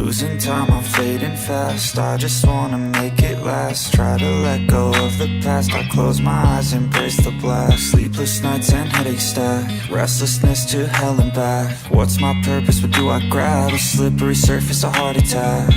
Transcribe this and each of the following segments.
Losing time, I'm fading fast. I just wanna make it last. Try to let go of the past. I close my eyes, embrace the blast. Sleepless nights and headache stack. Restlessness to hell and back. What's my purpose, what do I grab? A slippery surface, a heart attack.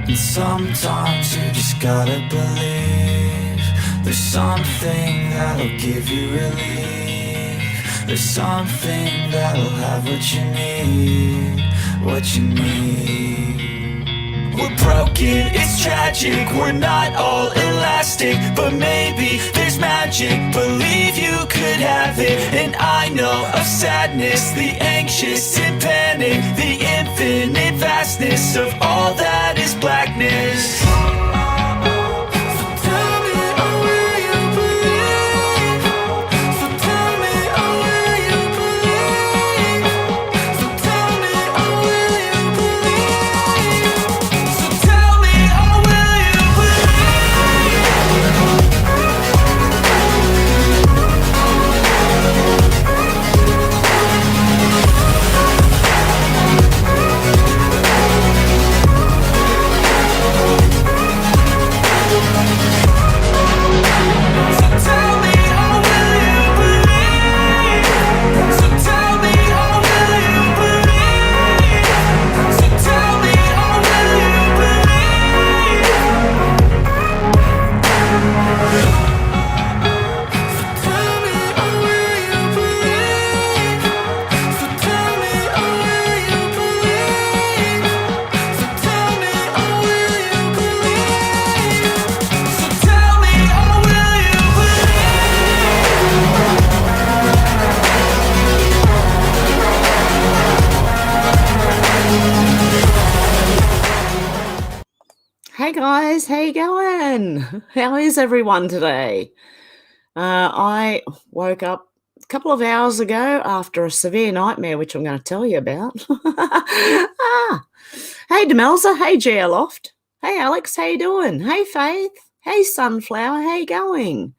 And sometimes you just gotta believe there's something that'll give you relief. There's something that'll have what you need. What you need. We're broken, it's tragic. We're not all elastic, but maybe there's magic. Believe you could have it. And I know of sadness, the anxious and panic, the infinite vastness of all that is blackness. Hey guys, how you going? How is everyone today? I woke up a couple of hours ago after a severe nightmare, which I'm going to tell you about. Hey Demelza, hey GL Loft, hey Alex, how you doing? Hey Faith, hey Sunflower, how you going?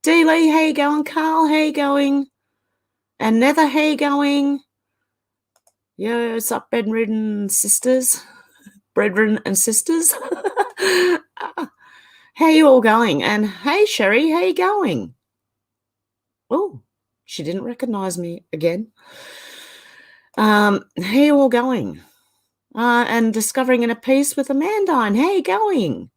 D Lee, how you going? Carl, how you going? And Nether, how you going? Yo, what's up, bedridden sisters? Brethren and sisters? How you all going? And hey Sherry, how you going? Oh, she didn't recognize me again. How you all going? And discovering in a piece with Amandine, how you going?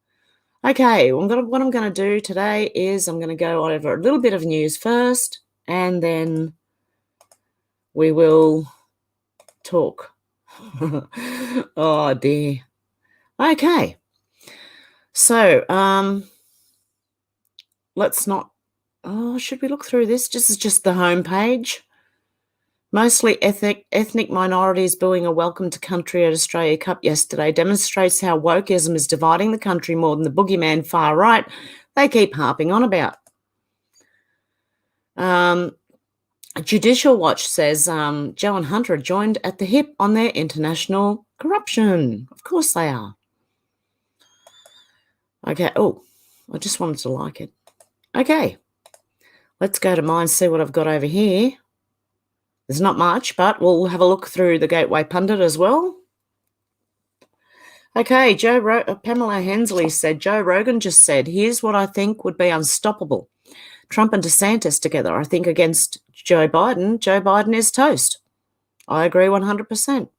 Okay, what I'm going to do today is I'm going to go over a little bit of news first, and then we will talk. Oh dear. Okay. So, let's not, should we look through this? This is just the home page. Mostly ethnic minorities booing a welcome to country at Australia Cup yesterday demonstrates how wokeism is dividing the country more than the boogeyman far right they keep harping on about. Judicial Watch says Joe and Hunter are joined at the hip on their international corruption. Of course they are. Okay. Oh, I just wanted to like it. Okay. Let's go to mine, see what I've got over here. There's not much, but we'll have a look through the Gateway Pundit as well. Okay. Pamela Hensley said, Joe Rogan just said, here's what I think would be unstoppable. Trump and DeSantis together. I think against Joe Biden is toast. I agree 100%.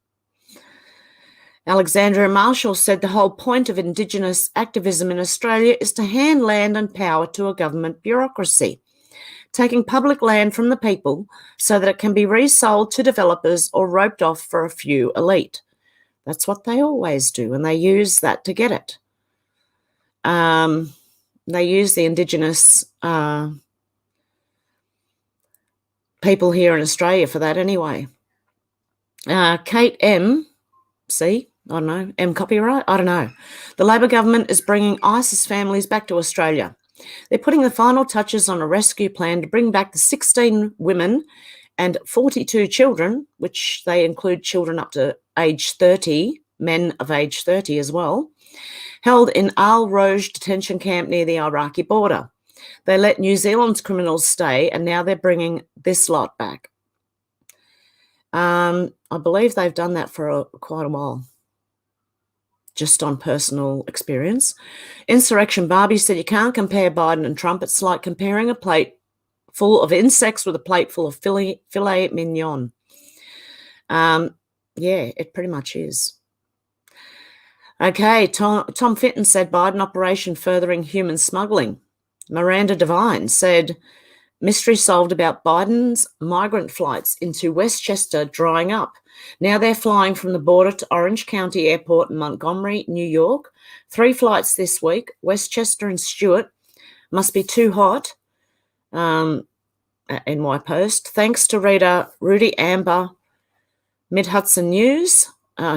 Alexandra Marshall said the whole point of Indigenous activism in Australia is to hand land and power to a government bureaucracy, taking public land from the people so that it can be resold to developers or roped off for a few elite. That's what they always do, and they use that to get it. They use the Indigenous people here in Australia for that anyway. Kate M. See? I don't know. M copyright? I don't know. The Labor government is bringing ISIS families back to Australia. They're putting the final touches on a rescue plan to bring back the 16 women and 42 children, which they include children up to age 30, men of age 30 as well, held in Al Roj detention camp near the Iraqi border. They let New Zealand's criminals stay, and now they're bringing this lot back. I believe they've done that for quite a while. just on personal experience. Insurrection Barbie said you can't compare Biden and Trump. It's like comparing a plate full of insects with a plate full of filet mignon. Yeah, it pretty much is. Okay, Tom Fitton said Biden operation furthering human smuggling. Miranda Devine said mystery solved about Biden's migrant flights into Westchester drying up. Now they're flying from the border to Orange County Airport in Montgomery, New York. 3 flights this week, Westchester and Stewart. Must be too hot. NY Post. Thanks to reader Rudy Amber, Mid-Hudson News.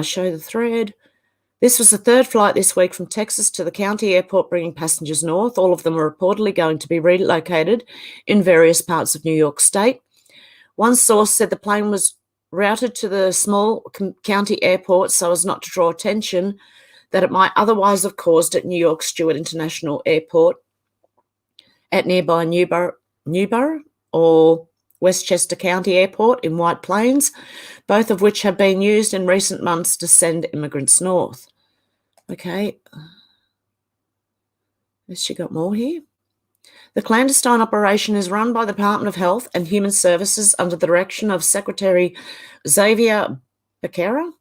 Show the thread. This was the 3rd flight this week from Texas to the county airport bringing passengers north. All of them are reportedly going to be relocated in various parts of New York State. One source said the plane was routed to the small county airport so as not to draw attention that it might otherwise have caused at New York Stewart International Airport at nearby Newborough or Westchester County Airport in White Plains, both of which have been used in recent months to send immigrants north. Okay. Has she got more here? The clandestine operation is run by the Department of Health and Human Services under the direction of Secretary Xavier Becerra.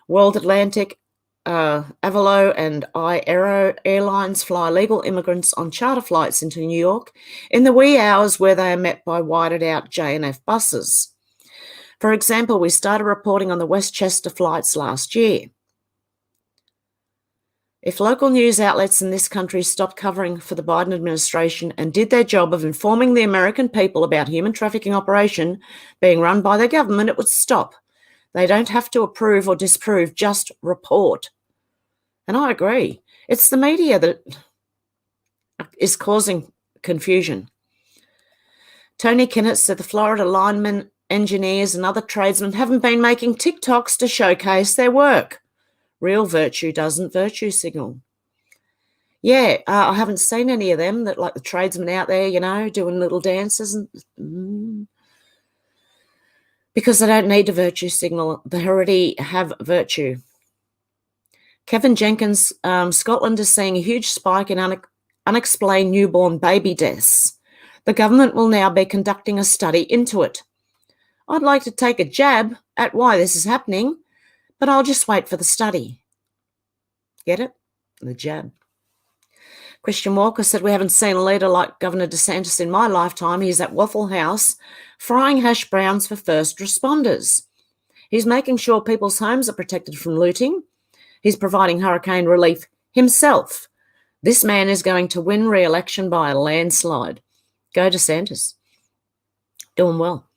World Atlantic, Avalo and iAero Airlines fly legal immigrants on charter flights into New York in the wee hours where they are met by whited-out J&F buses. For example, we started reporting on the Westchester flights last year. If local news outlets in this country stopped covering for the Biden administration and did their job of informing the American people about human trafficking operation being run by their government, it would stop. They don't have to approve or disprove, just report. And I agree. It's the media that is causing confusion. Tony Kinnett said the Florida linemen, engineers and other tradesmen haven't been making TikToks to showcase their work. Real virtue doesn't virtue signal. Yeah, I haven't seen any of them, that like the tradesmen out there, you know, doing little dances and because they don't need to virtue signal. They already have virtue. Kevin Jenkins, Scotland is seeing a huge spike in unexplained newborn baby deaths. The government will now be conducting a study into it. I'd like to take a jab at why this is happening, but I'll just wait for the study. Get it? The jab. Christian Walker said, we haven't seen a leader like Governor DeSantis in my lifetime. He's at Waffle House frying hash browns for first responders. He's making sure people's homes are protected from looting. He's providing hurricane relief himself. This man is going to win re-election by a landslide. Go DeSantis. Doing well.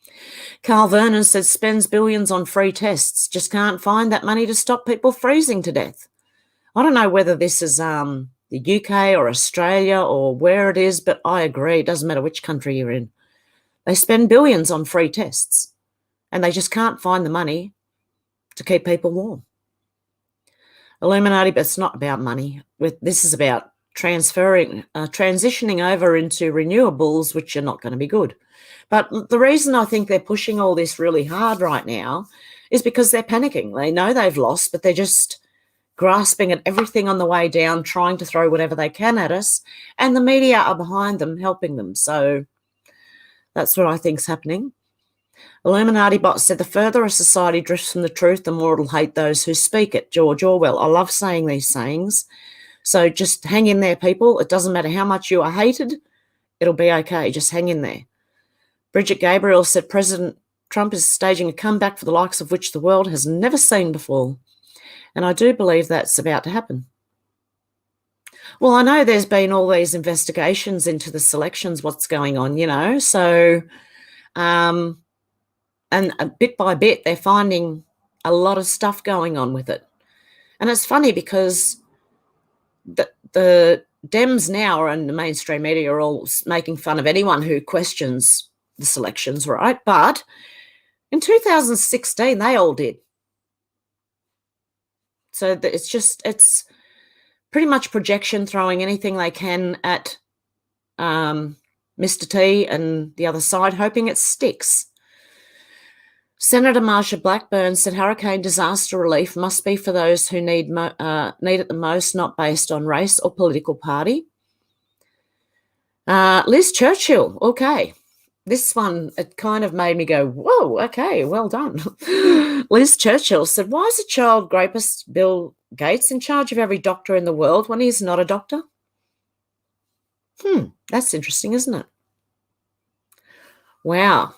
Carl Vernon says spends billions on free tests, just can't find that money to stop people freezing to death. I don't know whether this is the UK or Australia or where it is, but I agree. It doesn't matter which country you're in. They spend billions on free tests and they just can't find the money to keep people warm. Illuminati, but it's not about money. This is about transitioning over into renewables, which are not going to be good. But the reason I think they're pushing all this really hard right now is because they're panicking. They know they've lost, but they're just grasping at everything on the way down, trying to throw whatever they can at us, and the media are behind them, helping them. So that's what I think is happening. Illuminati Bot said, the further a society drifts from the truth, the more it'll hate those who speak it. George Orwell. I love saying these sayings. So just hang in there, people. It doesn't matter how much you are hated. It'll be okay. Just hang in there. Bridget Gabriel said, President Trump is staging a comeback for the likes of which the world has never seen before. And I do believe that's about to happen. Well, I know there's been all these investigations into the selections, what's going on, you know. So, and bit by bit, they're finding a lot of stuff going on with it. And it's funny because the Dems now are in the mainstream media are all making fun of anyone who questions the selections, right? But in 2016, they all did. So it's pretty much projection, throwing anything they can at Mr. T and the other side, hoping it sticks. Senator Marsha Blackburn said hurricane disaster relief must be for those who need it the most, not based on race or political party. Liz Churchill, okay. This one, it kind of made me go, whoa, okay, well done. Liz Churchill said, why is a child rapist Bill Gates in charge of every doctor in the world when he's not a doctor? That's interesting, isn't it? Wow.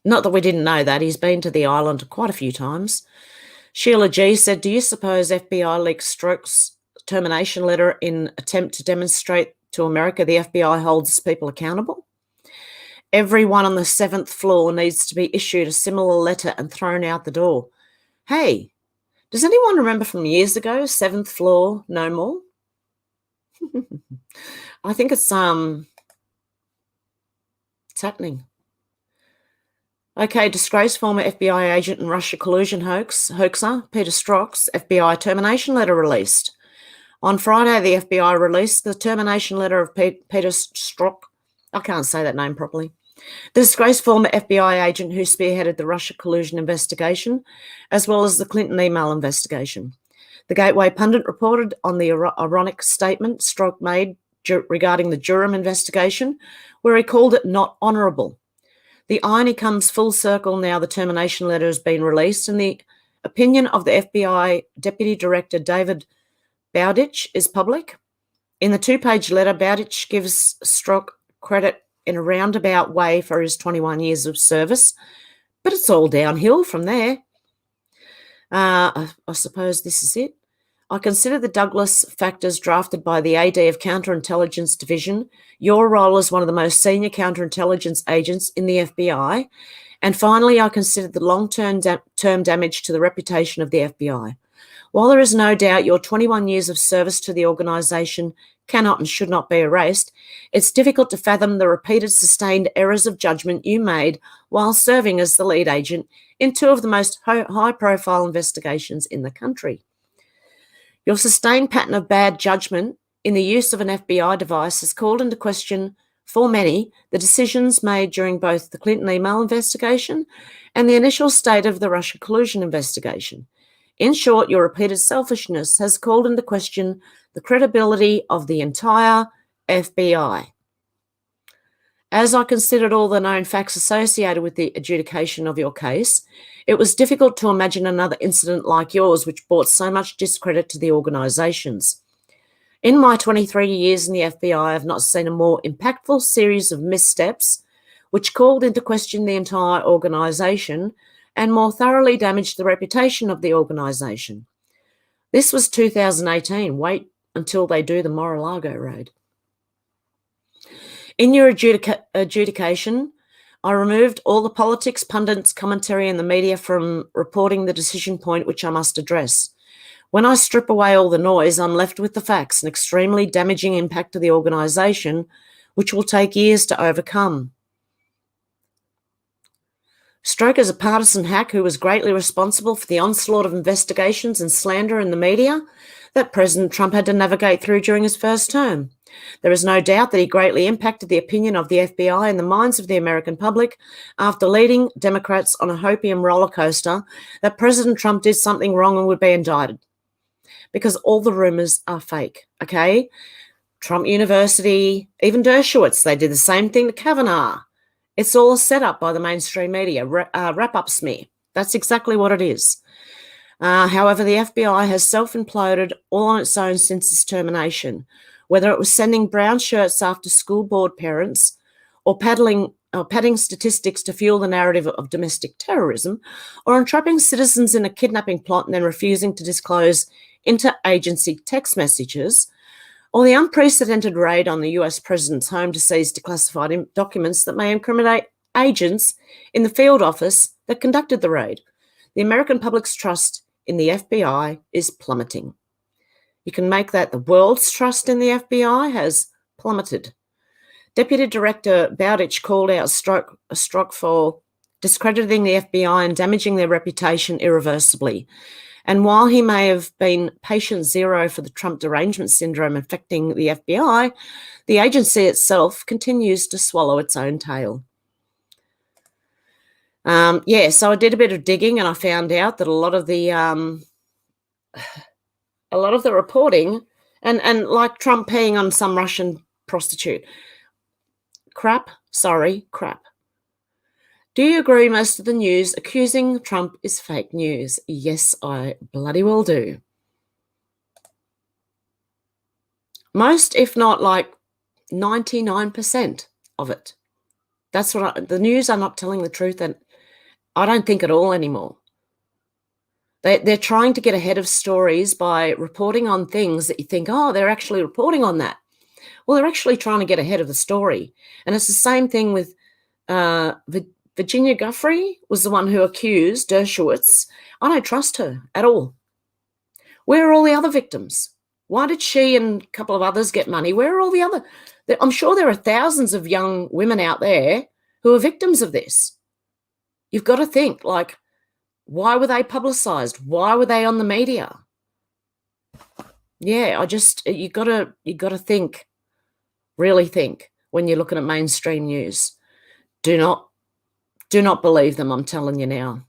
Not that we didn't know that. He's been to the island quite a few times. Sheila G said, do you suppose FBI leaks Stroke's termination letter in attempt to demonstrate to America the FBI holds people accountable? Everyone on the 7th floor needs to be issued a similar letter and thrown out the door. Hey, does anyone remember from years ago, 7th floor, no more? I think it's happening. Okay, disgraced former FBI agent and Russia collusion hoaxer Peter Strzok's FBI termination letter released. On Friday, the FBI released the termination letter of Peter Strzok. I can't say that name properly. The disgraced former FBI agent who spearheaded the Russia collusion investigation, as well as the Clinton email investigation. The Gateway pundit reported on the ironic statement Strzok made regarding the Durham investigation, where he called it not honourable. The irony comes full circle now the termination letter has been released, and the opinion of the FBI Deputy Director David Bowditch is public. In the 2-page letter, Bowditch gives Strzok credit in a roundabout way for his 21 years of service, but it's all downhill from there. I suppose this is it. I consider the Douglas factors drafted by the AD of Counterintelligence Division, your role as one of the most senior counterintelligence agents in the FBI, and finally, I consider the long-term damage to the reputation of the FBI. While there is no doubt your 21 years of service to the organisation cannot and should not be erased, it's difficult to fathom the repeated sustained errors of judgment you made while serving as the lead agent in 2 of the most high-profile investigations in the country. Your sustained pattern of bad judgment in the use of an FBI device has called into question, for many, the decisions made during both the Clinton email investigation and the initial state of the Russia collusion investigation. In short, your repeated selfishness has called into question the credibility of the entire FBI. As I considered all the known facts associated with the adjudication of your case, it was difficult to imagine another incident like yours which brought so much discredit to the organisations. In my 23 years in the FBI, I have not seen a more impactful series of missteps which called into question the entire organisation and more thoroughly damaged the reputation of the organisation. This was 2018. Wait until they do the Mar-a-Lago raid. In your adjudication, I removed all the politics, pundits, commentary and the media from reporting the decision point which I must address. When I strip away all the noise, I'm left with the facts, an extremely damaging impact to the organisation, which will take years to overcome. Stroke is a partisan hack who was greatly responsible for the onslaught of investigations and slander in the media that President Trump had to navigate through during his first term. There is no doubt that he greatly impacted the opinion of the FBI in the minds of the American public after leading Democrats on a hopium roller coaster that President Trump did something wrong and would be indicted. Because all the rumours are fake, okay? Trump University, even Dershowitz, they did the same thing to Kavanaugh. It's all set up by the mainstream media, wrap-up smear. That's exactly what it is. However, the FBI has self-imploded all on its own since its termination, whether it was sending brown shirts after school board parents or padding statistics to fuel the narrative of domestic terrorism, or entrapping citizens in a kidnapping plot and then refusing to disclose interagency text messages, or the unprecedented raid on the US president's home to seize declassified documents that may incriminate agents in the field office that conducted the raid. The American public's trust in the FBI is plummeting. You can make that the world's trust in the FBI has plummeted. Deputy Director Bowditch called out Strzok for discrediting the FBI and damaging their reputation irreversibly. And while he may have been patient zero for the Trump derangement syndrome affecting the FBI, the agency itself continues to swallow its own tail. Yeah, so I did a bit of digging and I found out that a lot of the reporting and like Trump peeing on some Russian prostitute. Crap. Do you agree most of the news accusing Trump is fake news? Yes, I bloody well do. Most, if not like 99% of it. That's what the news are not telling the truth, and I don't think at all anymore. They're trying to get ahead of stories by reporting on things that you think, oh, they're actually reporting on that. Well, they're actually trying to get ahead of the story. And it's the same thing with Virginia Giuffre was the one who accused Dershowitz. I don't trust her at all. Where are all the other victims? Why did she and a couple of others get money? Where are all the other? I'm sure there are thousands of young women out there who are victims of this. You've got to think, like, why were they publicized? Why were they on the media? Yeah, you got to think, really think when you're looking at mainstream news. Do not believe them, I'm telling you now.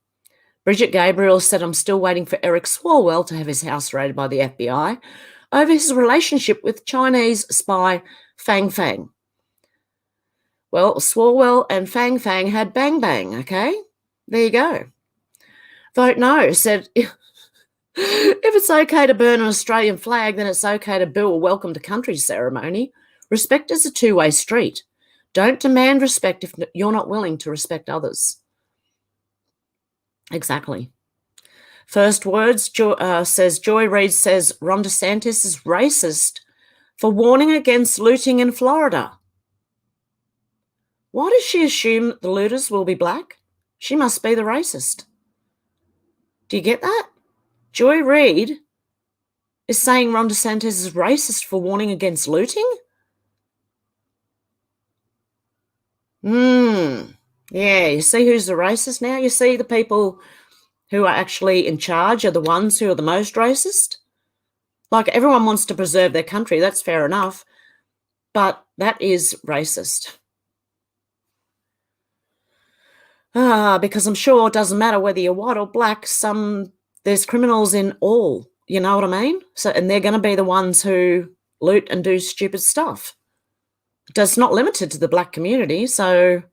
Bridget Gabriel said, I'm still waiting for Eric Swalwell to have his house raided by the FBI over his relationship with Chinese spy Fang Fang. Well, Swalwell and Fang Fang had bang bang, okay? There you go. Vote No said, if it's okay to burn an Australian flag, then it's okay to boo a welcome to country ceremony. Respect is a two-way street. Don't demand respect if you're not willing to respect others. Exactly. First words, says Joy Reid says Ron DeSantis is racist for warning against looting in Florida. Why does she assume the looters will be black? She must be the racist. Do you get that? Joy Reid is saying Ron DeSantis is racist for warning against looting? Yeah, you see who's the racist now? You see the people who are actually in charge are the ones who are the most racist? Like, everyone wants to preserve their country, that's fair enough, but that is racist. Because I'm sure it doesn't matter whether you're white or black, there's criminals in all, you know what I mean? So, and they're going to be the ones who loot and do stupid stuff. It's not limited to the black community, so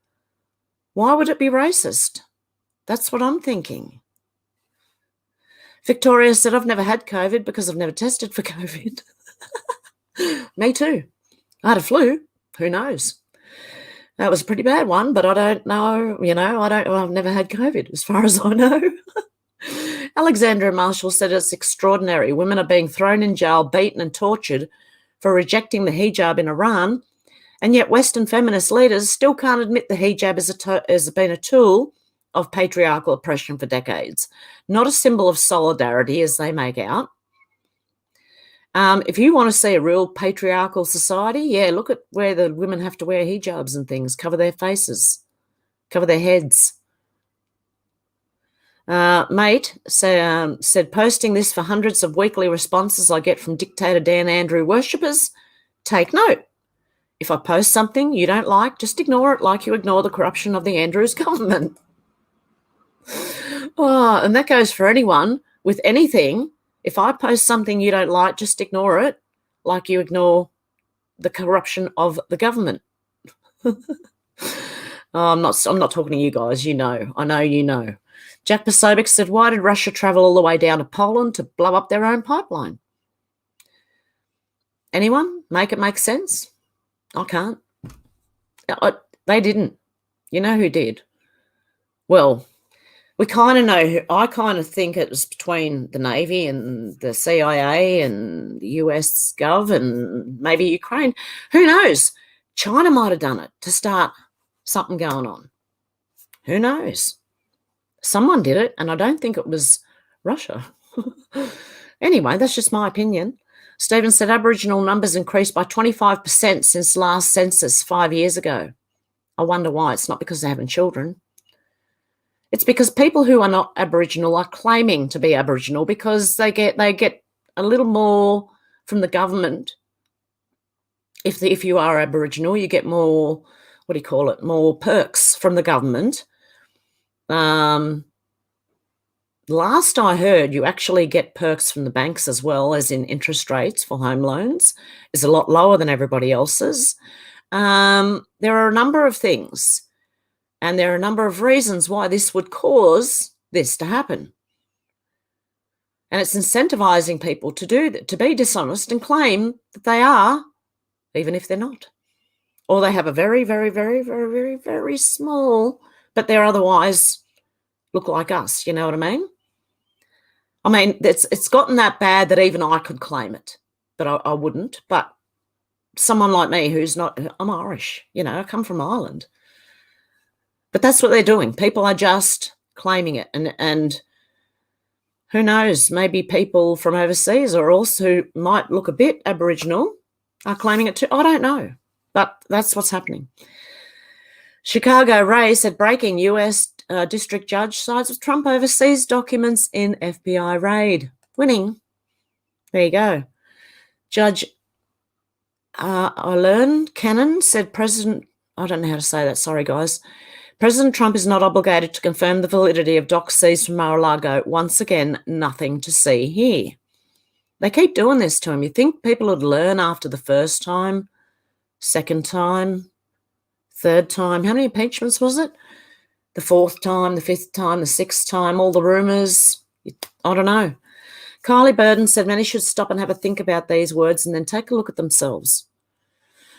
why would it be racist? That's what I'm thinking. Victoria said, I've never had COVID because I've never tested for COVID. Me too. I had a flu. Who knows? That was a pretty bad one, but I don't know, I've never had COVID as far as I know. Alexandra Marshall said it's extraordinary. Women are being thrown in jail, beaten and tortured for rejecting the hijab in Iran, and yet Western feminist leaders still can't admit the hijab has been a tool of patriarchal oppression for decades, not a symbol of solidarity as they make out. If you want to see a real patriarchal society, yeah, look at where the women have to wear hijabs and things, cover their faces, cover their heads. Mate said, posting this for hundreds of weekly responses I get from dictator Dan Andrew worshippers, take note. If I post something you don't like, just ignore it like you ignore the corruption of the Andrews government. And that goes for anyone with anything. If I post something you don't like, just ignore it like you ignore the corruption of the government. I'm not talking to you guys. You know. I know you know. Jack Posobiec said, why did Russia travel all the way down to Poland to blow up their own pipeline? Anyone? Make it make sense? I can't. They didn't. You know who did? Well, we kind of know. I kind of think it was between the Navy and the CIA and the US Gov and maybe Ukraine. Who knows? China might have done it to start something going on. Who knows? Someone did it, and I don't think it was Russia. Anyway, that's just my opinion. Stephen said Aboriginal numbers increased by 25% since last census 5 years ago. I wonder why. It's not because they're having children. It's because people who are not Aboriginal are claiming to be Aboriginal because they get a little more from the government. If you are Aboriginal, you get more, more perks from the government. Last I heard, you actually get perks from the banks as well, as in interest rates for home loans is a lot lower than everybody else's. There are a number of things, and there are a number of reasons why this would cause this to happen. And it's incentivizing people to do that, to be dishonest and claim that they are, even if they're not. Or they have a very, very, very, very, very, very small, but they're otherwise look like us. You know what I mean? I mean, it's gotten that bad that even I could claim it, but I wouldn't. But someone like me who's not, I'm Irish, you know, I come from Ireland. But that's what they're doing. People are just claiming it. And who knows, maybe people from overseas or also who might look a bit Aboriginal are claiming it too. I don't know, but that's what's happening. Chicago Ray said, breaking US district judge sides with Trump overseas documents in FBI raid. Winning. There you go. Judge Arlen Cannon said President, I don't know how to say that, sorry guys. President Trump is not obligated to confirm the validity of docs seized from Mar-a-Lago. Once again, nothing to see here. They keep doing this to him. You think people would learn after the first time, second time, third time? How many impeachments was it? The fourth time, the fifth time, the sixth time, all the rumours. I don't know. Kylie Burden said many should stop and have a think about these words and then take a look at themselves.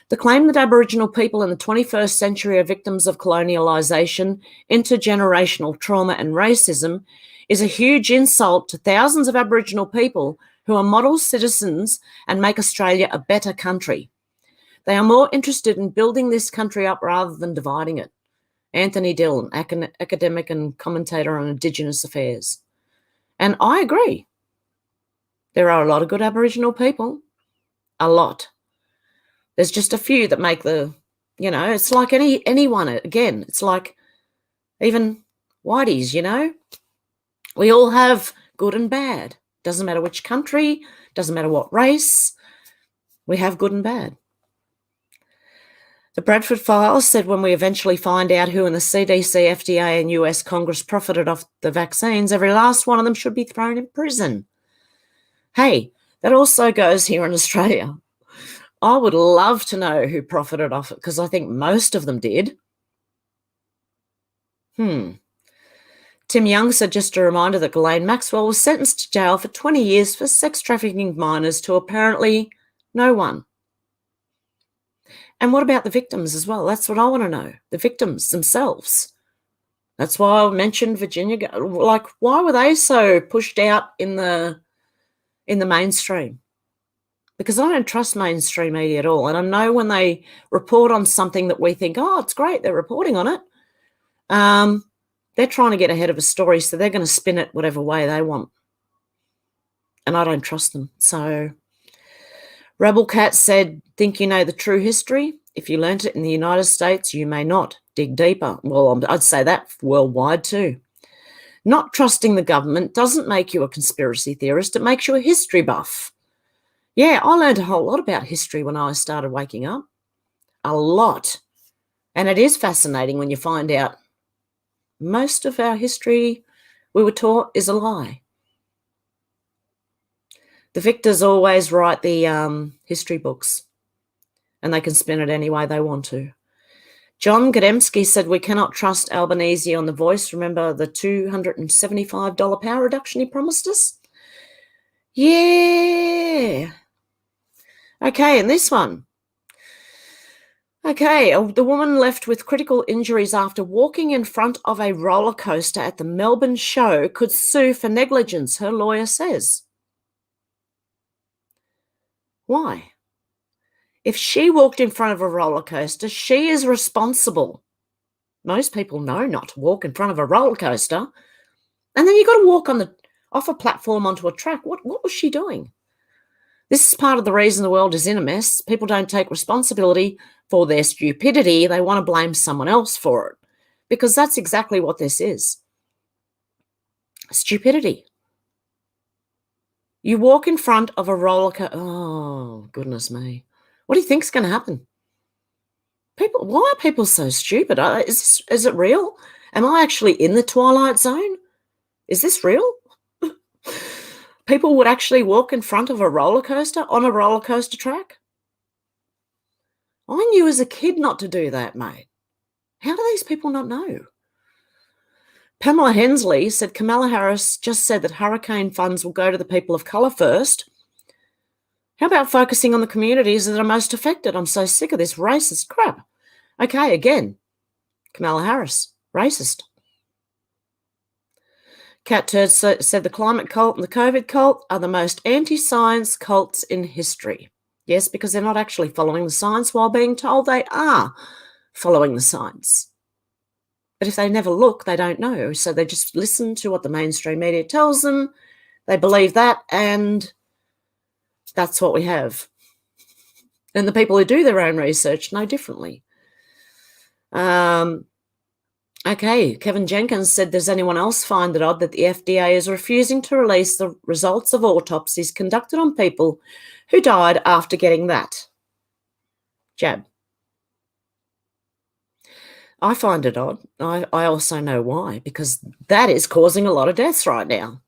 The claim that Aboriginal people in the 21st century are victims of colonialisation, intergenerational trauma and racism is a huge insult to thousands of Aboriginal people who are model citizens and make Australia a better country. They are more interested in building this country up rather than dividing it. Anthony Dillon, academic and commentator on Indigenous affairs. And I agree. There are a lot of good Aboriginal people. A lot. There's just a few that make the, you know, it's like anyone. Again, it's like even whiteys, you know. We all have good and bad. Doesn't matter which country, doesn't matter what race. We have good and bad. The Bradford Files said when we eventually find out who in the CDC, FDA and US Congress profited off the vaccines, every last one of them should be thrown in prison. Hey, that also goes here in Australia. I would love to know who profited off it because I think most of them did. Tim Young said, just a reminder that Ghislaine Maxwell was sentenced to jail for 20 years for sex trafficking minors to apparently no one. And what about the victims as well? That's what I want to know. The victims themselves. That's why I mentioned Virginia. Like, why were they so pushed out in the mainstream? Because I don't trust mainstream media at all. And I know when they report on something that we think, oh, it's great, they're reporting on it. They're trying to get ahead of a story, so they're going to spin it whatever way they want. And I don't trust them. So Rebel Cat said, think you know the true history? If you learnt it in the United States, you may not. Dig deeper. Well, I'd say that worldwide too. Not trusting the government doesn't make you a conspiracy theorist. It makes you a history buff. Yeah, I learned a whole lot about history when I started waking up. A lot. And it is fascinating when you find out most of our history we were taught is a lie. The victors always write the history books, and they can spin it any way they want to. John Godemsky said we cannot trust Albanese on The Voice. Remember the $275 power reduction he promised us? Yeah. Okay, and this one. Okay, the woman left with critical injuries after walking in front of a roller coaster at the Melbourne show could sue for negligence, her lawyer says. Why? If she walked in front of a roller coaster, she is responsible. Most people know not to walk in front of a roller coaster. And then you've got to walk off a platform onto a track. What was she doing? This is part of the reason the world is in a mess. People don't take responsibility for their stupidity. They want to blame someone else for it because that's exactly what this is. Stupidity. You walk in front of a roller coaster. Oh, goodness me. What do you think's going to happen? Why are people so stupid? Is it real? Am I actually in the Twilight Zone? Is this real? People would actually walk in front of a roller coaster on a roller coaster track? I knew as a kid not to do that, mate. How do these people not know? Pamela Hensley said Kamala Harris just said that hurricane funds will go to the people of colour first. How about focusing on the communities that are most affected? I'm so sick of this racist crap. Okay, again, Kamala Harris, racist. Cat Turd said the climate cult and the COVID cult are the most anti-science cults in history. Yes, because they're not actually following the science while being told they are following the science. But if they never look, they don't know. So they just listen to what the mainstream media tells them. They believe that, and that's what we have. And the people who do their own research know differently. Okay, Kevin Jenkins said, does anyone else find it odd that the FDA is refusing to release the results of autopsies conducted on people who died after getting that jab? I find it odd. I also know why, because that is causing a lot of deaths right now.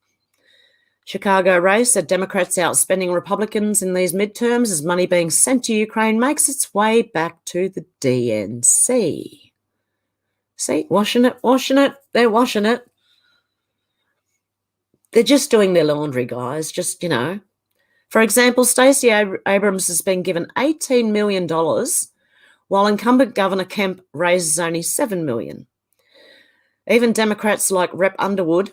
Chicago Ray said Democrats outspending Republicans in these midterms as money being sent to Ukraine makes its way back to the DNC. See, washing it. They're washing it. They're just doing their laundry, guys. Just, For example, Stacey Abrams has been given $18 million, while incumbent Governor Kemp raises only $7 million. Even Democrats like Rep. Underwood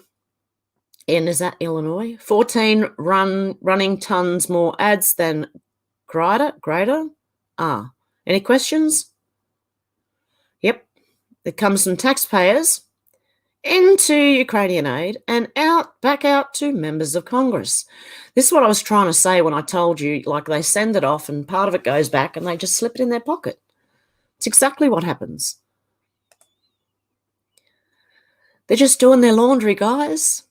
in, is that Illinois? 14 running tons more ads than Greater? Any questions? Yep. It comes from taxpayers into Ukrainian aid and back out to members of Congress. This is what I was trying to say when I told you, like, they send it off and part of it goes back and they just slip it in their pocket. It's exactly what happens. They're just doing their laundry, guys.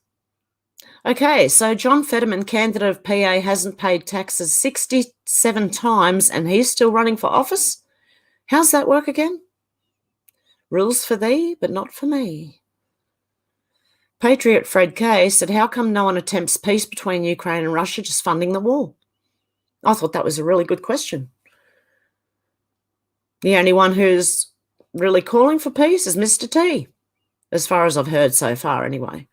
Okay, so John Fetterman, candidate of PA, hasn't paid taxes 67 times and he's still running for office? How's that work again? Rules for thee, but not for me. Patriot Fred Kay said, how come no one attempts peace between Ukraine and Russia, just funding the war? I thought that was a really good question. The only one who's really calling for peace is Mr. T, as far as I've heard so far anyway.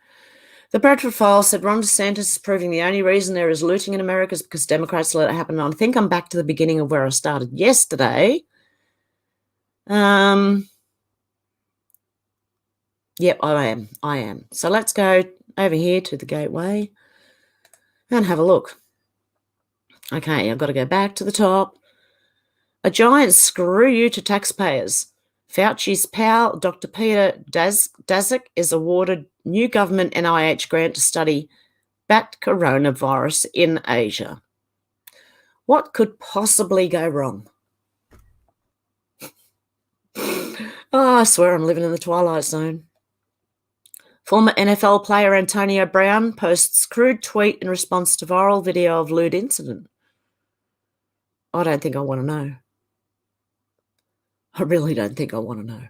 The Bradford File said Ron DeSantis is proving the only reason there is looting in America is because Democrats let it happen. And I think I'm back to the beginning of where I started yesterday. Yep, I am. So let's go over here to the gateway and have a look. Okay, I've got to go back to the top. A giant screw you to taxpayers. Fauci's pal, Dr. Peter Daszak, is awarded new government NIH grant to study bat coronavirus in Asia. What could possibly go wrong? I swear I'm living in the Twilight Zone. Former NFL player Antonio Brown posts crude tweet in response to viral video of lewd incident. I don't think I want to know. I really don't think I want to know.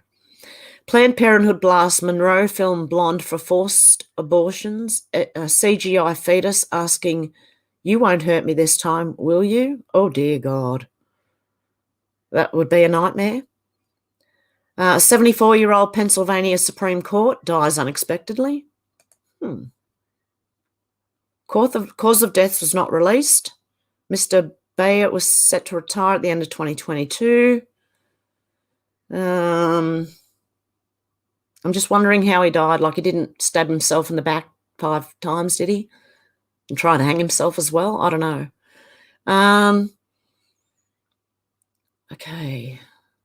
Planned Parenthood blasts Monroe film blonde for forced abortions. A CGI fetus asking, you won't hurt me this time, will you? Oh, dear God. That would be a nightmare. 74-year-old Pennsylvania Supreme Court dies unexpectedly. Cause of death was not released. Mr. Bayer was set to retire at the end of 2022. I'm just wondering how he died. Like, he didn't stab himself in the back 5 times, did he? And try to hang himself as well? I don't know. Okay.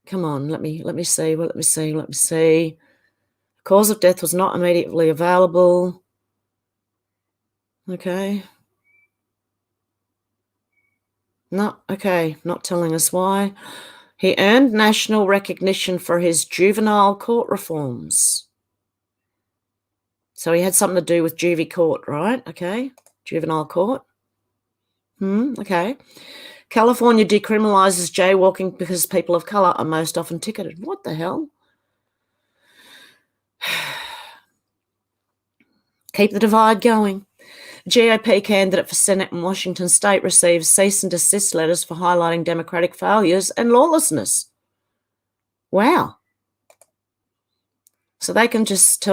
Come on, let me see. Cause of death was not immediately available. Okay. No, okay, not telling us why. He earned national recognition for his juvenile court reforms. So he had something to do with juvie court, right? Okay, juvenile court. Okay. California decriminalizes jaywalking because people of color are most often ticketed. What the hell? Keep the divide going. GOP candidate for Senate in Washington state receives cease and desist letters for highlighting Democratic failures and lawlessness. Wow. So they can just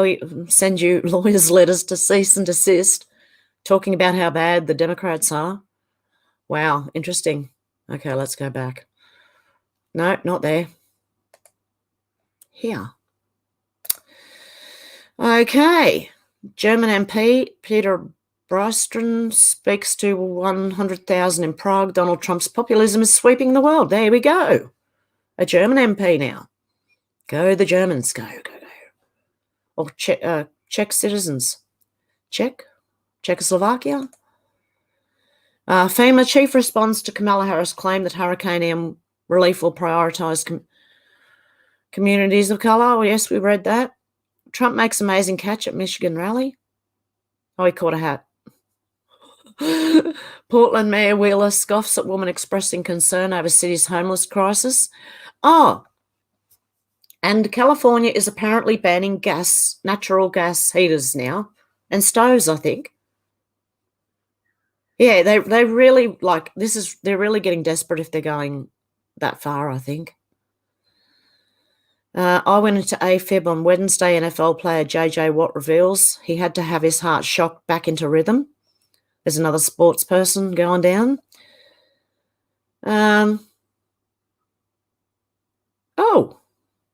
send you lawyers' letters to cease and desist, talking about how bad the Democrats are. Wow, interesting. Okay, let's go back. No, not there. Here. Okay. German MP Peter Brystrom speaks to 100,000 in Prague. Donald Trump's populism is sweeping the world. There we go. A German MP now. Go the Germans. Go. Or Czech citizens. Czechoslovakia. FEMA chief responds to Kamala Harris' claim that Hurricane Ian relief will prioritise communities of colour. Oh, yes, we read that. Trump makes amazing catch at Michigan rally. Oh, he caught a hat. Portland Mayor Wheeler scoffs at woman expressing concern over city's homeless crisis. Oh, and California is apparently banning natural gas heaters now, and stoves, I think. Yeah, they really they're really getting desperate if they're going that far, I think. I went into AFib on Wednesday. NFL player JJ Watt reveals he had to have his heart shocked back into rhythm. There's another sports person going down.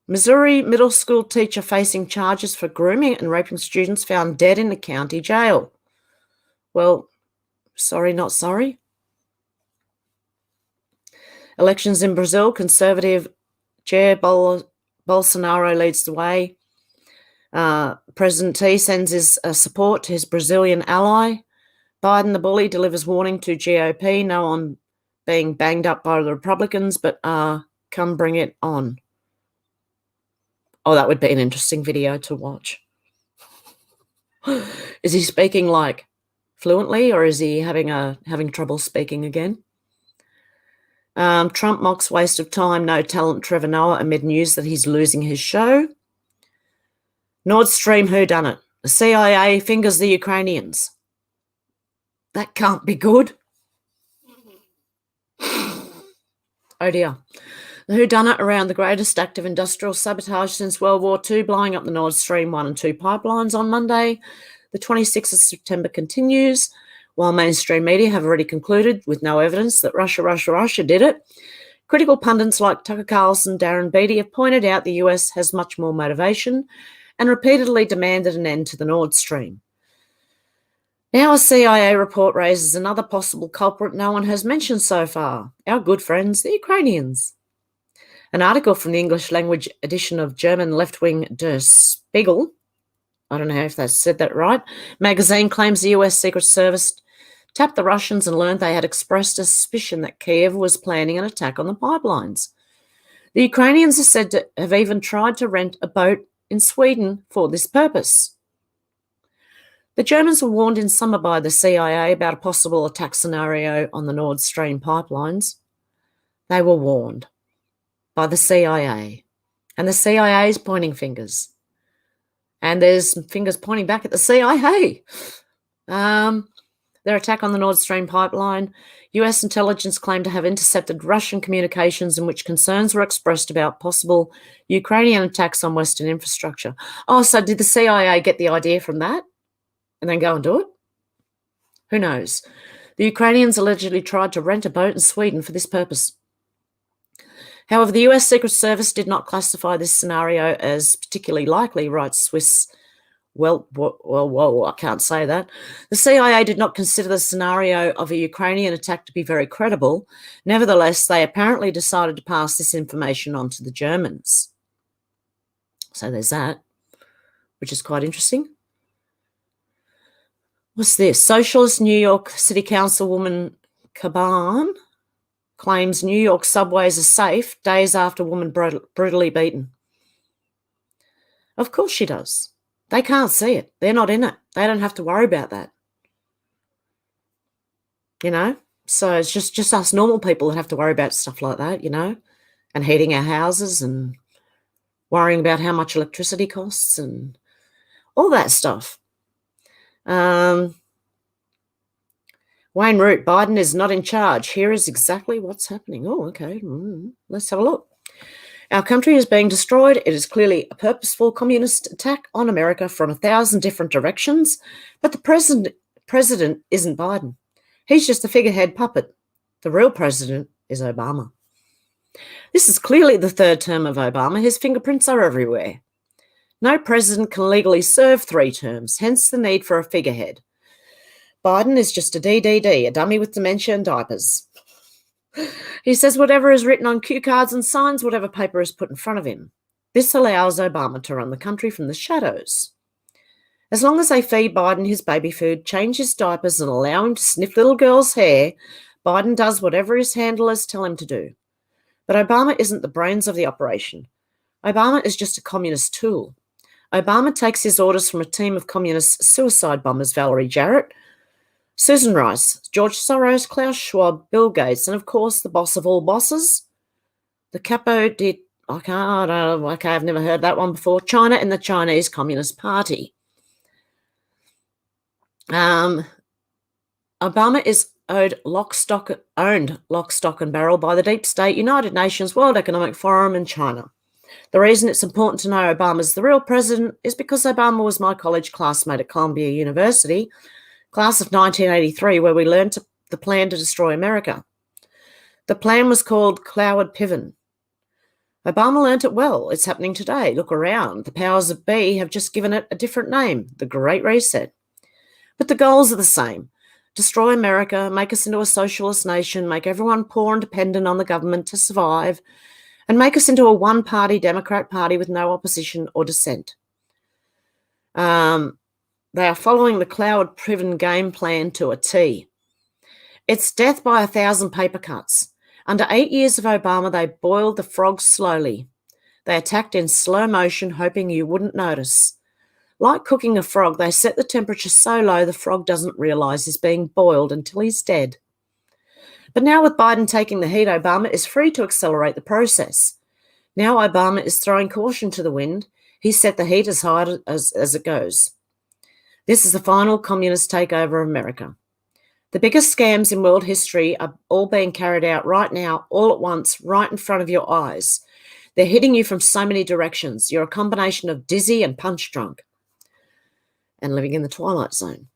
Missouri middle school teacher facing charges for grooming and raping students found dead in the county jail. Well, sorry, not sorry. Elections in Brazil, conservative Jair Bolsonaro leads the way. President T sends his support to his Brazilian ally. Biden, the bully, delivers warning to GOP. No one being banged up by the Republicans, but come bring it on. Oh, that would be an interesting video to watch. Is he speaking like fluently, or is he having trouble speaking again? Trump mocks waste of time, no talent, Trevor Noah, amid news that he's losing his show. Nord Stream whodunit. The CIA fingers the Ukrainians. That can't be good. Oh dear. The whodunit around the greatest act of industrial sabotage since World War II, blowing up the Nord Stream 1 and 2 pipelines on Monday. The 26th of September continues, while mainstream media have already concluded, with no evidence, that Russia did it. Critical pundits like Tucker Carlson, Darren Beattie have pointed out the US has much more motivation and repeatedly demanded an end to the Nord Stream. Now a CIA report raises another possible culprit no one has mentioned so far, our good friends, the Ukrainians. An article from the English language edition of German left-wing Der Spiegel, I don't know if I said that right, magazine claims the US Secret Service tapped the Russians and learned they had expressed a suspicion that Kiev was planning an attack on the pipelines. The Ukrainians are said to have even tried to rent a boat in Sweden for this purpose. The Germans were warned in summer by the CIA about a possible attack scenario on the Nord Stream pipelines. They were warned by the CIA, and the CIA is pointing fingers, and there's fingers pointing back at the CIA. Their attack on the Nord Stream pipeline, US intelligence claimed to have intercepted Russian communications in which concerns were expressed about possible Ukrainian attacks on Western infrastructure. Oh, so did the CIA get the idea from that and then go and do it? Who knows? The Ukrainians allegedly tried to rent a boat in Sweden for this purpose. However, the US Secret Service did not classify this scenario as particularly likely, writes Swiss. Well, I can't say that. The CIA did not consider the scenario of a Ukrainian attack to be very credible. Nevertheless, they apparently decided to pass this information on to the Germans. So there's that, which is quite interesting. What's this? Socialist New York City Councilwoman Caban claims New York subways are safe days after woman brutally beaten. Of course she does. They can't see it. They're not in it. They don't have to worry about that. You know? So it's just us normal people that have to worry about stuff like that, you know, and heating our houses and worrying about how much electricity costs and all that stuff. Wayne Root, Biden is not in charge. Here is exactly what's happening. Oh, okay. Let's have a look. Our country is being destroyed. It is clearly a purposeful communist attack on America from 1,000 different directions. But the president isn't Biden. He's just a figurehead puppet. The real president is Obama. This is clearly the third term of Obama. His fingerprints are everywhere. No president can legally serve 3 terms, hence the need for a figurehead. Biden is just a DDD, a dummy with dementia and diapers. He says whatever is written on cue cards and signs whatever paper is put in front of him. This allows Obama to run the country from the shadows. As long as they feed Biden his baby food, change his diapers, and allow him to sniff little girls' hair, Biden does whatever his handlers tell him to do. But Obama isn't the brains of the operation. Obama is just a communist tool. Obama takes his orders from a team of communist suicide bombers, Valerie Jarrett, Susan Rice, George Soros, Klaus Schwab, Bill Gates, and of course the boss of all bosses, the capo di, I've never heard that one before, China and the Chinese Communist Party. Obama is owned lock, stock and barrel by the deep state, United Nations, World Economic Forum, and China. The reason it's important to know Obama's the real president is because Obama was my college classmate at Columbia University, class of 1983, where we learned the plan to destroy America. The plan was called Cloward Piven. Obama learnt it well. It's happening today. Look around. The powers that be have just given it a different name, the Great Reset. But the goals are the same. Destroy America, make us into a socialist nation, make everyone poor and dependent on the government to survive, and make us into a one-party Democrat Party with no opposition or dissent. They are following the Cloward Piven game plan to a T. It's death by 1,000 paper cuts. Under 8 years of Obama, they boiled the frogs slowly. They attacked in slow motion, hoping you wouldn't notice. Like cooking a frog, they set the temperature so low the frog doesn't realise he's being boiled until he's dead. But now with Biden taking the heat, Obama is free to accelerate the process. Now Obama is throwing caution to the wind. He's set the heat as high as it goes. This is the final communist takeover of America. The biggest scams in world history are all being carried out right now, all at once, right in front of your eyes. They're hitting you from so many directions. You're a combination of dizzy and punch drunk and living in the twilight zone.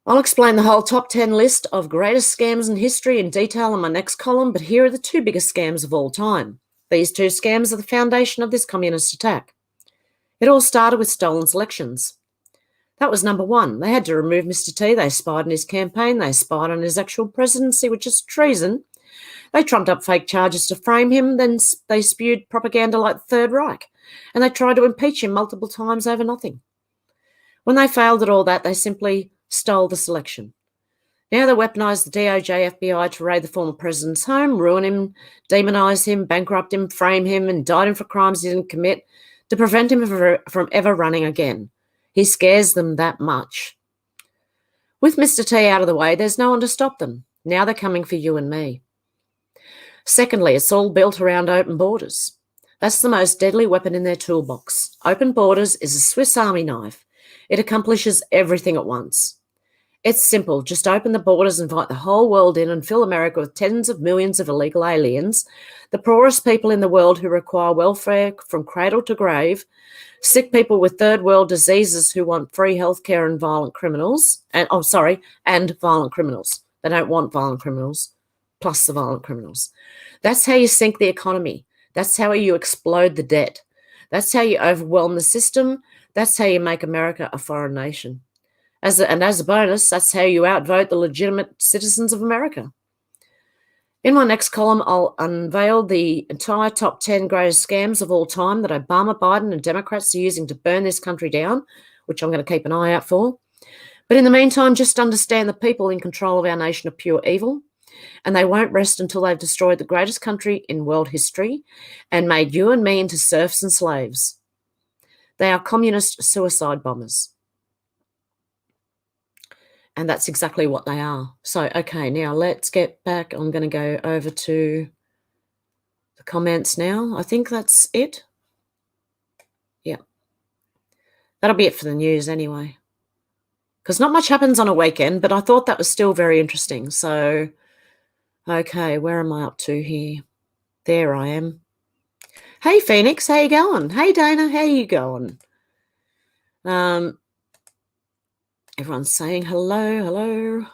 I'll explain the whole top 10 list of greatest scams in history in detail in my next column, but here are the 2 biggest scams of all time. These 2 scams are the foundation of this communist attack. It all started with stolen elections. That was number 1. They had to remove Mr. T. They spied on his campaign. They spied on his actual presidency, which is treason. They trumped up fake charges to frame him. Then they spewed propaganda like the Third Reich. And they tried to impeach him multiple times over nothing. When they failed at all that, they simply stole the selection. Now they weaponise the DOJ, FBI to raid the former president's home, ruin him, demonise him, bankrupt him, frame him, indict him for crimes he didn't commit to prevent him from ever running again. He scares them that much. With Mr. T out of the way, there's no one to stop them. Now they're coming for you and me. Secondly, it's all built around open borders. That's the most deadly weapon in their toolbox. Open borders is a Swiss Army knife. It accomplishes everything at once. It's simple. Just open the borders, invite the whole world in, and fill America with tens of millions of illegal aliens, the poorest people in the world who require welfare from cradle to grave, sick people with third world diseases who want free healthcare, and violent criminals. And violent criminals. They don't want violent criminals, plus the violent criminals. That's how you sink the economy. That's how you explode the debt. That's how you overwhelm the system. That's how you make America a foreign nation. As a bonus, that's how you outvote the legitimate citizens of America. In my next column, I'll unveil the entire top 10 greatest scams of all time that Obama, Biden, and Democrats are using to burn this country down, which I'm going to keep an eye out for. But in the meantime, just understand the people in control of our nation are pure evil, and they won't rest until they've destroyed the greatest country in world history and made you and me into serfs and slaves. They are communist suicide bombers. And that's exactly what they are. So, okay, now let's get back. I'm going to go over to the comments now. I think that's it. Yeah. That'll be it for the news anyway, because not much happens on a weekend, but I thought that was still very interesting. So, okay, where am I up to here? There I am. Hey, Phoenix, how you going? Hey, Dana, how you going? Everyone's saying hello.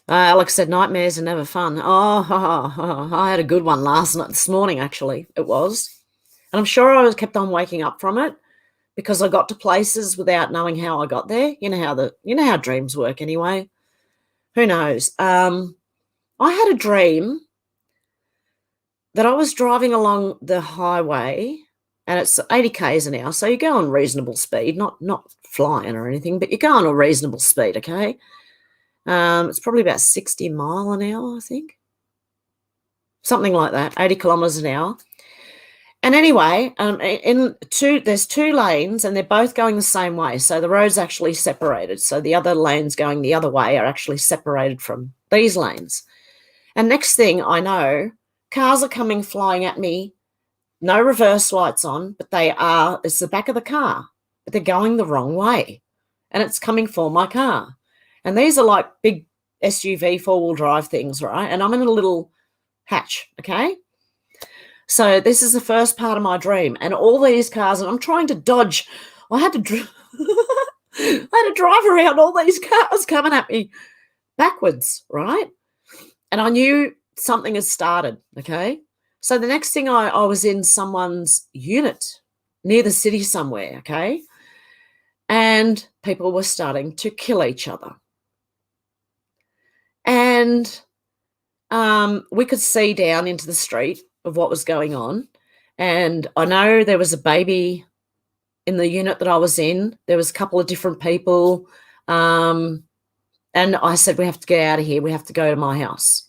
Alex said nightmares are never fun. I had a good one this morning, actually. It was. And I'm sure I kept on waking up from it because I got to places without knowing how I got there. You know how dreams work anyway. Who knows? I had a dream that I was driving along the highway, and it's 80 k's an hour, so you go on reasonable speed, not flying or anything, but you go on a reasonable speed, okay? It's probably about 60 mile an hour, I think. Something like that, 80 kilometres an hour. And anyway, there's two lanes, and they're both going the same way. So the road's actually separated. So the other lanes going the other way are actually separated from these lanes. And next thing I know, cars are coming flying at me. No reverse lights on, but it's the back of the car, but they're going the wrong way. And it's coming for my car. And these are like big SUV four-wheel drive things, right? And I'm in a little hatch, okay? So this is the first part of my dream, and all these cars, and I'm trying to dodge. I had to drive around all these cars coming at me backwards, right? And I knew something had started, okay? So the next thing I was in someone's unit near the city somewhere, okay? And people were starting to kill each other. And we could see down into the street of what was going on. And I know there was a baby in the unit that I was in. There was a couple of different people. And I said, we have to get out of here. We have to go to my house.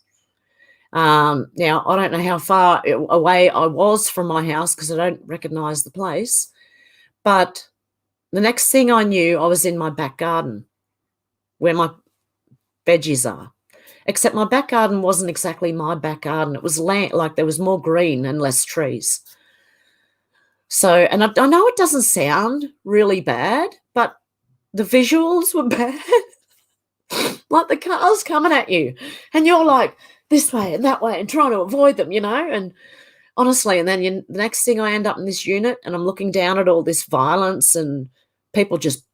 Now, I don't know how far away I was from my house because I don't recognize the place. But the next thing I knew, I was in my back garden where my veggies are. Except my back garden wasn't exactly my back garden. It was land, like there was more green and less trees. So, and I know it doesn't sound really bad, but the visuals were bad. Like the cars coming at you, and you're like this way and that way and trying to avoid them, and honestly, and then the next thing I end up in this unit and I'm looking down at all this violence and people just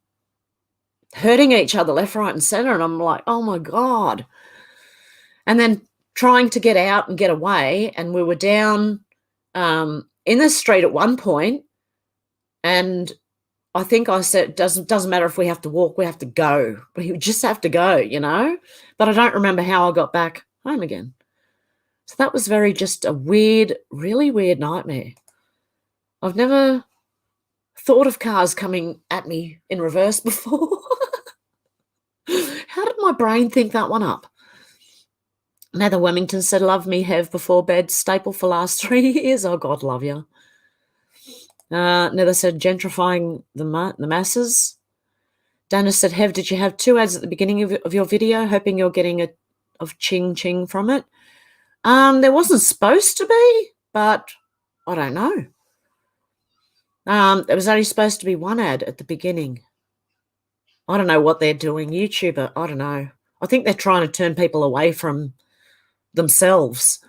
hurting each other left, right, and center, and I'm like, oh my God. And then trying to get out and get away, and we were down in the street at one point, and I think I said, doesn't matter if we have to walk, we have to go. We just have to go, But I don't remember how I got back home again. So that was just a weird, really weird nightmare. I've never thought of cars coming at me in reverse before. How did my brain think that one up? Nether Wemmington said, love me, Hev, before bed, staple for last 3 years. Oh, God, love you. Nether said, gentrifying the masses. Dana said, Hev, did you have 2 ads at the beginning of your video, hoping you're getting of ching from it? There wasn't supposed to be, but I don't know. There was only supposed to be 1 ad at the beginning. I don't know what they're doing. YouTuber, I don't know. I think they're trying to turn people away from themselves.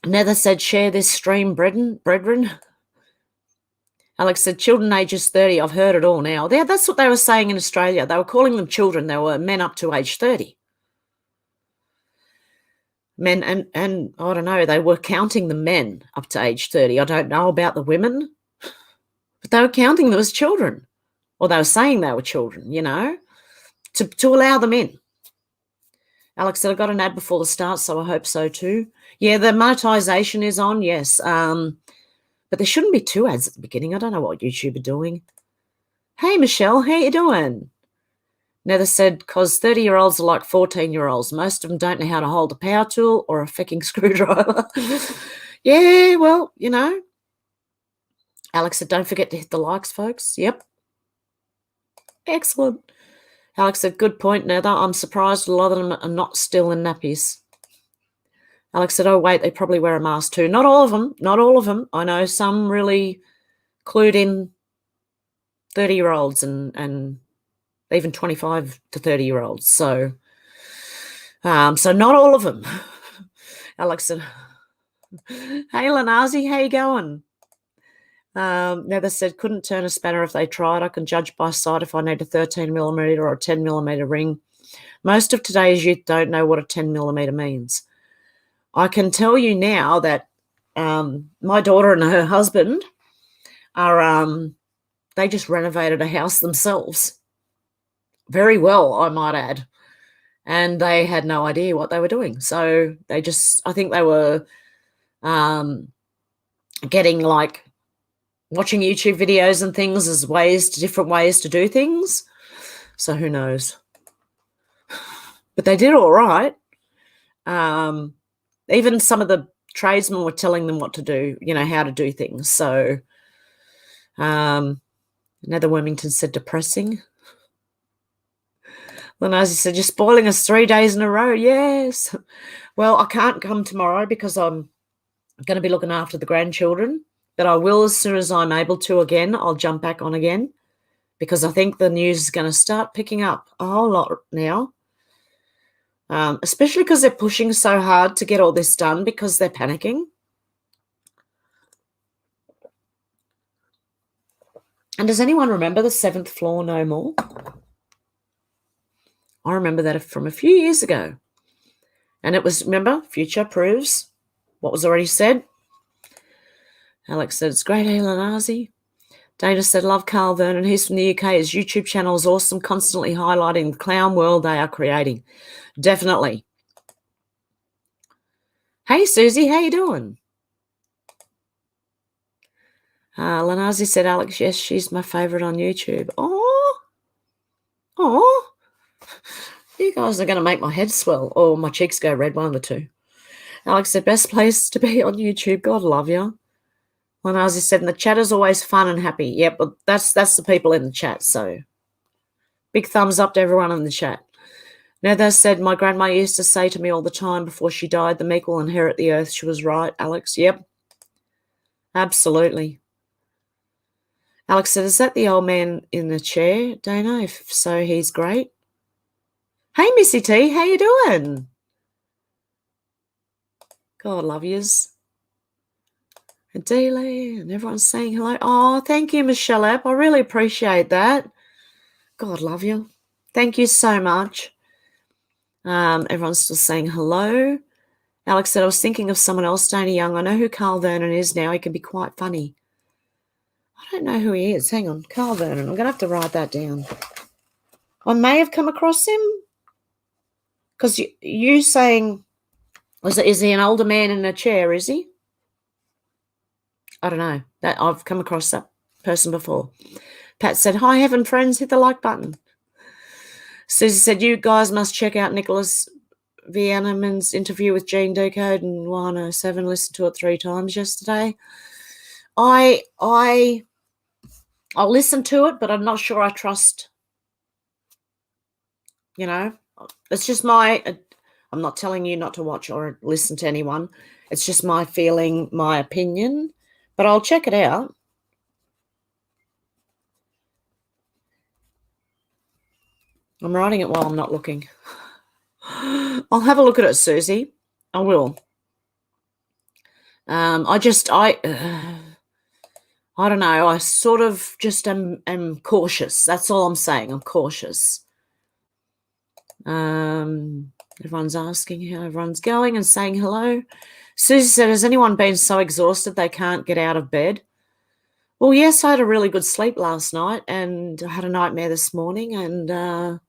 Nether said, share this stream, brethren. Alex said, children ages 30. I've heard it all now. That's what they were saying in Australia. They were calling them children. They were men up to age 30. Men, and I don't know, they were counting the men up to age 30. I don't know about the women, but they were counting them as children. Or they were saying they were children, to allow them in. Alex said, I got an ad before the start, so I hope so too. Yeah, the monetization is on, yes. But there shouldn't be 2 ads at the beginning. I don't know what YouTube are doing. Hey, Michelle, how you doing? Nether said, because 30-year-olds are like 14-year-olds. Most of them don't know how to hold a power tool or a fucking screwdriver. Yeah, well, Alex said, don't forget to hit the likes, folks. Yep. Excellent. Alex said, good point, Nether. I'm surprised a lot of them are not still in nappies. Alex said, oh, wait, they probably wear a mask too. Not all of them. Not all of them. I know some really clued in 30-year-olds and even 25 to 30-year-olds. So not all of them. Alex said, hey, Lanazi, how you going? Nether said, couldn't turn a spanner if they tried. I can judge by sight if I need a 13mm or a 10mm ring. Most of today's youth don't know what a 10mm means. I can tell you now that my daughter and her husband are, they just renovated a house themselves. Very well, I might add. And they had no idea what they were doing. So they just, I think they were getting like watching YouTube videos and things as different ways to do things. So who knows? But they did all right. Even some of the tradesmen were telling them what to do, how to do things. So Nether Wormington said depressing. Lenazi said, you're spoiling us 3 days in a row. Yes. Well, I can't come tomorrow because I'm going to be looking after the grandchildren, but I will as soon as I'm able to again. I'll jump back on again because I think the news is going to start picking up a whole lot now, especially because they're pushing so hard to get all this done because they're panicking. And does anyone remember the 7th floor no more? I remember that from a few years ago. And it was, remember, future proves what was already said. Alex said, it's great, Elanazi. Dana said, love Carl Vernon. He's from the UK. His YouTube channel is awesome, constantly highlighting the clown world they are creating. Definitely. Hey, Susie, how you doing? Lanazi said, Alex, yes, she's my favourite on YouTube. Oh, you guys are going to make my head swell or my cheeks go red, one of the two. Alex said, best place to be on YouTube. God love you. Lanazi said, and the chat is always fun and happy. Yep, but that's the people in the chat. So big thumbs up to everyone in the chat. Nether said, my grandma used to say to me all the time before she died, the meek will inherit the earth. She was right, Alex. Yep, absolutely. Alex said, is that the old man in the chair, Dana? If so, he's great. Hey, Missy T, how you doing? God love yous. And Dealey, and everyone's saying hello. Oh, thank you, Michelle App. I really appreciate that. God love you. Thank you so much. Everyone's still saying hello. Alex said, I was thinking of someone else, Dana Young. I know who Carl Vernon is now. He can be quite funny. I don't know who he is. Hang on. Carl Vernon. I'm going to have to write that down. I may have come across him. Because you saying, is he an older man in a chair, is he? I don't know. That I've come across that person before. Pat said, hi, Heaven friends, hit the like button. Susie said, you guys must check out Nicholas Vianneman's interview with Gene Decode and 107. Listened to it 3 times yesterday. I'll listen to it, but I'm not sure I trust, it's just I'm not telling you not to watch or listen to anyone. It's just my feeling, my opinion, but I'll check it out. I'm writing it while I'm not looking. I'll have a look at it, Susie. I will. I don't know. I sort of just am cautious. That's all I'm saying. I'm cautious. Everyone's asking how everyone's going and saying hello. Susie said, has anyone been so exhausted they can't get out of bed? Well, yes, I had a really good sleep last night and I had a nightmare this morning and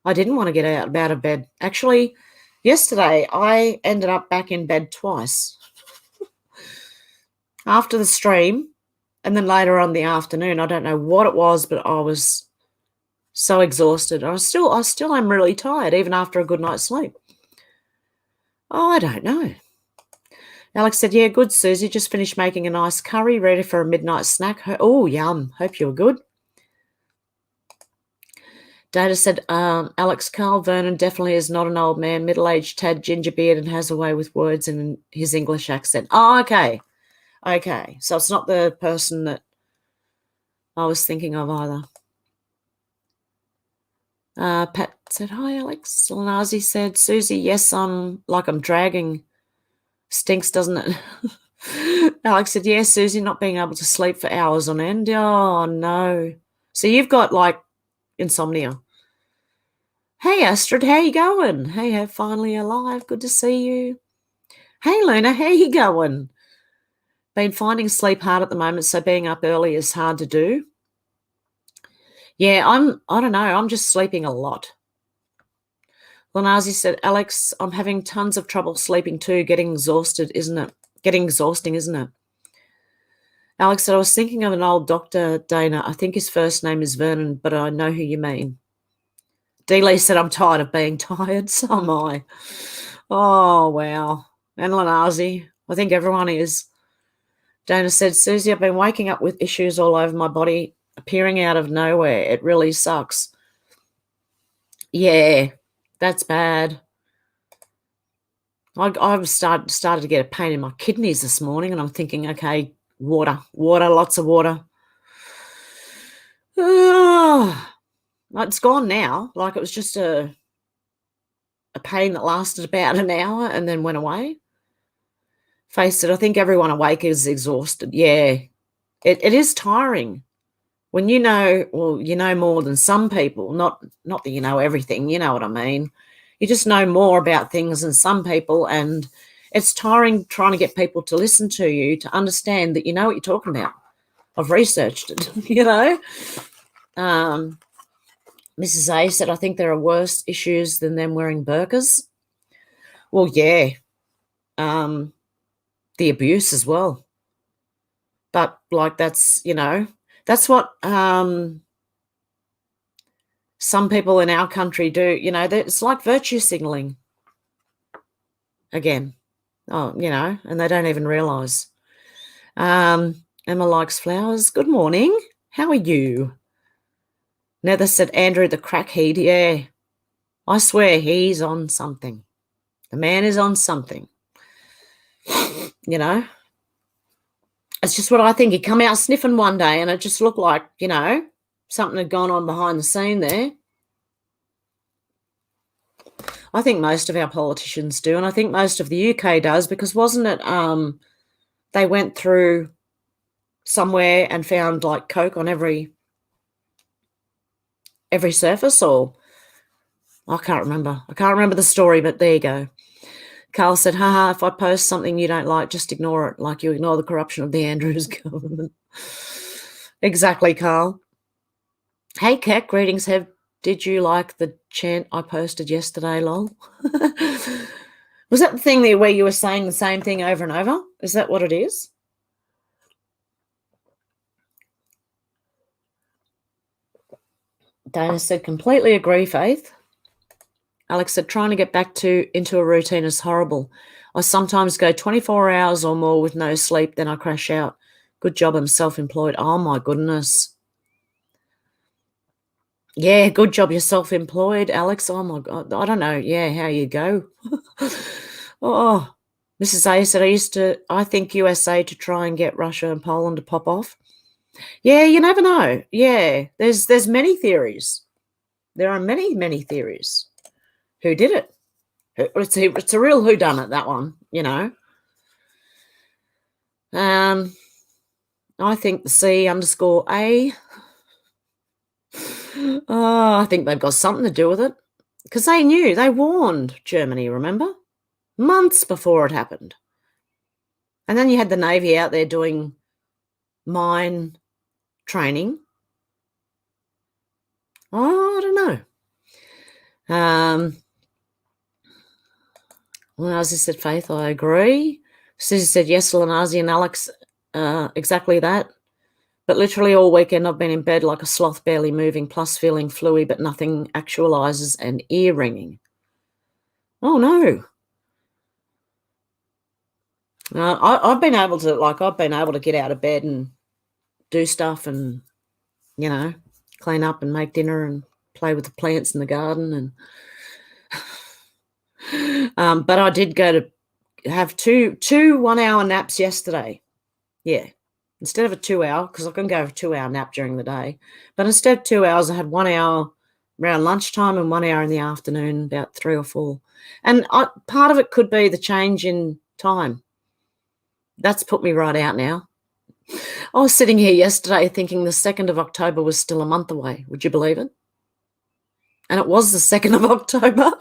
I didn't want to get out of bed. Actually, yesterday I ended up back in bed twice. After the stream and then later on in the afternoon. I don't know what it was, but I was so exhausted. I still am really tired even after a good night's sleep. Oh, I don't know. Alex said, yeah, good, Susie. Just finished making a nice curry, ready for a midnight snack. Oh, yum. Hope you were good. Data said, Alex, Carl Vernon definitely is not an old man, middle-aged tad, ginger beard, and has a way with words in his English accent. Oh, okay. Okay. So it's not the person that I was thinking of either. Pat said, hi, Alex. Lanazi said, Susie, yes, I'm dragging. Stinks, doesn't it? Alex said, yes, Susie, not being able to sleep for hours on end. Oh, no. So you've got, like, insomnia. Hey, Astrid, how you going? Hey, Hev, finally alive. Good to see you. Hey, Luna, how you going? Been finding sleep hard at the moment, so being up early is hard to do. Yeah, I don't know. I'm just sleeping a lot. Lanazi said, Alex, I'm having tons of trouble sleeping too. Getting exhausted, isn't it? Getting exhausting, isn't it? Alex said, I was thinking of an old doctor, Dana. I think his first name is Vernon, but I know who you mean. D-Lee said, I'm tired of being tired. So am I. Oh, wow. And Lanazi, I think everyone is. Dana said, Susie, I've been waking up with issues all over my body, appearing out of nowhere. It really sucks. Yeah, that's bad. I've started to get a pain in my kidneys this morning, and I'm thinking, okay, water, lots of water. It's gone now. Like, it was just a pain that lasted about an hour and then went away. Face it, I think everyone awake is exhausted. Yeah, it is tiring. When you know more than some people, not that you know everything, you know what I mean. You just know more about things than some people, and it's tiring trying to get people to listen to you, to understand that you know what you're talking about. I've researched it, Mrs. A said, I think there are worse issues than them wearing burqas. Well, yeah. The abuse as well. But, like, that's what some people in our country do. It's like virtue signaling again. And they don't even realise. Emma likes flowers. Good morning. How are you? Nether said, Andrew the crackhead. Yeah, I swear he's on something. The man is on something. It's just what I think. He'd come out sniffing one day and it just looked like, something had gone on behind the scene there. I think most of our politicians do, and I think most of the UK does, because wasn't it they went through somewhere and found, like, coke on every surface, or I can't remember the story, but there you go. Carl said, haha, if I post something you don't like, just ignore it, like you ignore the corruption of the Andrews government. Exactly, Carl. Hey, Kat, greetings. Did you like the chant I posted yesterday, lol? Was that the thing there where you were saying the same thing over and over? Is that what it is? Dana said, completely agree, Faith. Alex said, trying to get back into a routine is horrible. I sometimes go 24 hours or more with no sleep, then I crash out. Good job, I'm self-employed. Oh, my goodness. Yeah, good job, you're self-employed, Alex. Oh, my God. I don't know, how you go. Oh, Mrs. A said, I think USA to try and get Russia and Poland to pop off. Yeah, you never know. Yeah, there's many theories. There are many, many theories. Who did it? It's a real whodunit, that one, I think the C_A. Oh, I think they've got something to do with it, because they warned Germany, remember? Months before it happened. And then you had the Navy out there doing mine training. Oh, I don't know. Lanazi said, Faith, I agree. Susie said, yes, Lanazi and Alex, exactly that. But literally all weekend I've been in bed like a sloth, barely moving, plus feeling fluey, but nothing actualizes, and ear ringing. Oh, no. I've been able to get out of bed and do stuff and, clean up and make dinner and play with the plants in the garden. And but I did go to have two 1-hour naps yesterday. Yeah. Instead of a 2 hour, because I can go for a 2 hour nap during the day, but instead of 2 hours, I had 1 hour around lunchtime and 1 hour in the afternoon, about 3 or 4. And part of it could be the change in time. That's put me right out now. I was sitting here yesterday thinking the 2nd of October was still a month away. Would you believe it? And it was the 2nd of October.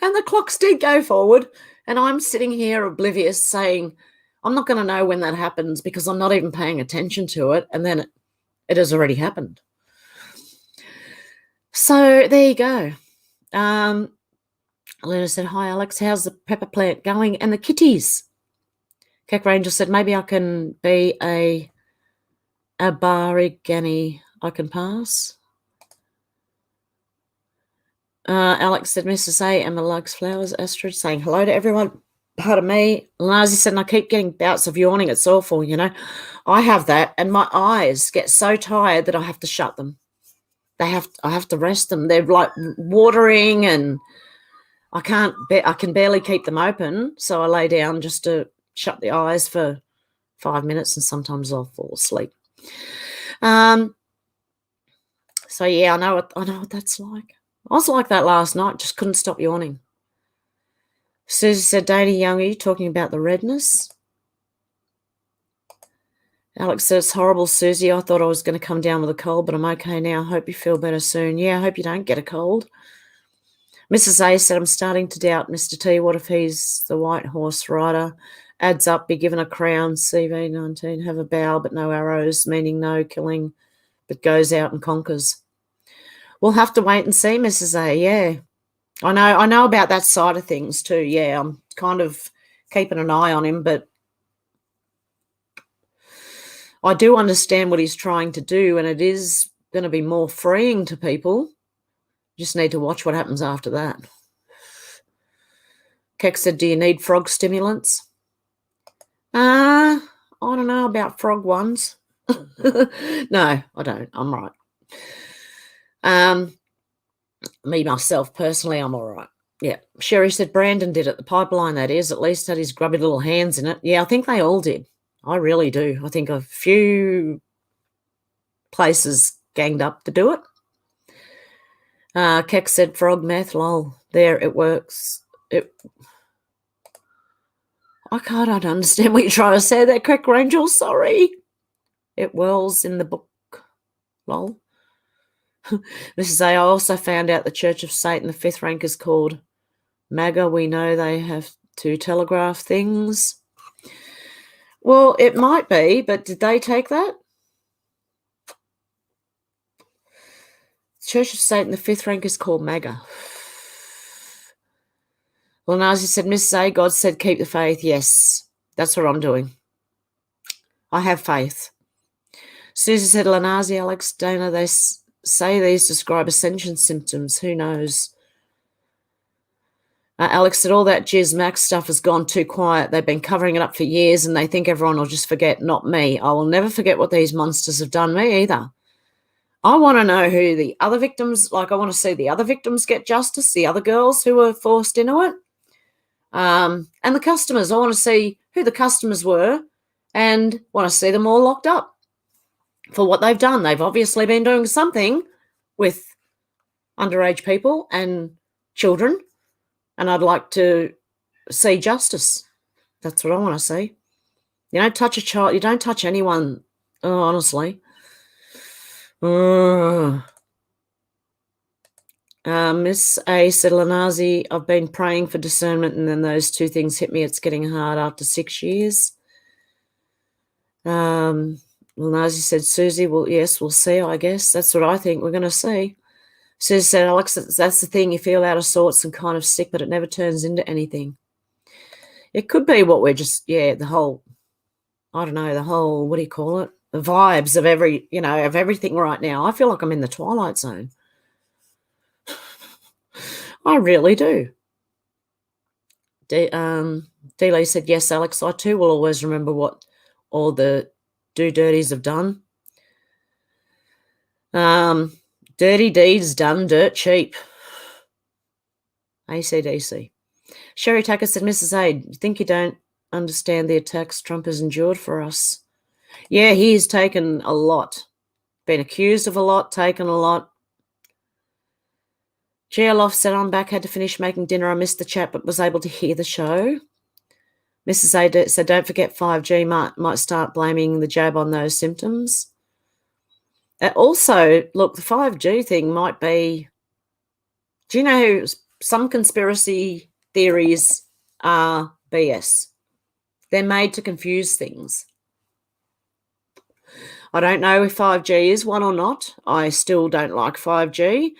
And the clocks did go forward. And I'm sitting here oblivious saying, I'm not going to know when that happens because I'm not even paying attention to it. And then it has already happened. So there you go. Luna said, hi, Alex. How's the pepper plant going? And the kitties? Keck Ranger said, maybe I can be a barigani. I can pass. Alex said, Mrs. A. Emma likes flowers. Astrid saying hello to everyone. Pardon me. Lanazi said, and I keep getting bouts of yawning. It's awful, you know. I have that, and my eyes get so tired that I have to shut them. I have to rest them. They're like watering, and I can barely keep them open. So I lay down just to shut the eyes for 5 minutes, and sometimes I'll fall asleep. So yeah, I know what that's like. I was like that last night, just couldn't stop yawning. Susie said, Dana Young, are you talking about the redness? Alex said, it's horrible, Susie. I thought I was going to come down with a cold, but I'm okay now. Hope you feel better soon. Yeah, I hope you don't get a cold. Mrs. A said, I'm starting to doubt Mr. T. What if he's the white horse rider? Adds up, be given a crown, CV19, have a bow but no arrows, meaning no killing, but goes out and conquers. We'll have to wait and see, Mrs. A, yeah. I know about that side of things too, yeah. I'm kind of keeping an eye on him, but I do understand what he's trying to do, and it is going to be more freeing to people. Just need to watch what happens after that. Keck said, do you need frog stimulants? I don't know about frog ones. No, I don't. I'm right. Me, myself, personally, I'm all right. Yeah. Sherry said, Brandon did it. The pipeline, that is. At least had his grubby little hands in it. Yeah, I think they all did. I really do. I think a few places ganged up to do it. Keck said, frog meth, lol. There, it works. I don't understand what you're trying to say there, Keck Rangel. Sorry. It whirls in the book, lol. Mrs. A, I also found out the Church of Satan, the 5th rank, is called MAGA. We know they have to telegraph things. Well, it might be, but did they take that? Church of Satan, the 5th rank, is called MAGA. Well, Nazi said, Mrs. A, God said keep the faith. Yes, that's what I'm doing. I have faith. Susie said, Lanazi, Alex, Dana, they say these describe ascension symptoms. Who knows? Alex said, all that Jizz Max stuff has gone too quiet. They've been covering it up for years, and they think everyone will just forget. Not me. I will never forget what these monsters have done me either. I want to know who the other victims, I want to see the other victims get justice, the other girls who were forced into it. And the customers. I want to see who the customers were and want to see them all locked up for what they've done. They've obviously been doing something with underage people and children, and I'd like to see justice. That's what I want to see. You don't touch a child. You don't touch anyone, honestly. Miss A said, Lanazi, I've been praying for discernment, and then those two things hit me. It's getting hard after 6 years. Lanazi said, Susie, well, yes, we'll see, I guess. That's what I think we're going to see. Susie said, Alex, that's the thing. You feel out of sorts and kind of sick, but it never turns into anything. It could be what we're just, the whole, I don't know, the whole, what do you call it? The vibes of of everything right now. I feel like I'm in the Twilight Zone. I really do. Dealey said, yes, Alex, I too will always remember what all the do-dirties have done. Dirty deeds done dirt cheap. AC/DC. Sherry Tucker said, Mrs. A, you think you don't understand the attacks Trump has endured for us. Yeah, he has taken a lot. Been accused of a lot, taken a lot. Geoloff said, I'm back, had to finish making dinner. I missed the chat, but was able to hear the show. Mrs. A said, don't forget 5G might start blaming the jab on those symptoms. Also, look, the 5G thing might be, do you know some conspiracy theories are BS? They're made to confuse things. I don't know if 5G is one or not. I still don't like 5G.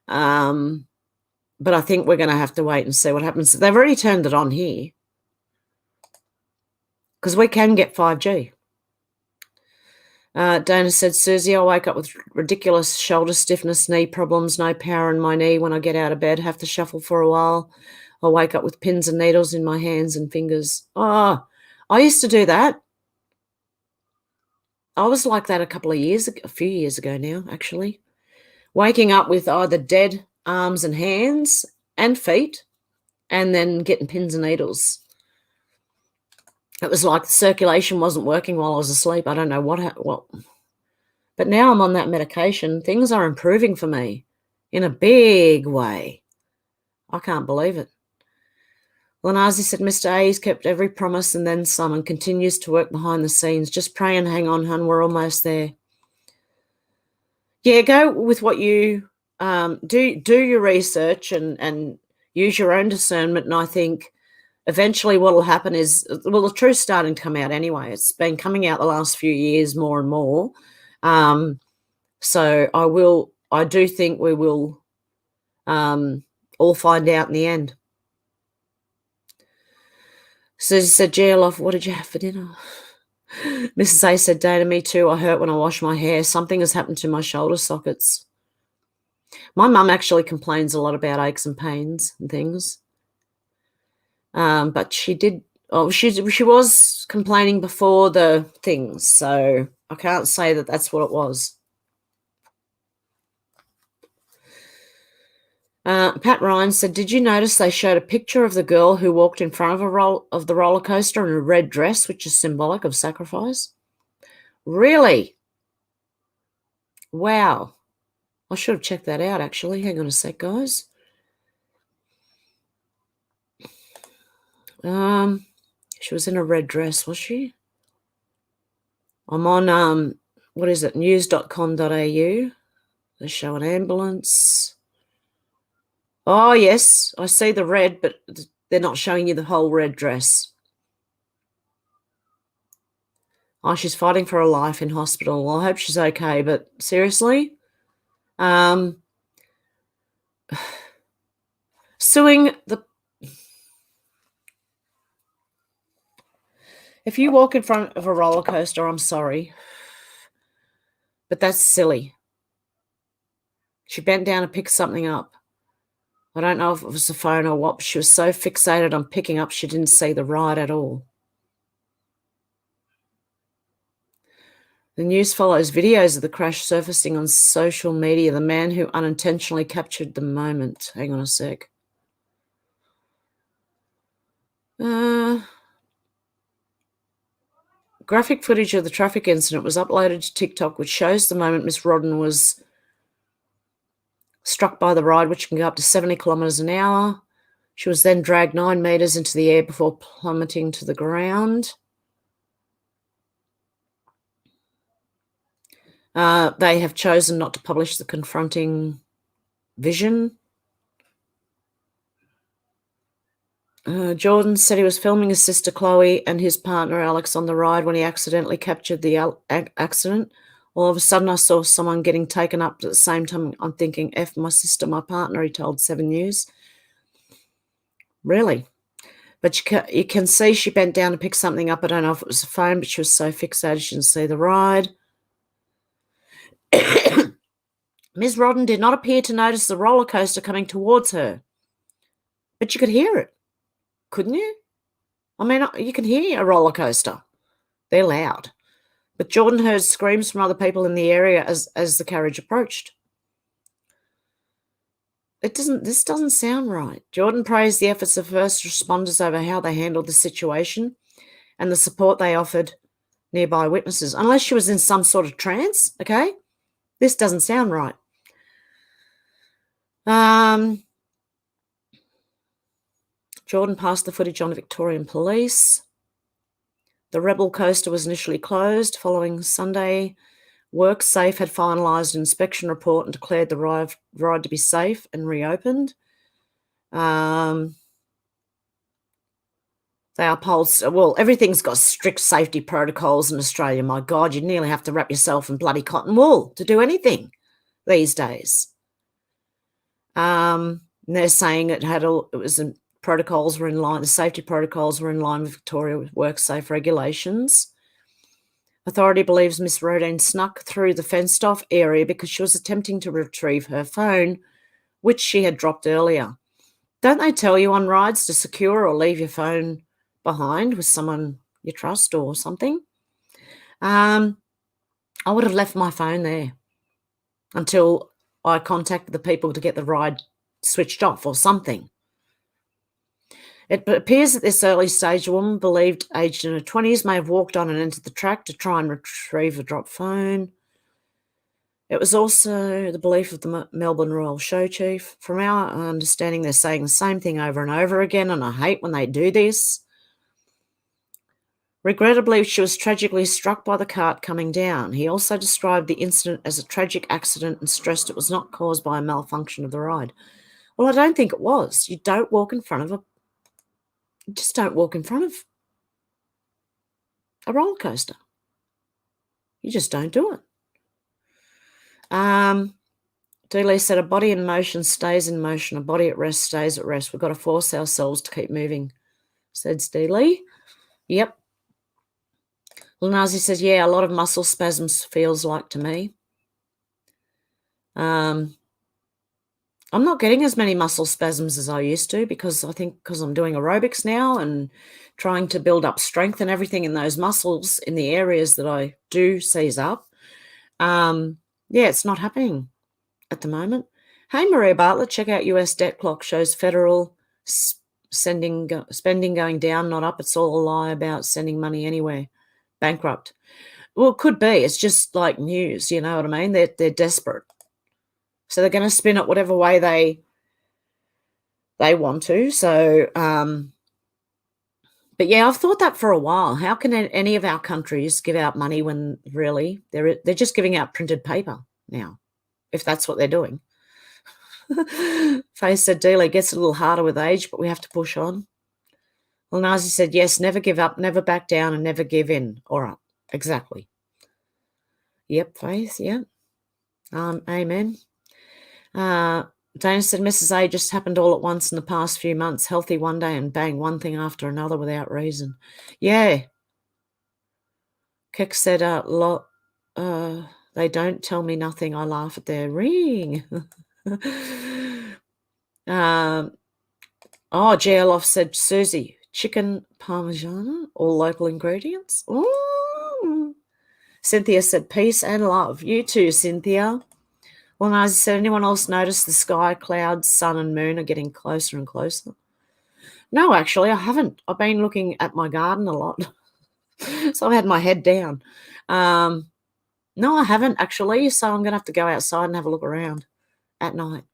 But I think we're going to have to wait and see what happens. They've already turned it on here because we can get 5G. Dana said, Susie, I wake up with ridiculous shoulder stiffness, knee problems, no power in my knee when I get out of bed, have to shuffle for a while. I wake up with pins and needles in my hands and fingers. Oh, I used to do that. I was like that a few years ago now, actually. Waking up with either dead arms and hands and feet and then getting pins and needles. It was like the circulation wasn't working while I was asleep. I don't know what. But now I'm on that medication. Things are improving for me in a big way. I can't believe it. Lanazi said, Mr. A's kept every promise and then some and continues to work behind the scenes. Just pray and hang on, hun. We're almost there. Yeah, go with what you do your research and use your own discernment. And I think eventually what will happen is, well, the truth's starting to come out anyway. It's been coming out the last few years more and more. So I do think we will all find out in the end. Susie said, Geoloff, what did you have for dinner? Mrs. A said, Dana, me too. I hurt when I wash my hair. Something has happened to my shoulder sockets. My mum actually complains a lot about aches and pains and things. But she was complaining before the things, so I can't say that that's what it was. Pat Ryan said, did you notice they showed a picture of the girl who walked in front of the roller coaster in a red dress, which is symbolic of sacrifice? Really? Wow. I should have checked that out, actually. Hang on a sec, guys. She was in a red dress, was she? I'm on, what is it, news.com.au. They show an ambulance. Oh, yes, I see the red, but they're not showing you the whole red dress. Oh, she's fighting for her life in hospital. Well, I hope she's okay, but seriously? Suing the... If you walk in front of a roller coaster, I'm sorry, but that's silly. She bent down and picked something up. I don't know if it was a phone or what, but she was so fixated on picking up, she didn't see the ride at all. The news follows videos of the crash surfacing on social media. The man who unintentionally captured the moment. Hang on a sec. Graphic footage of the traffic incident was uploaded to TikTok, which shows the moment Miss Rodden was struck by the ride, which can go up to 70 kilometres an hour. She was then dragged 9 metres into the air before plummeting to the ground. They have chosen not to publish the confronting vision. Jordan said he was filming his sister Chloe and his partner Alex on the ride when he accidentally captured the accident. All of a sudden, I saw someone getting taken up. At the same time, I'm thinking, F my sister, my partner, he told 7 News. Really? But you can see she bent down to pick something up. I don't know if it was a phone, but she was so fixated she didn't see the ride. Ms. Rodden did not appear to notice the roller coaster coming towards her. But you could hear it, couldn't you? I mean, you can hear a roller coaster. They're loud. But Jordan heard screams from other people in the area as the carriage approached. This doesn't sound right. Jordan praised the efforts of first responders over how they handled the situation. and the support they offered nearby witnesses. Unless she was in some sort of trance, okay? This doesn't sound right. Jordan passed the footage on to Victorian police. The Rebel coaster was initially closed following Sunday. WorkSafe had finalised an inspection report and declared the ride to be safe and reopened. They uphold, well, everything's got strict safety protocols in Australia. My God, you nearly have to wrap yourself in bloody cotton wool to do anything these days. They're saying the protocols were in line, the safety protocols were in line with Victoria WorkSafe regulations. Authority believes Miss Rodin snuck through the fenced-off area because she was attempting to retrieve her phone, which she had dropped earlier. Don't they tell you on rides to secure or leave your phone behind with someone you trust or something? I would have left my phone there until I contacted the people to get the ride switched off or something. It appears at this early stage, a woman believed aged in her 20s may have walked on and entered the track to try and retrieve a dropped phone. It was also the belief of the Melbourne Royal Show Chief. From our understanding, they're saying the same thing over and over again, and I hate when they do this. Regrettably, she was tragically struck by the cart coming down. He also described the incident as a tragic accident and stressed it was not caused by a malfunction of the ride. Well, I don't think it was. You don't walk in front of just don't walk in front of a roller coaster. You just don't do it. Dealey said a body in motion stays in motion. A body at rest stays at rest. We've got to force ourselves to keep moving, said Dealey. Yep. Lunazi says, yeah, a lot of muscle spasms feels like to me. I'm not getting as many muscle spasms as I used to because I'm doing aerobics now and trying to build up strength and everything in those muscles in the areas that I do seize up. Yeah, it's not happening at the moment. Hey, Maria Bartlett, check out US debt clock shows federal spending going down, not up. It's all a lie about sending money anywhere. Bankrupt. Well, it could be. It's just like news, you know what I mean? They're desperate. So they're going to spin it whatever way they want to. So, but yeah, I've thought that for a while. How can any of our countries give out money when really they're just giving out printed paper now, if that's what they're doing? Faye said, Dealey gets a little harder with age, but we have to push on. Well, Nazi said, yes, never give up, never back down, and never give in. All right, exactly. Yep, Faith, yeah. Amen. Dana said, Mrs. A just happened all at once in the past few months. Healthy one day and bang, one thing after another without reason. Yeah. Keck said, they don't tell me nothing. I laugh at their ring. GLoff said, Susie, chicken parmigiana, all local ingredients. Ooh. Cynthia said, peace and love. You too, Cynthia. Well, Nazi said, anyone else notice the sky, clouds, sun and moon are getting closer and closer? No, actually, I haven't. I've been looking at my garden a lot. So I've had my head down. No, I haven't actually. So I'm going to have to go outside and have a look around at night.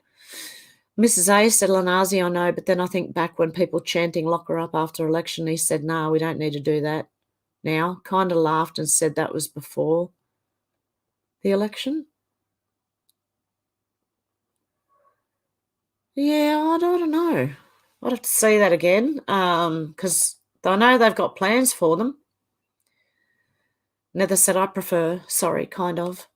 Mrs. A said, Lanazi, I know, but then I think back when people chanting lock her up after election, he said, no, we don't need to do that now. Kind of laughed and said that was before the election. Yeah, I don't know. I'd have to see that again because I know they've got plans for them. Nether said, I prefer, sorry, kind of.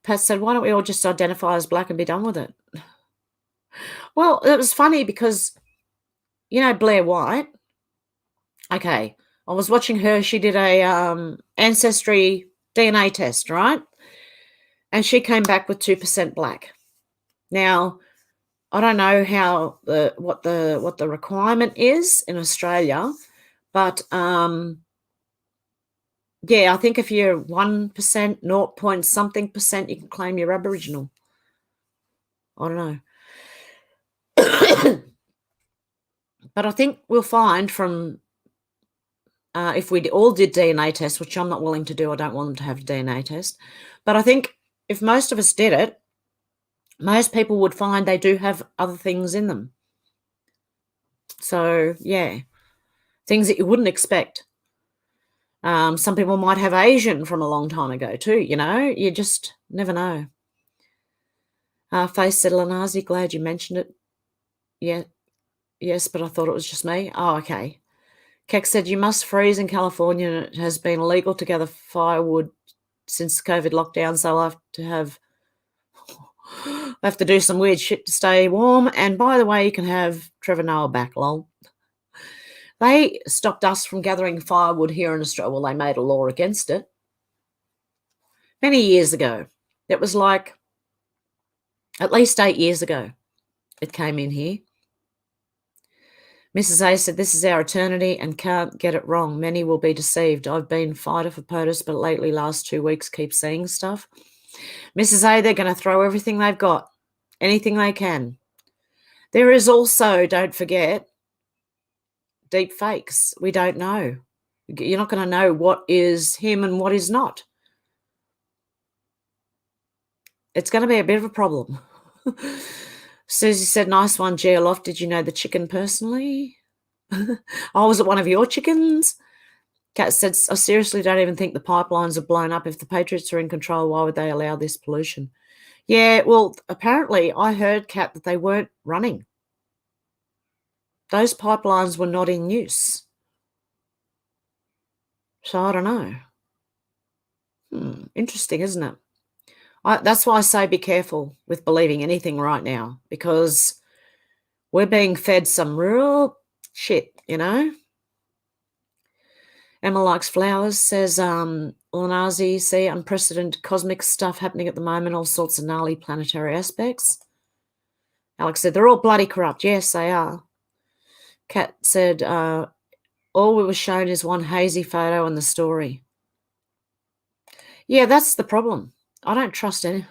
Pat said, why don't we all just identify as black and be done with it? Well, it was funny because, you know, Blair White, okay, I was watching her. She did a ancestry DNA test, right? And she came back with 2% black. Now, I don't know how what the requirement is in Australia, but yeah, I think if you're 1%, 0 point something percent, you can claim you're Aboriginal. I don't know. But I think we'll find from if we all did DNA tests, which I'm not willing to do, I don't want them to have a DNA test. But I think if most of us did it, most people would find they do have other things in them. So, yeah, things that you wouldn't expect. Some people might have Asian from a long time ago too, you know. You just never know. Face said, Lanazi, glad you mentioned it. Yeah, yes, but I thought it was just me. Oh, okay. Keck said, you must freeze in California, and it has been illegal to gather firewood since COVID lockdown, so I'll have to do some weird shit to stay warm. And by the way, you can have Trevor Noah back, lol. They stopped us from gathering firewood here in Australia. Well, they made a law against it many years ago. It was like at least 8 years ago it came in here. Mrs. A said, this is our eternity and can't get it wrong. Many will be deceived. I've been fighter for POTUS, but lately last 2 weeks keep seeing stuff. Mrs. A, they're going to throw everything they've got, anything they can. There is also, don't forget, deep fakes. We don't know. You're not going to know what is him and what is not. It's going to be a bit of a problem. Susie said, nice one, Geoloft. Did you know the chicken personally? Oh, was it one of your chickens? Kat said, I seriously don't even think the pipelines are blown up. If the Patriots are in control, why would they allow this pollution? Yeah, well, apparently I heard, Kat, that they weren't running. Those pipelines were not in use. So I don't know. Interesting, isn't it? That's why I say be careful with believing anything right now, because we're being fed some real shit, you know. Emma likes flowers, says Lanazi, see unprecedented cosmic stuff happening at the moment, all sorts of gnarly planetary aspects. Alex said, they're all bloody corrupt. Yes, they are. Kat said, all we were shown is one hazy photo in the story. Yeah, that's the problem. I don't trust any.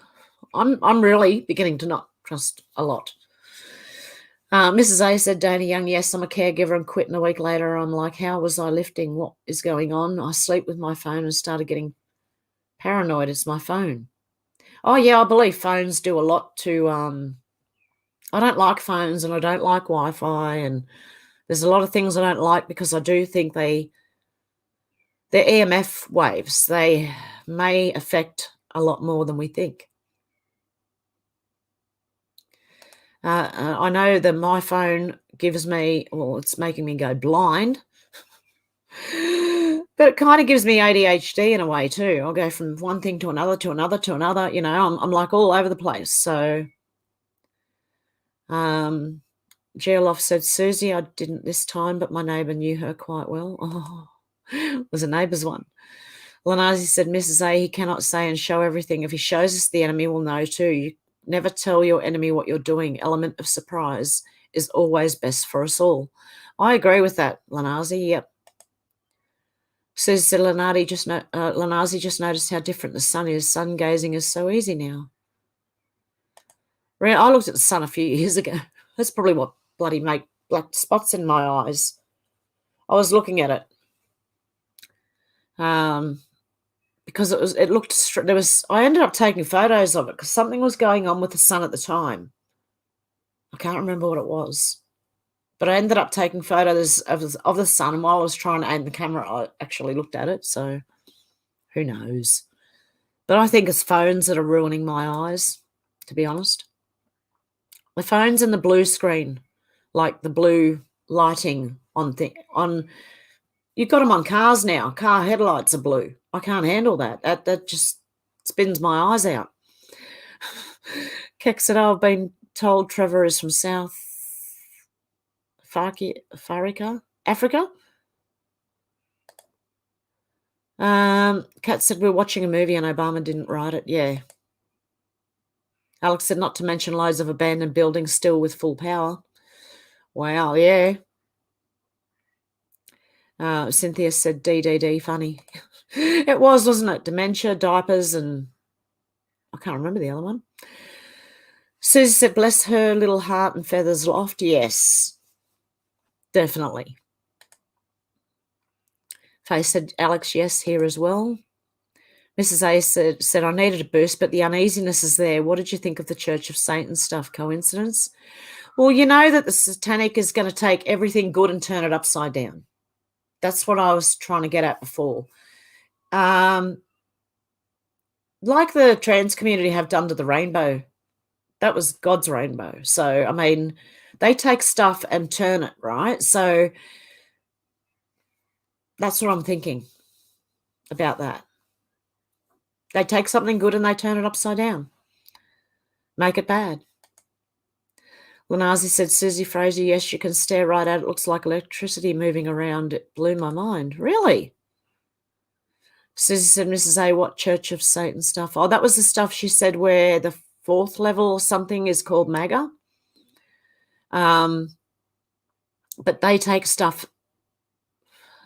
I'm really beginning to not trust a lot. Mrs. A said, Dana Young, yes, I'm a caregiver and quit, and a week later I'm like, how was I lifting? What is going on? I sleep with my phone and started getting paranoid. It's my phone. Oh, yeah, I believe phones do a lot to... I don't like phones and I don't like Wi-Fi, and there's a lot of things I don't like because I do think they're EMF waves. They may affect a lot more than we think. I know that my phone gives me, well, it's making me go blind, but it kind of gives me ADHD in a way too. I'll go from one thing to another, to another, to another. You know, I'm like all over the place. So, Geoloff said, Susie, I didn't this time, but my neighbour knew her quite well. Oh, it was a neighbour's one. Lanazi said, Mrs. A, he cannot say and show everything. If he shows us, the enemy will know too. You never tell your enemy what you're doing. Element of surprise is always best for us all. I agree with that, Lanazi. Yep. Susie said, Lanazi just noticed how different the sun is. Sun gazing is so easy now. I looked at the sun a few years ago. That's probably what bloody make black spots in my eyes. I was looking at it. Because it looked, I ended up taking photos of it because something was going on with the sun at the time. I can't remember what it was, but I ended up taking photos of the sun, and while I was trying to aim the camera, I actually looked at it, so who knows. But I think it's phones that are ruining my eyes, to be honest. The phones and the blue screen, like the blue lighting on you've got them on cars now. Car headlights are blue. I can't handle that. That just spins my eyes out. Keck said, I've been told Trevor is from South Africa. Kat said, we're watching a movie and Obama didn't write it. Yeah. Alex said, not to mention loads of abandoned buildings still with full power. Wow, yeah. Cynthia said, DDD, funny. It was, wasn't it? Dementia, diapers, and I can't remember the other one. Susie said, bless her little heart and feathers loft. Yes, definitely. Faye said, Alex, yes, here as well. Mrs. A said, I needed a boost, but the uneasiness is there. What did you think of the Church of Satan stuff? Coincidence? Well, you know that the satanic is going to take everything good and turn it upside down. That's what I was trying to get at before. Like the trans community have done to the rainbow. That was God's rainbow. So, I mean, they take stuff and turn it, right? So that's what I'm thinking about that. They take something good and they turn it upside down. Make it bad. Lanazi said, Susie Fraser, yes, you can stare right at it. It looks like electricity moving around. It blew my mind. Really? Susie said, Mrs. A, what Church of Satan stuff? Oh, that was the stuff she said where the 4th level or something is called MAGA. But they take stuff,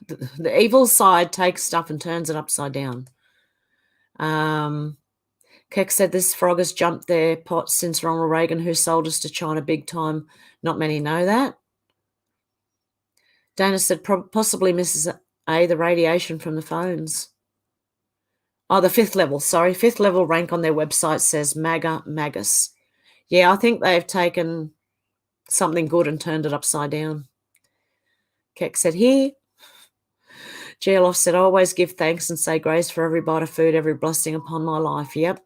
the evil side takes stuff and turns it upside down. Keck said, this frog has jumped their pot since Ronald Reagan, who sold us to China big time. Not many know that. Dana said, possibly Mrs. A, the radiation from the phones. Oh, the 5th level, sorry. 5th level rank on their website says MAGA Magus. Yeah, I think they've taken something good and turned it upside down. Keck said, here. Geoloff said, I always give thanks and say grace for every bite of food, every blessing upon my life. Yep.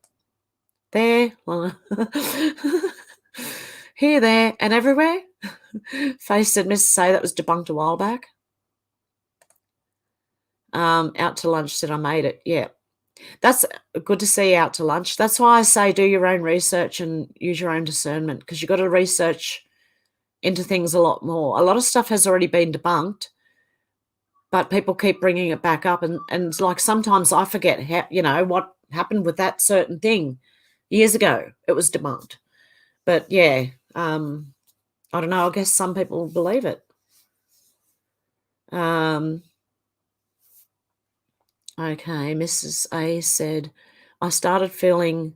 There. Here, there, and everywhere. Face said, Mrs. A, that was debunked a while back. Out to lunch said, I made it. Yeah. That's good to see out to lunch. That's why I say do your own research and use your own discernment, because you've got to research into things a lot more. A lot of stuff has already been debunked, but people keep bringing it back up. And like sometimes I forget, what happened with that certain thing years ago. It was debunked. But, yeah, I don't know. I guess some people believe it. Okay, Mrs. A said, I started feeling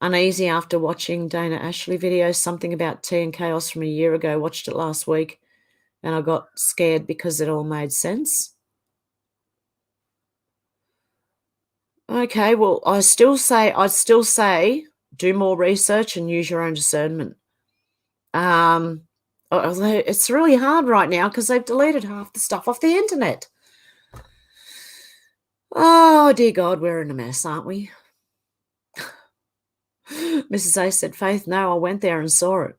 uneasy after watching Dana Ashley videos, something about tea and chaos from a year ago. Watched it last week, and I got scared because it all made sense. Okay, well, I'd still say do more research and use your own discernment. Although it's really hard right now because they've deleted half the stuff off the internet. Oh, dear God, we're in a mess, aren't we? Mrs. A said, Faith, no, I went there and saw it.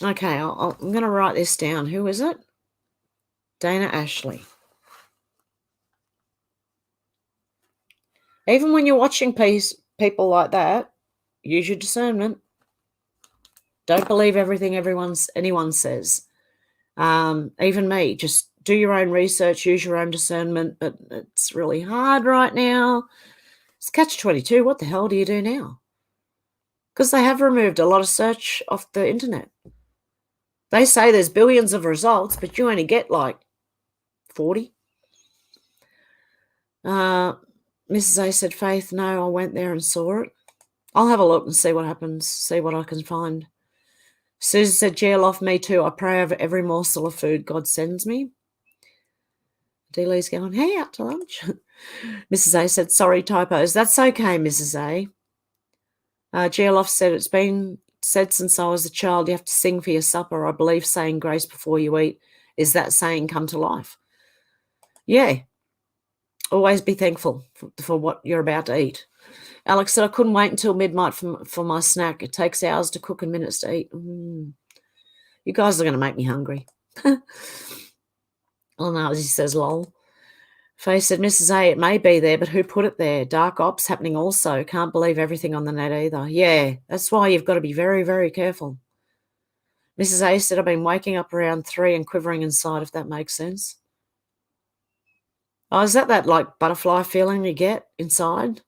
Okay, I'm going to write this down. Who is it? Dana Ashley. Even when you're watching people like that, use your discernment. Don't believe everything anyone says. Even me, just do your own research, use your own discernment, but it's really hard right now. It's catch-22. What the hell do you do now? Because they have removed a lot of search off the internet. They say there's billions of results, but you only get like 40. Mrs. A said, Faith, no, I went there and saw it. I'll have a look and see what happens, see what I can find. Susan said, Geoloff, me too. I pray over every morsel of food God sends me. Dealey's going, hey, out to lunch. Mrs. A said, sorry, typos. That's okay, Mrs. A. Geoloff said, it's been said since I was a child, you have to sing for your supper. I believe saying grace before you eat is that saying come to life. Yeah. Always be thankful for what you're about to eat. Alex said, I couldn't wait until midnight for my snack. It takes hours to cook and minutes to eat. You guys are going to make me hungry. Oh, no, he says, lol. Faye said, Mrs. A, it may be there, but who put it there? Dark ops happening also. Can't believe everything on the net either. Yeah, that's why you've got to be very, very careful. Mrs. A said, I've been waking up around 3 and quivering inside, if that makes sense. Oh, is that like butterfly feeling you get inside?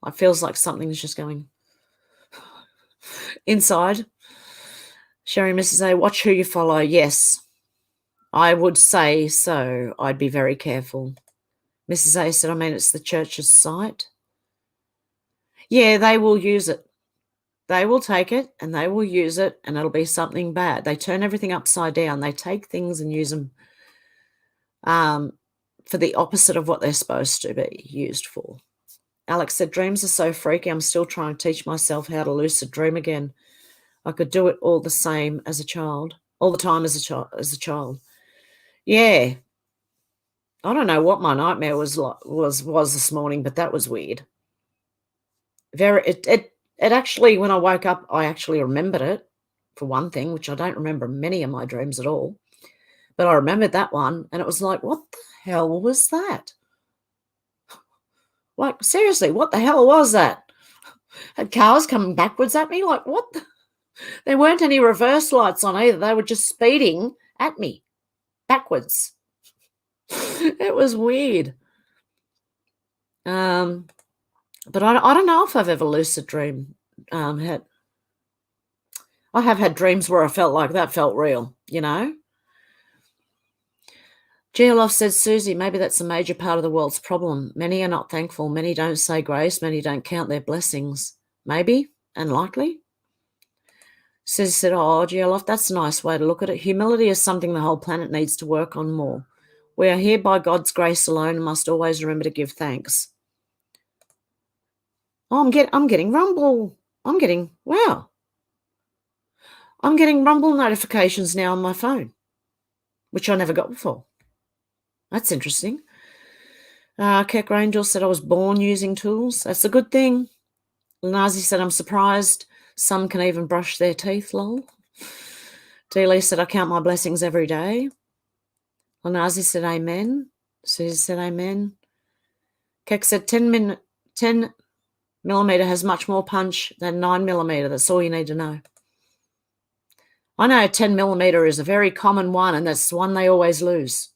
It feels like something's just going inside. Sherry, Mrs. A, watch who you follow. Yes, I would say so. I'd be very careful. Mrs. A said, it's the church's site. Yeah, they will use it. They will take it and they will use it and it'll be something bad. They turn everything upside down. They take things and use them for the opposite of what they're supposed to be used for. Alex said, dreams are so freaky. I'm still trying to teach myself how to lucid dream again. I could do it all the same as a child, all the time as a child. Yeah. I don't know what my nightmare was this morning, but that was weird. It actually, when I woke up, I actually remembered it, for one thing, which I don't remember many of my dreams at all. But I remembered that one, and it was like, what the hell was that? Like, seriously, what the hell was that? Had cars coming backwards at me? Like, what? There weren't any reverse lights on either. They were just speeding at me, backwards. It was weird. But I don't know if I've ever lucid dreamed. I have had dreams where I felt like that felt real, you know? Geolof says, Susie, maybe that's a major part of the world's problem. Many are not thankful. Many don't say grace. Many don't count their blessings. Maybe, and likely. Susie said, oh, Geolof, that's a nice way to look at it. Humility is something the whole planet needs to work on more. We are here by God's grace alone and must always remember to give thanks. Oh, I'm getting Rumble. Wow. I'm getting Rumble notifications now on my phone, which I never got before. That's interesting. Keck Rangel said, I was born using tools. That's a good thing. Lanazi said, I'm surprised some can even brush their teeth, lol. Dealey said, I count my blessings every day. Lanazi said, amen. Susie said, amen. Keck said, 10 millimeter has much more punch than 9 millimeter. That's all you need to know. I know 10 millimeter is a very common one, and that's the one they always lose.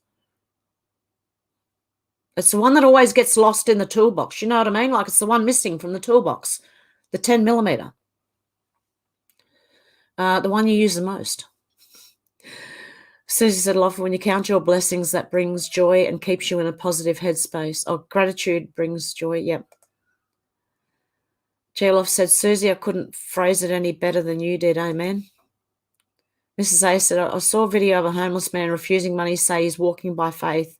It's the one that always gets lost in the toolbox. You know what I mean? Like it's the one missing from the toolbox, the 10 millimeter. The one you use the most. Susie said, love, when you count your blessings, that brings joy and keeps you in a positive headspace. Oh, gratitude brings joy. Yep. Geolof said, Susie, I couldn't phrase it any better than you did. Amen. Mrs. A said, I saw a video of a homeless man refusing money, say he's walking by faith,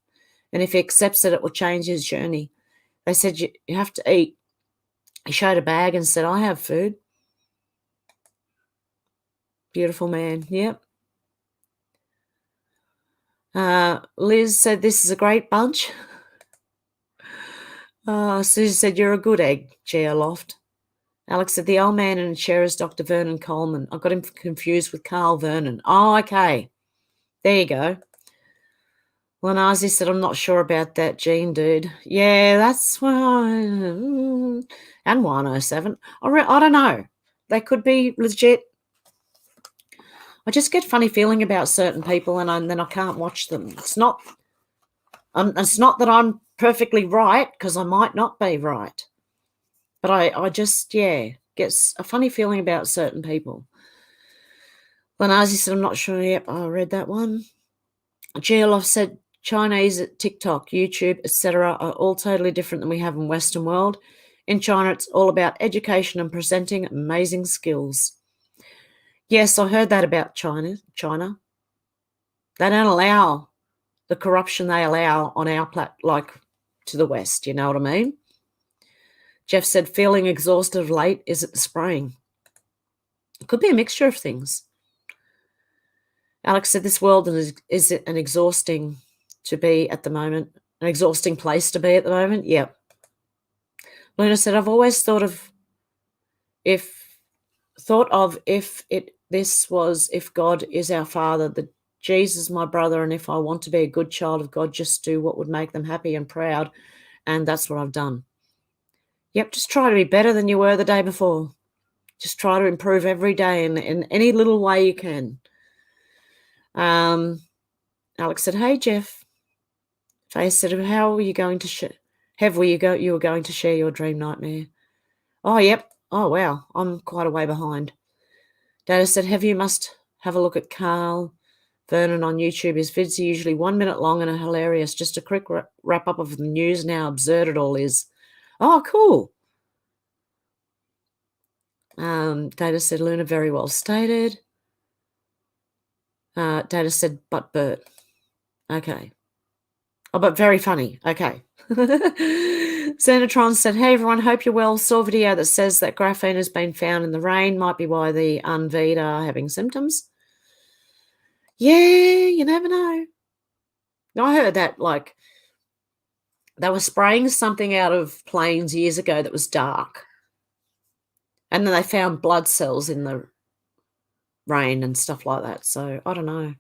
and if he accepts it, it will change his journey. They said, you have to eat. He showed a bag and said, I have food. Beautiful man. Yep. Liz said, this is a great bunch. Susie said, you're a good egg, Geoloft. Alex said, the old man in a chair is Dr. Vernon Coleman. I got him confused with Carl Vernon. Oh, okay. There you go. Lanazi said, I'm not sure about that gene, dude. Yeah, that's why. And 107. I don't know. They could be legit. I just get funny feeling about certain people, and then I can't watch them. It's not that I'm perfectly right, because I might not be right. But I just, get a funny feeling about certain people. Lanazi said, I'm not sure. Yep, I read that one. Geolof said, Chinese, TikTok, YouTube, etc. are all totally different than we have in Western world. In China, it's all about education and presenting amazing skills. Yes, I heard that about China. They don't allow the corruption they allow on our like to the West, you know what I mean? Jeff said, feeling exhausted of late, is it the spraying? It could be a mixture of things. Alex said, this world is an exhausting to be at the moment, an exhausting place to be at the moment. Yep. Luna said, I've always thought of if God is our Father, the Jesus my brother, and if I want to be a good child of God, just do what would make them happy and proud, and that's what I've done. Yep, just try to be better than you were the day before. Just try to improve every day in any little way you can. Alex said, hey, Jeff. Faye said, how are you going to share? You were going to share your dream nightmare. Oh, yep. Oh, wow. I'm quite a way behind. Data said, you must have a look at Carl Vernon on YouTube. His vids are usually 1 minute long and are hilarious. Just a quick wrap up of the news and how absurd it all is. Oh, cool. Data said, Luna, very well stated. Data said, but Bert. Okay. Oh, but very funny. Okay. Xenotron said, hey, everyone, hope you're well. Saw a video that says that graphene has been found in the rain. Might be why the unveed are having symptoms. Yeah, you never know. I heard that, like, they were spraying something out of planes years ago that was dark. And then they found blood cells in the rain and stuff like that. So, I don't know.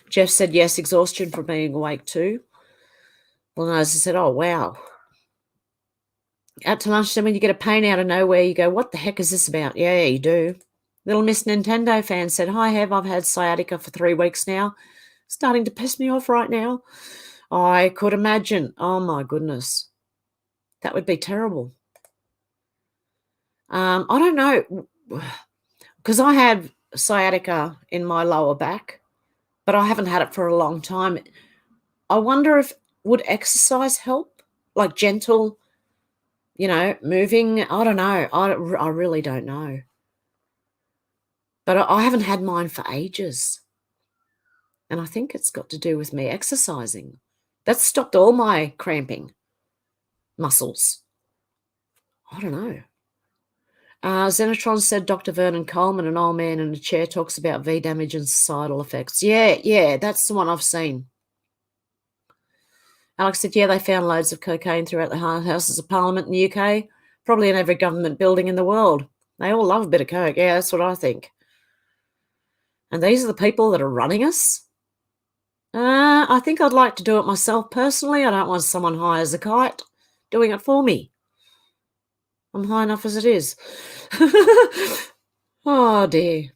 Jeff said, yes, exhaustion from being awake too. Well, no, I said, oh, wow. Out to lunch, then when you get a pain out of nowhere, you go, what the heck is this about? Yeah, you do. Little Miss Nintendo fan said, hi, Hev, I've had sciatica for 3 weeks now. Starting to piss me off right now. I could imagine. Oh, my goodness. That would be terrible. I don't know, because I had sciatica in my lower back, but I haven't had it for a long time. I wonder if would exercise help, like gentle, moving. I don't know. I really don't know. But I haven't had mine for ages. And I think it's got to do with me exercising. That's stopped all my cramping muscles. I don't know. Xenotron said Dr. Vernon Coleman, an old man in a chair, talks about V damage and societal effects. Yeah, that's the one I've seen. Alex said, yeah, they found loads of cocaine throughout the Houses of Parliament in the UK, probably in every government building in the world. They all love a bit of coke. Yeah, that's what I think. And these are the people that are running us? I think I'd like to do it myself personally. I don't want someone high as a kite doing it for me. I'm high enough as it is. Oh, dear.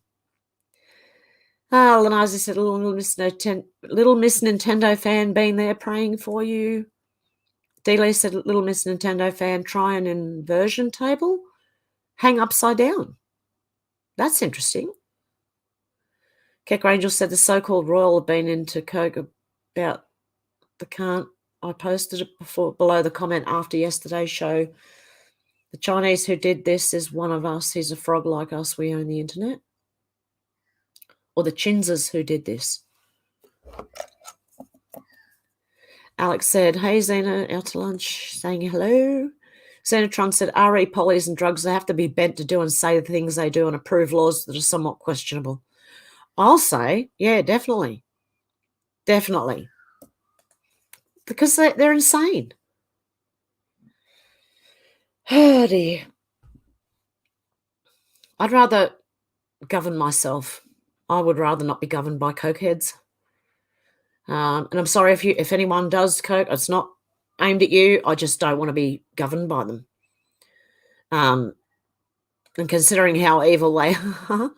Lenazi said, Little Miss Nintendo fan being there praying for you. D-Lee said, Little Miss Nintendo fan, try an inversion table. Hang upside down. That's interesting. Keck Rangel said the so-called royal have been into coke about the can't. I posted it below the comment after yesterday's show. The Chinese who did this is one of us. He's a frog like us. We own the internet. Or the Chinzas who did this. Alex said, hey, Xena, out to lunch, saying hello. Xenotron said, RE polys and drugs, they have to be bent to do and say the things they do and approve laws that are somewhat questionable. I'll say, yeah, definitely. Definitely. Because they're insane. Oh, dear. I'd rather govern myself. I would rather not be governed by cokeheads. And I'm sorry if anyone does coke. It's not aimed at you. I just don't want to be governed by them. And considering how evil they are,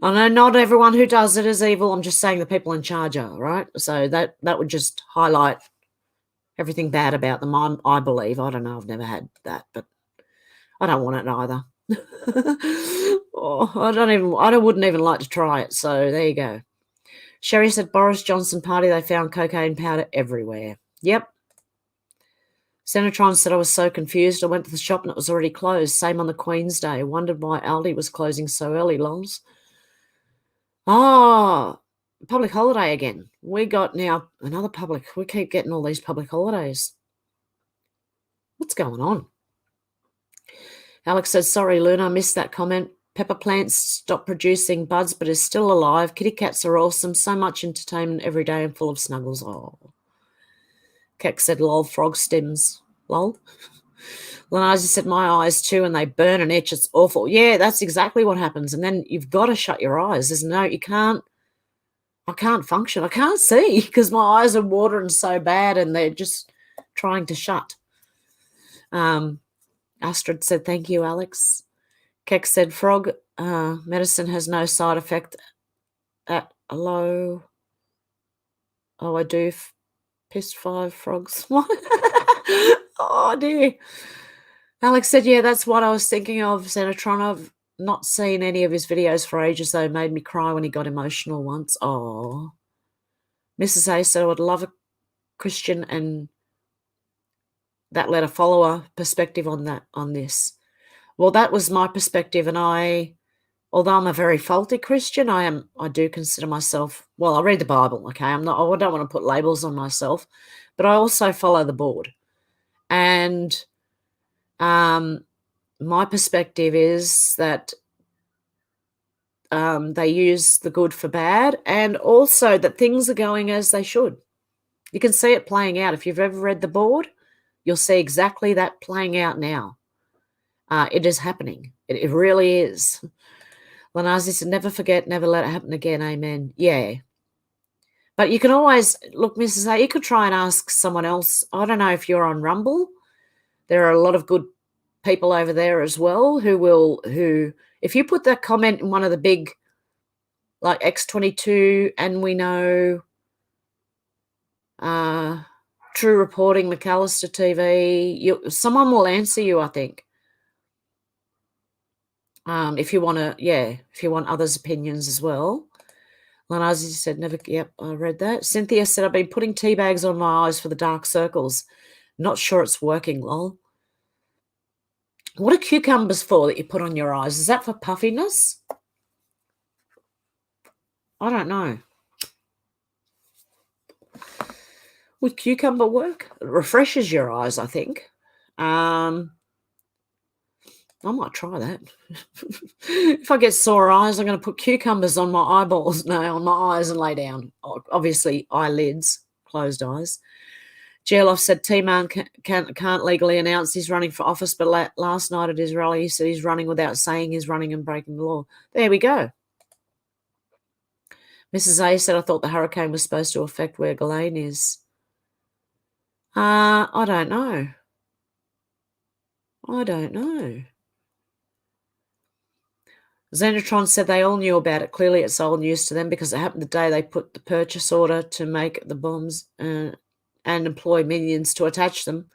I know not everyone who does it is evil. I'm just saying the people in charge are, right? So that would just highlight everything bad about them. I believe. I don't know. I've never had that, but I don't want it either. I wouldn't even like to try it. So there you go. Sherry said Boris Johnson party, they found cocaine powder everywhere. Yep. Senatron said I was so confused. I went to the shop and it was already closed. Same on the Queen's Day. Wondered why Aldi was closing so early, lols. Oh, public holiday again. We got now another public. We keep getting all these public holidays. What's going on? Alex says, sorry, Luna, I missed that comment. Pepper plants stopped producing buds but is still alive. Kitty cats are awesome. So much entertainment every day and full of snuggles. Oh. Keck said, lol, frog stems. Lol. Lenazi said, my eyes too, and they burn and itch. It's awful. Yeah, that's exactly what happens. And then you've got to shut your eyes. I can't function. I can't see because my eyes are watering so bad and they're just trying to shut. Astrid said, thank you, Alex. Keck said, frog medicine has no side effect at a low. Oh, I do piss 5 frogs. What? Oh, dear. Alex said, yeah, that's what I was thinking of. Senatron, I've not seen any of his videos for ages, though. Made me cry when he got emotional once. Oh. Mrs. A said, I would love a Christian and that letter follower perspective on this. Well, that was my perspective, and although I'm a very faulty Christian, I do consider myself, well, I read the Bible, okay? I don't want to put labels on myself, but I also follow the board. And my perspective is that they use the good for bad, and also that things are going as they should. You can see it playing out. If you've ever read the board, you'll see exactly that playing out now. It is happening. It really is. Lanazi said, never forget, never let it happen again. Amen. Yeah. But you can always, look, Mrs. A, you could try and ask someone else. I don't know if you're on Rumble. There are a lot of good people over there as well who, if you put that comment in one of the big, like X22, and we know True Reporting, McAllister TV, someone will answer you, I think. If you want others' opinions as well. Lanazi said, never, yep, I read that. Cynthia said, I've been putting tea bags on my eyes for the dark circles. Not sure it's working, lol. What are cucumbers for that you put on your eyes? Is that for puffiness? I don't know. Would cucumber work? It refreshes your eyes, I think. I might try that. If I get sore eyes, I'm going to put cucumbers on my eyeballs, on my eyes, and lay down. Obviously, eyelids, closed eyes. Gerloff said T-Man can't legally announce he's running for office, but last night at his rally, he said he's running without saying he's running and breaking the law. There we go. Mrs. A said, I thought the hurricane was supposed to affect where Ghislaine is. I don't know. Xenotron said they all knew about it. Clearly it's old news to them because it happened the day they put the purchase order to make the bombs and employ minions to attach them.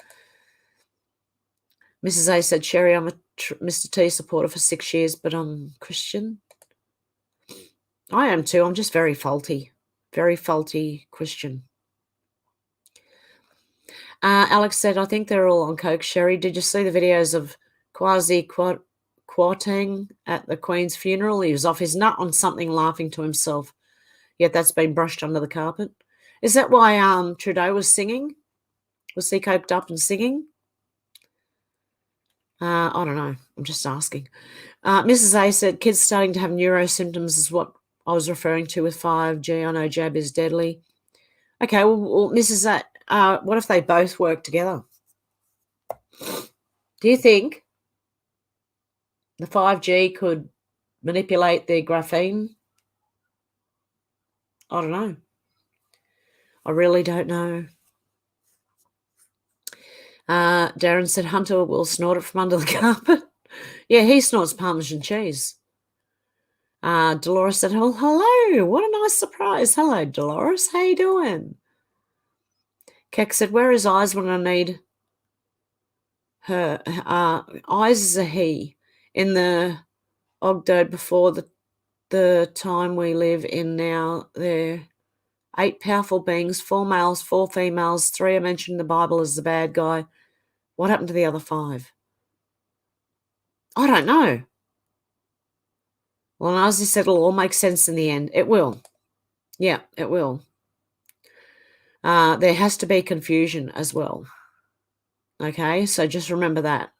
Mrs. A said, Sherry, I'm a Mr. T supporter for 6 years, but I'm Christian. I am too. I'm just very faulty Christian. Alex said, I think they're all on coke. Sherry, did you see the videos of Kwarteng at the Queen's funeral? He was off his nut on something, laughing to himself. Yet that's been brushed under the carpet. Is that why Trudeau was singing? Was he coked up and singing? I don't know. I'm just asking. Mrs. A said, kids starting to have neuro symptoms is what I was referring to with 5G. I know jab is deadly. Okay, well Mrs. A, what if they both work together? Do you think the 5G could manipulate their graphene? I don't know. I really don't know. Darren said Hunter will snort it from under the carpet. Yeah, he snorts Parmesan cheese. Dolores said, oh, hello. What a nice surprise. Hello, Dolores. How you doing? Keck said, where is eyes when I need her? Eyes is a he. In the Ogdode before the time we live in now, there 8 powerful beings, 4 males, 4 females, 3 are mentioned in the Bible as the bad guy. What happened to the other 5? I don't know. Well, as I said, it'll all make sense in the end. It will. Yeah, it will. There has to be confusion as well. Okay, so just remember that.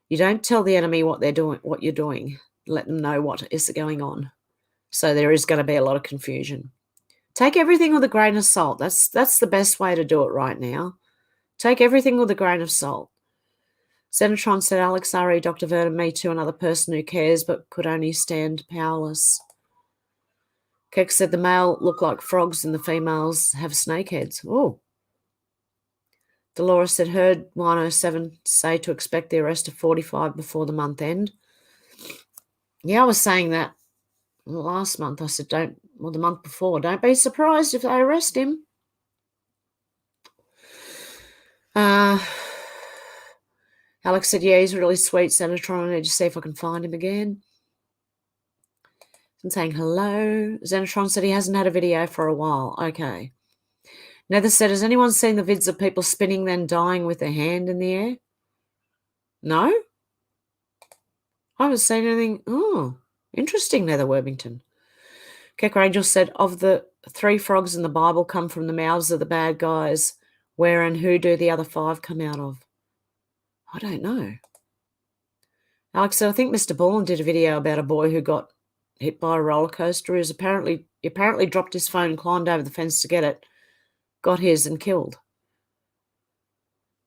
You don't tell the enemy what you're doing. Let them know what is going on. So there is going to be a lot of confusion. Take everything with a grain of salt. That's the best way to do it right now. Take everything with a grain of salt. Xenotron said, Alex, RE, Dr. Vernon, me too, another person who cares but could only stand powerless. Keck said the male look like frogs and the females have snake heads. Oh. Dolores said, heard 107 say to expect the arrest of 45 before the month end. Yeah, I was saying that last month. I said, the month before, don't be surprised if they arrest him. Alex said, yeah, he's really sweet, Senator. I need to see if I can find him again. I'm saying hello. Xenotron said he hasn't had a video for a while. Okay. Nether said, has anyone seen the vids of people spinning then dying with their hand in the air? No? I haven't seen anything. Oh, interesting, Nether Worthington. Kecker Angel said, of the 3 frogs in the Bible come from the mouths of the bad guys, where and who do the other 5 come out of? I don't know. Alex said, I think Mr. Bullen did a video about a boy who got hit by a roller coaster. He apparently dropped his phone, climbed over the fence to get it, got his and killed.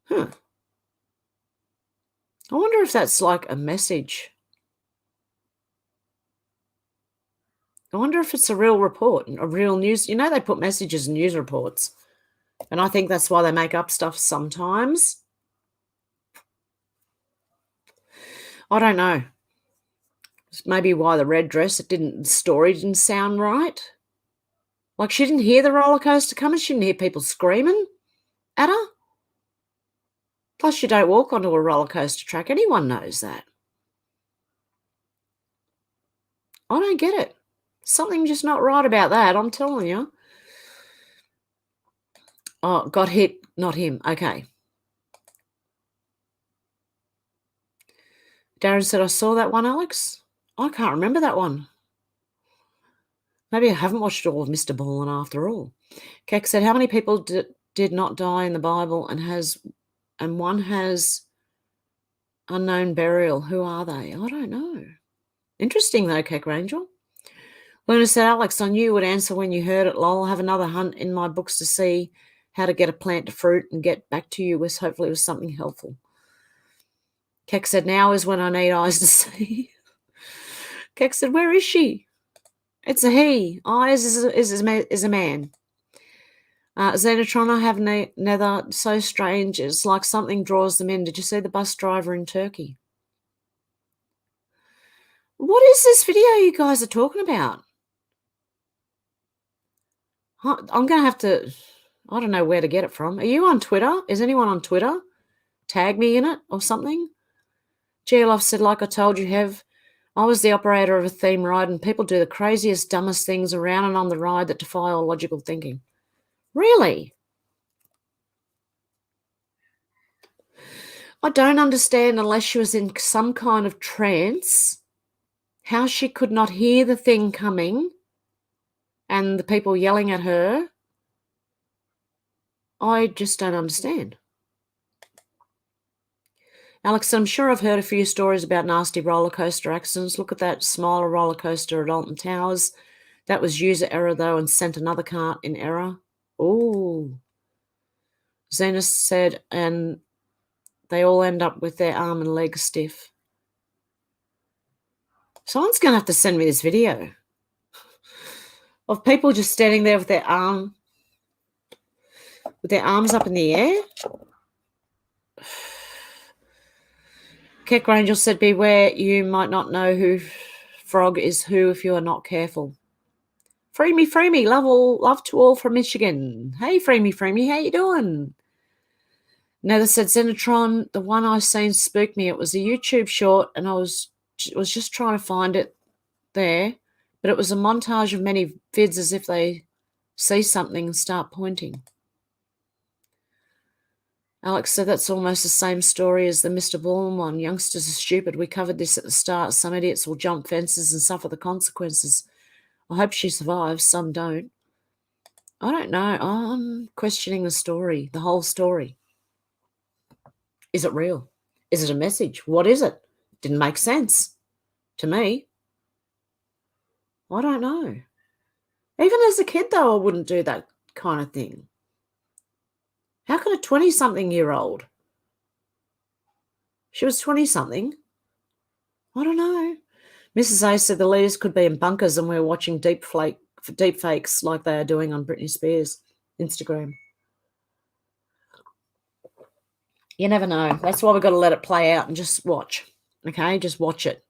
Huh. I wonder if that's like a message. I wonder if it's a real report, a real news. You know, they put messages in news reports. And I think that's why they make up stuff sometimes. I don't know. It's maybe why the red dress, the story didn't sound right. Like she didn't hear the roller coaster coming. She didn't hear people screaming at her. Plus, you don't walk onto a roller coaster track. Anyone knows that. I don't get it. Something just not right about that, I'm telling you. Oh, got hit, not him. Okay. Darren said, I saw that one, Alex. I can't remember that one. Maybe I haven't watched all of Mr. Bullen after all. Keck said, how many people did not die in the Bible and one has unknown burial? Who are they? I don't know. Interesting though, Keck Rangel. Luna said, Alex, I knew you would answer when you heard it, lol. I'll have another hunt in my books to see how to get a plant to fruit and get back to you with hopefully with something helpful. Keck said, now is when I need eyes to see. Keck said, where is she? It's a he. Eyes is a man. Xenotron, I have nether. So strange. It's like something draws them in. Did you see the bus driver in Turkey? What is this video you guys are talking about? I'm going to have to, I don't know where to get it from. Are you on Twitter? Is anyone on Twitter? Tag me in it or something? GLF said, like I told you, Hev, I was the operator of a theme ride and people do the craziest, dumbest things around and on the ride that defy all logical thinking. Really? I don't understand, unless she was in some kind of trance, how she could not hear the thing coming and the people yelling at her. I just don't understand. Alex, I'm sure I've heard a few stories about nasty roller coaster accidents. Look at that Smiler roller coaster at Alton Towers. That was user error, though, and sent another cart in error. Oh. Zenas said, and they all end up with their arm and leg stiff. Someone's going to have to send me this video of people just standing there with their arms up in the air. Keck Rangel said, beware, you might not know who frog is who if you are not careful. Free me, love to all from Michigan. Hey, free me, how you doing? Nether said, Xenotron, the one I seen spooked me. It was a YouTube short and I was just trying to find it there, but it was a montage of many vids as if they see something and start pointing. Alex said that's almost the same story as the Mr. Bullen one. Youngsters are stupid. We covered this at the start. Some idiots will jump fences and suffer the consequences. I hope she survives. Some don't. I don't know. I'm questioning the story, the whole story. Is it real? Is it a message? What is it? Didn't make sense to me. I don't know. Even as a kid, though, I wouldn't do that kind of thing. How could a 20-something-year-old? She was 20-something. I don't know. Mrs. A said the leaders could be in bunkers and we're watching deep fakes like they are doing on Britney Spears' Instagram. You never know. That's why we've got to let it play out and just watch. Okay, just watch it.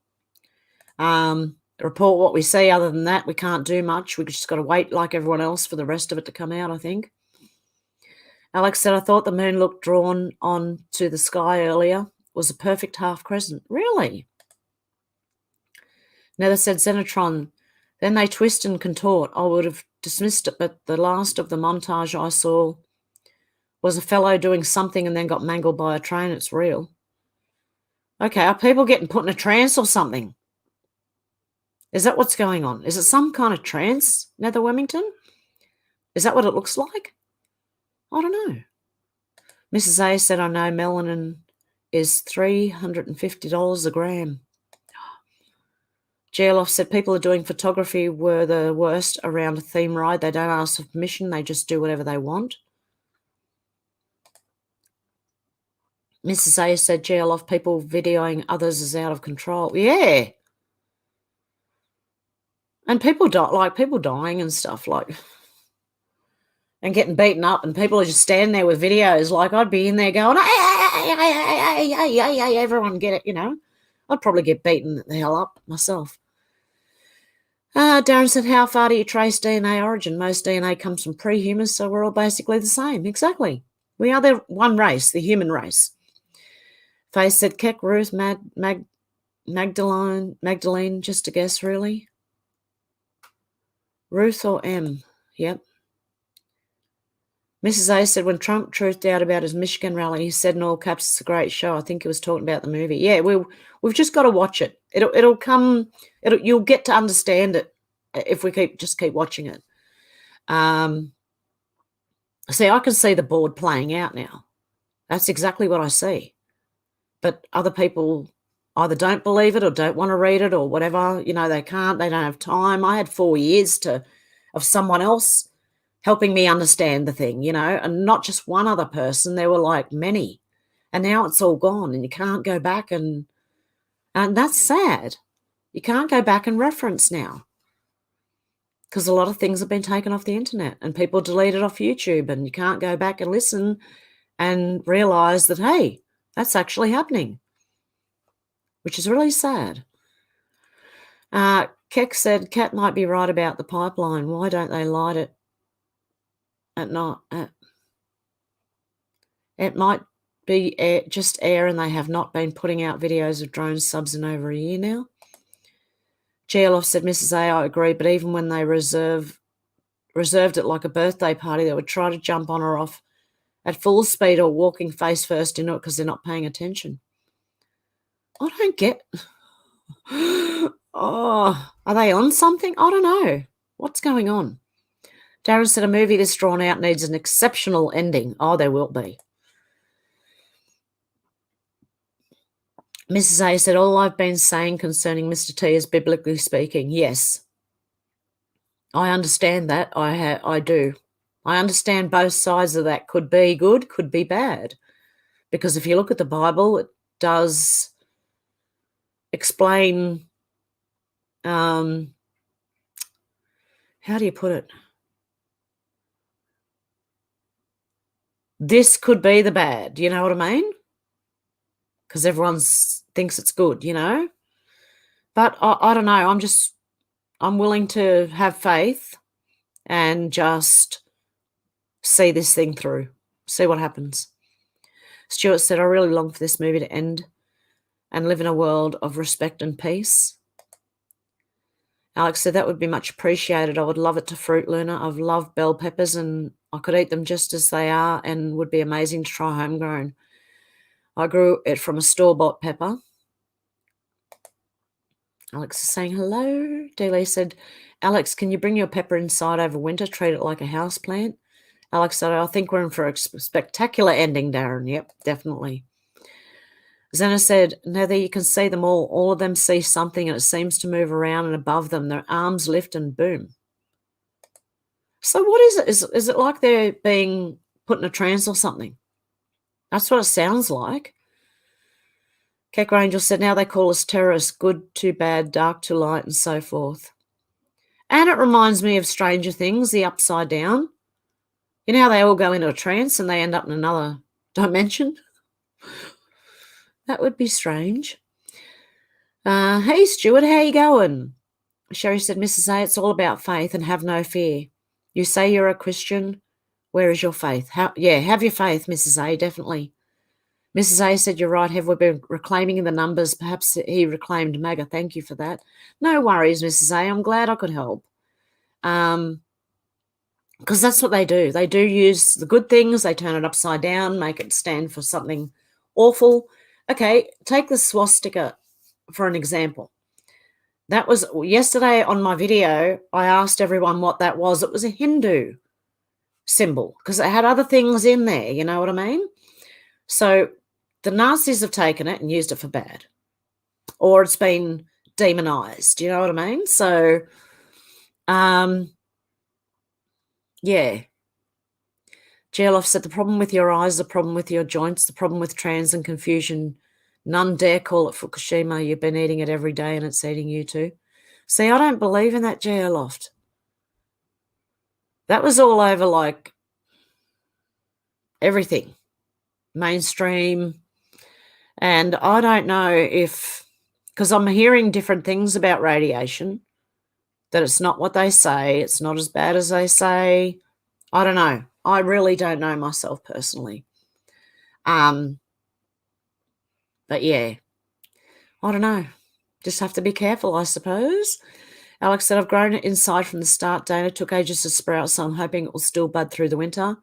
Report what we see. Other than that, we can't do much. We just got to wait like everyone else for the rest of it to come out, I think. Alex said, I thought the moon looked drawn on to the sky earlier. It was a perfect half crescent. Really? Nether said, Xenotron, then they twist and contort. I would have dismissed it, but the last of the montage I saw was a fellow doing something and then got mangled by a train. It's real. Okay, are people getting put in a trance or something? Is that what's going on? Is it some kind of trance, Nether Wemmington? Is that what it looks like? I don't know. Mrs. A said, I know melanin is $350 a gram. GLoff said people are doing photography were the worst around a theme ride. They don't ask for permission. They just do whatever they want. Mrs. A said GLoff people videoing others is out of control. Yeah. And people people dying and stuff, and getting beaten up, and people are just standing there with videos. Like, I'd be in there going, hey, everyone get it, you know. I'd probably get beaten the hell up myself. Darren said, how far do you trace DNA origin? Most DNA comes from pre-humans, so we're all basically the same. Exactly. We are the one race, the human race. Faye said, Keck, Ruth, Magdalene, just a guess, really. Ruth or M? Yep. Mrs. A said, when Trump truthed out about his Michigan rally, he said in all caps, it's a great show. I think he was talking about the movie. Yeah, we've just got to watch it. It'll come. You'll get to understand it if we keep watching it. See, I can see the board playing out now. That's exactly what I see. But other people either don't believe it or don't want to read it or whatever. You know, they can't. They don't have time. I had 4 years of someone else helping me understand the thing, you know, and not just one other person. There were like many. And now it's all gone and you can't go back and that's sad. You can't go back and reference now because a lot of things have been taken off the internet and people deleted off YouTube, and you can't go back and listen and realize that, hey, that's actually happening, which is really sad. Keck said, Kat might be right about the pipeline. Why don't they light it at night? It might be just air, and they have not been putting out videos of drone subs in over a year now. GLoff said, Mrs. A, I agree, but even when they reserved it like a birthday party, they would try to jump on or off at full speed or walking face first into it because they're not paying attention. I don't get... Oh, are they on something? I don't know. What's going on? Darren said a movie this drawn out needs an exceptional ending. Oh, there will be. Mrs. A said, all I've been saying concerning Mr. T is biblically speaking. Yes. I understand that. I do. I understand both sides of that. Could be good, could be bad. Because if you look at the Bible, it does explain, how do you put it? This could be the bad, you know what I mean? Because everyone thinks it's good, you know? But I don't know. I'm willing to have faith and just see this thing through, see what happens. Stuart said, I really long for this movie to end and live in a world of respect and peace. Alex said, that would be much appreciated. I would love it to fruit, Luna. I've loved bell peppers and I could eat them just as they are and would be amazing to try homegrown. I grew it from a store-bought pepper. Alex is saying hello. Dealey said, Alex, can you bring your pepper inside over winter? Treat it like a house plant. Alex said, I think we're in for a spectacular ending, Darren. Yep, definitely. Zena said, now there you can see them all. All of them see something and it seems to move around and above them. Their arms lift and boom. So what is it? Is it like they're being put in a trance or something? That's what it sounds like. Keck Rangel said, now they call us terrorists, good to bad, dark to light, and so forth. And it reminds me of Stranger Things, the Upside Down. You know how they all go into a trance and they end up in another dimension? That would be strange. Hey, Stuart, how you going? Sherry said, Mrs. A, it's all about faith and have no fear. You say you're a Christian. Where is your faith? Have your faith, Mrs. A, definitely. Mrs. A said, you're right, Hev, we've been reclaiming the numbers. Perhaps he reclaimed MAGA. Thank you for that. No worries, Mrs. A. I'm glad I could help. Because that's what they do. They do use the good things, they turn it upside down, make it stand for something awful. Okay, take the swastika for an example. That was yesterday on my video, I asked everyone what that was. It was a Hindu symbol because it had other things in there, you know what I mean? So the Nazis have taken it and used it for bad, or it's been demonized, you know what I mean? So, yeah. Geloff said, the problem with your eyes, the problem with your joints, the problem with trans and confusion. None dare call it Fukushima. You've been eating it every day and it's eating you too. See, I don't believe in that, Geloff. That was all over like everything, mainstream. And I don't know if, because I'm hearing different things about radiation, that it's not what they say, it's not as bad as they say. I don't know. I really don't know myself personally. But yeah, I don't know. Just have to be careful, I suppose. Alex said, I've grown it inside from the start, Dana. It took ages to sprout, so I'm hoping it will still bud through the winter.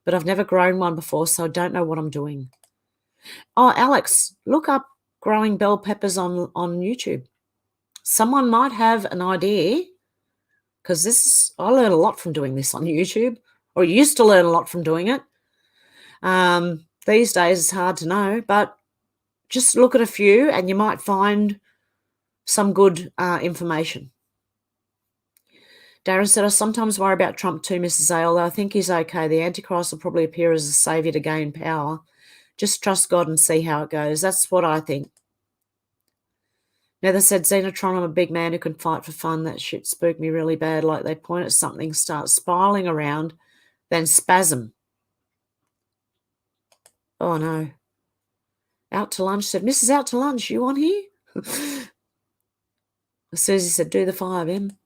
But I've never grown one before, so I don't know what I'm doing. Oh, Alex, look up growing bell peppers on YouTube. Someone might have an idea, because I learn a lot from doing this on YouTube, or used to learn a lot from doing it. These days it's hard to know, but just look at a few and you might find some good information. Darren said, I sometimes worry about Trump too, Mrs. A, although I think he's okay. The Antichrist will probably appear as a saviour to gain power. Just trust God and see how it goes. That's what I think. Nether said, Xenotron, I'm a big man who can fight for fun. That shit spooked me really bad. Like they point at something, start spiraling around, then spasm. Oh, no. Out to lunch said, Mrs. Out to lunch, you on here? Susie said, do the 5M.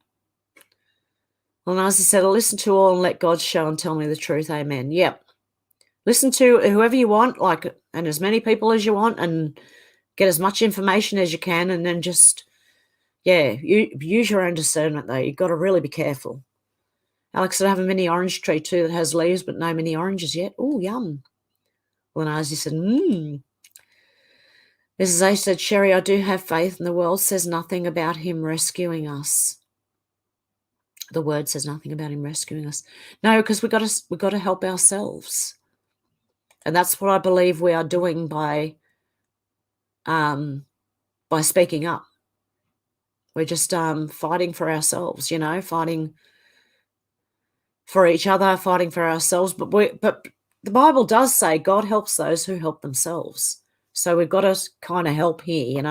Well, Nazi said, I'll listen to all and let God show and tell me the truth. Amen. Yep. Listen to whoever you want, and as many people as you want, and get as much information as you can, and then just, you use your own discernment, though. You've got to really be careful. Alex said, I have a mini orange tree, too, that has leaves, but no mini oranges yet. Oh, yum. Well, Nazi said, Mrs. A said, Sherry, I do have faith, and the world says nothing about him rescuing us. The word says nothing about him rescuing us. No, because we've got to help ourselves. And that's what I believe we are doing by speaking up. We're just fighting for ourselves, fighting for each other, fighting for ourselves. But the Bible does say God helps those who help themselves. So we've got to kind of help here,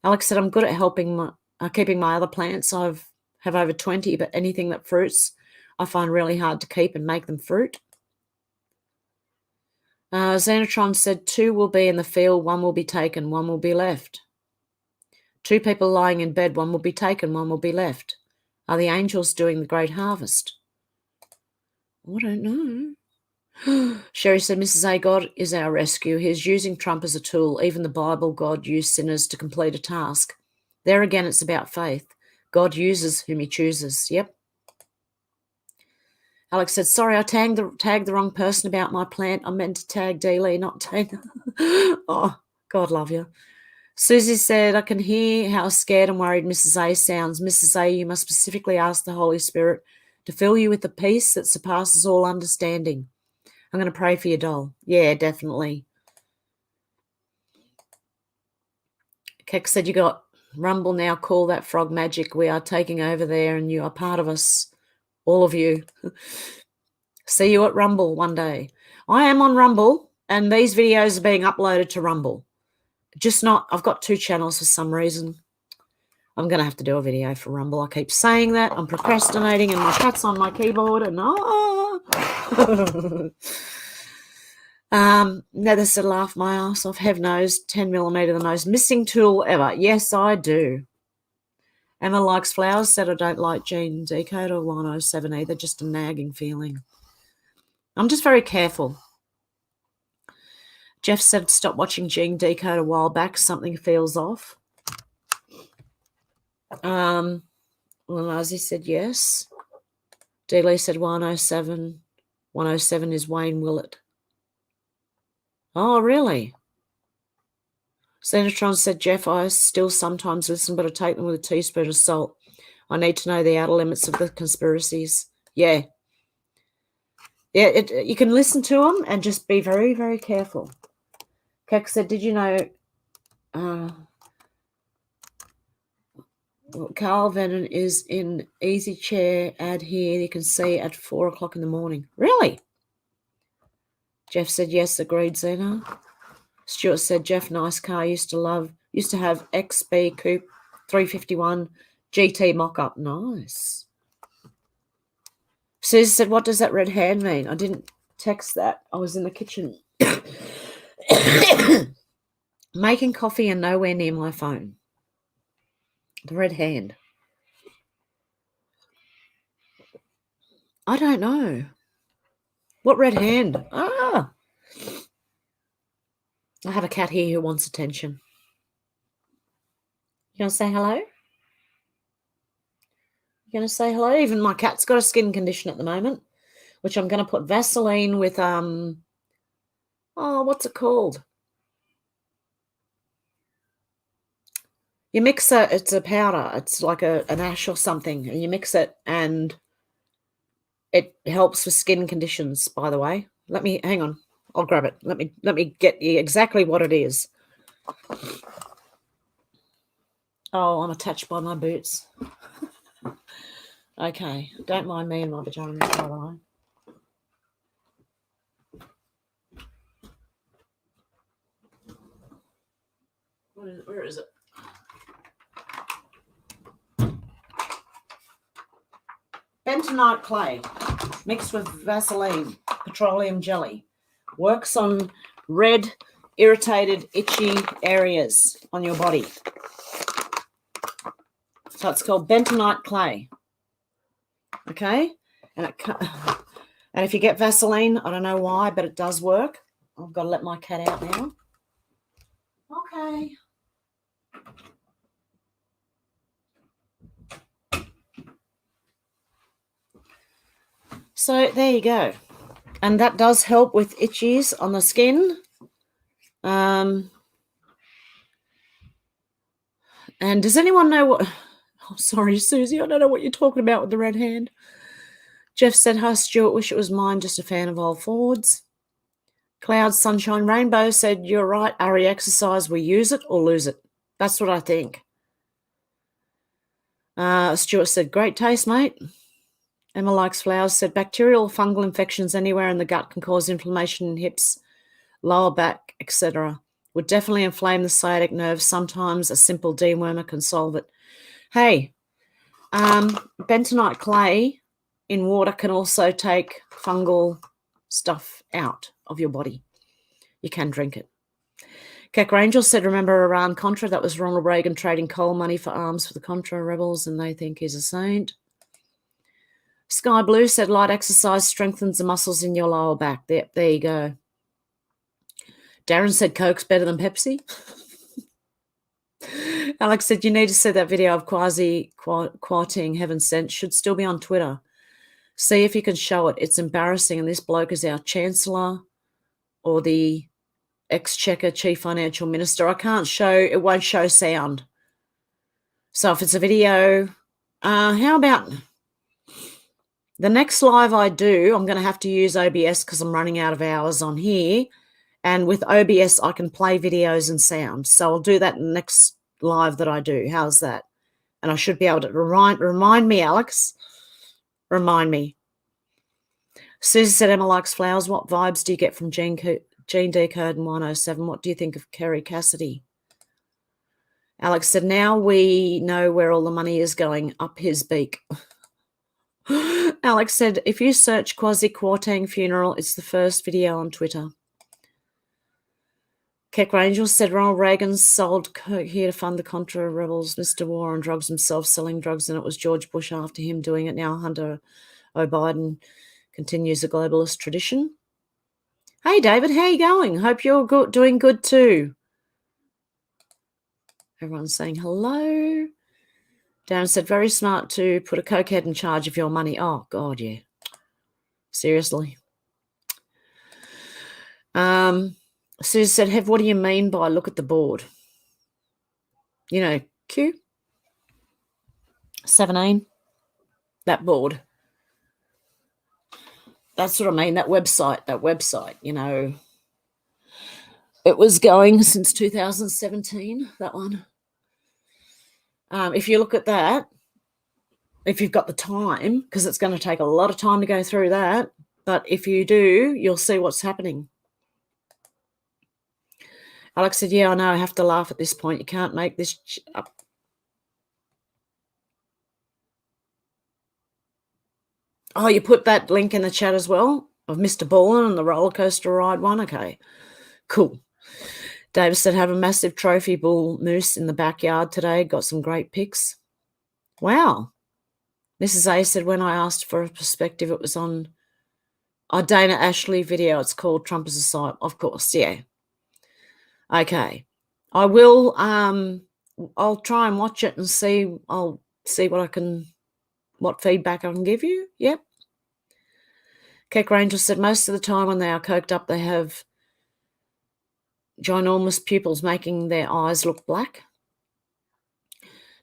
Alex said, I'm good at keeping my other plants. I have over 20, but anything that fruits, I find really hard to keep and make them fruit. Xenotron said, 2 will be in the field, 1 will be taken, 1 will be left. 2 people lying in bed, 1 will be taken, 1 will be left. Are the angels doing the great harvest? I don't know. Sherry said, Mrs. A, God is our rescue. He's using Trump as a tool. Even the Bible, God used sinners to complete a task. There again, it's about faith. God uses whom he chooses. Yep. Alex said, sorry, I tagged the wrong person about my plant. I meant to tag Dealey, not tag. Oh, God love you. Susie said, I can hear how scared and worried Mrs. A sounds. Mrs. A, you must specifically ask the Holy Spirit to fill you with the peace that surpasses all understanding. I'm going to pray for you, doll. Yeah, definitely. Keck said, you got Rumble now. Call that frog magic. We are taking over there and you are part of us. All of you. See you at Rumble one day. I am on Rumble and these videos are being uploaded to Rumble. I've got 2 channels for some reason. I'm going to have to do a video for Rumble. I keep saying that. I'm procrastinating and my cat's on my keyboard and Nether said, laugh my ass off. Hev knows, 10mm, the most missing tool ever. Yes, I do. Emma likes flowers, said I don't like Gene Decode or 107 either, just a nagging feeling. I'm just very careful. Jeff said, stop watching Gene Decode a while back. Something feels off. Well, Nazi said yes. D. Lee said 107. 107 is Wayne Willett. Oh, really? Senatron said, Jeff, I still sometimes listen, but I take them with a teaspoon of salt. I need to know the outer limits of the conspiracies. Yeah. Yeah, you can listen to them and just be very, very careful. Keck said, did you know Carl Venon is in easy chair ad here. You can see at 4 o'clock in the morning. Really? Jeff said, yes, agreed, Zena. Stuart said, Jeff, nice car. Used to have XB Coupe 351 GT mock-up. Nice. Susan said, what does that red hand mean? I didn't text that. I was in the kitchen making coffee and nowhere near my phone. The red hand. I don't know. What red hand? Ah. I have a cat here who wants attention. You want to say hello? You going to say hello? Even my cat's got a skin condition at the moment, which I'm going to put Vaseline with, what's it called? You mix it, it's a powder. It's like an ash or something, and you mix it, and it helps with skin conditions, by the way. Hang on. I'll grab it. Let me get you exactly what it is. Oh, I'm attached by my boots. Okay. Don't mind me and my pajamas, by the way. Where is it? Bentonite clay mixed with Vaseline, petroleum jelly. Works on red, irritated, itchy areas on your body. So it's called bentonite clay. Okay? And if you get Vaseline, I don't know why, but it does work. I've got to let my cat out now. Okay. So there you go. And that does help with itchies on the skin. And does anyone know what... Oh, sorry, Susie, I don't know what you're talking about with the red hand. Jeff said, hi, Stuart, wish it was mine, just a fan of old Fords. Clouds, Sunshine, Rainbow said, you're right, RE exercise, we use it or lose it. That's what I think. Stuart said, great taste, mate. Emma likes flowers said, bacterial or fungal infections anywhere in the gut can cause inflammation in hips, lower back, etc. Would definitely inflame the sciatic nerve. Sometimes a simple dewormer can solve it. Hey, bentonite clay in water can also take fungal stuff out of your body. You can drink it. Keck Rangel said, remember Iran-Contra? That was Ronald Reagan trading coal money for arms for the Contra rebels, and they think he's a saint. Sky Blue said, light exercise strengthens the muscles in your lower back. There you go. Darren said, Coke's better than Pepsi. Alex said, you need to see that video of Quasi quoting Heaven Sent. Should still be on Twitter. See if you can show it. It's embarrassing. And this bloke is our Chancellor or the Exchequer Chief Financial Minister. I can't show, it won't show sound. So if it's a video, how about the next live I do, I'm going to have to use OBS because I'm running out of hours on here. And with OBS, I can play videos and sound. So I'll do that in the next live that I do. How's that? And I should be able to remind me, Alex. Remind me. Susie said, Emma likes flowers. What vibes do you get from Gene D Code and 107? What do you think of Kerry Cassidy? Alex said, now we know where all the money is going, up his beak. Alex said, if you search Quasi Quartang funeral, it's the first video on Twitter. Keck Rangel said, Ronald Reagan sold coke here to fund the Contra rebels. Mr. War on drugs himself, selling drugs, and it was George Bush after him doing it. Now Hunter O. Biden continues the globalist tradition. Hey, David, how you going? Hope you're doing good too. Everyone's saying hello. Darren said, very smart to put a cokehead in charge of your money. Oh, God, yeah. Seriously. Susie said, Hev, what do you mean by look at the board? You know, Q? 17, that board. That's what I mean, that website, you know. It was going since 2017, that one. If you look at that, if you've got the time, because it's going to take a lot of time to go through that, but if you do, you'll see what's happening. Alex said, yeah, I know, I have to laugh at this point. You can't make this up. Oh, you put that link in the chat as well of Mr. Ballin and the roller coaster ride one? Okay, cool. David said, have a massive trophy bull moose in the backyard today. Got some great pics. Wow. Mrs. A said, when I asked for a perspective, it was on a Dana Ashley video. It's called Trump is a Site. Of course, yeah. Okay. I will, I'll try and watch it and see, I'll see what feedback I can give you. Yep. Keck Ranger said, most of the time when they are coked up, they have ginormous pupils making their eyes look black.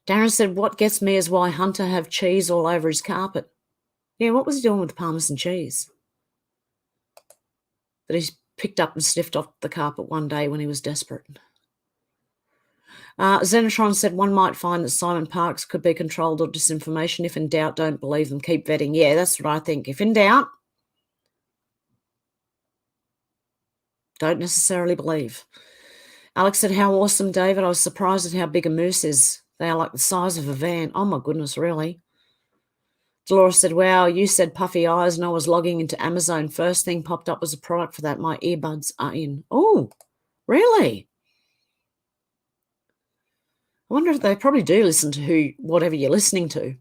Darren said, what gets me is why Hunter have cheese all over his carpet. Yeah, what was he doing with the Parmesan cheese that he's picked up and sniffed off the carpet one day when he was desperate? Xenotron said, one might find that Simon Parkes could be controlled or disinformation. If in doubt, don't believe them. Keep vetting. Yeah, that's what I think. If in doubt, don't necessarily believe. Alex said, how awesome, David. I was surprised at how big a moose is. They are like the size of a van. Oh, my goodness, really? Dolores said, wow, you said puffy eyes and I was logging into Amazon. First thing popped up was a product for that. My earbuds are in. Oh, really? I wonder if they probably do listen to whatever you're listening to.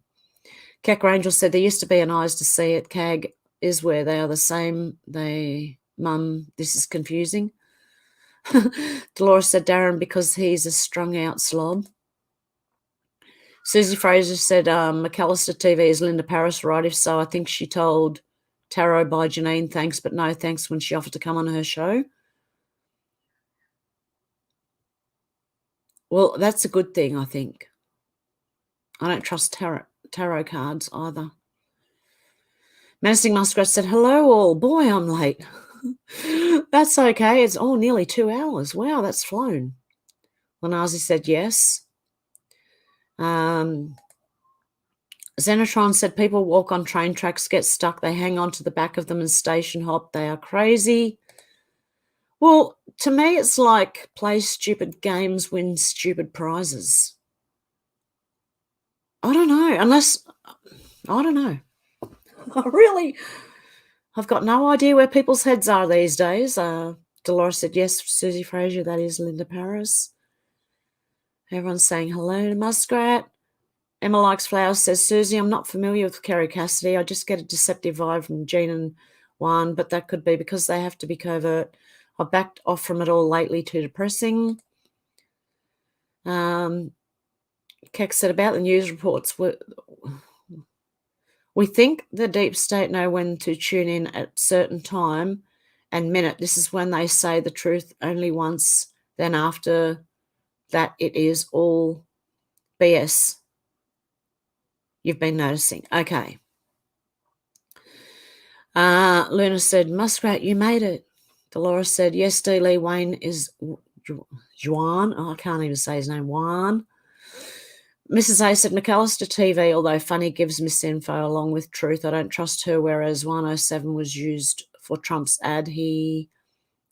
Cack Rangel said, there used to be an eyes to see it. CAG is where they are the same. Mum, this is confusing. Dolores said, Darren, because he's a strung out slob. Susie Fraser said, McAllister TV is Linda Paris, right? If so, I think she told Tarot by Janine thanks, but no thanks when she offered to come on her show. Well, that's a good thing, I think. I don't trust tarot cards either. Menacing Muskrat said, hello all. Boy, I'm late. That's okay. It's nearly 2 hours. Wow, that's flown. Lanazi said yes. Xenotron said people walk on train tracks, get stuck. They hang on to the back of them and station hop. They are crazy. Well, to me, it's like play stupid games, win stupid prizes. I don't know. I don't know. I've got no idea where people's heads are these days. Dolores said, yes, Susie Fraser, that is Linda Paris. Everyone's saying hello to Muskrat. Emma Likes Flowers says, Susie, I'm not familiar with Kerry Cassidy. I just get a deceptive vibe from Jean and Juan, but that could be because they have to be covert. I've backed off from it all lately, too depressing. Keck said about the news reports, we think the deep state know when to tune in at certain time and minute. This is when they say the truth only once. Then after that, it is all BS. You've been noticing. Okay. Luna said, Muskrat, you made it. Dolores said, yes, D. Lee Wayne is Juan. Oh, I can't even say his name. Juan. Mrs. A said, McAllister TV, although funny, gives misinfo along with truth. I don't trust her, whereas 107 was used for Trump's ad. He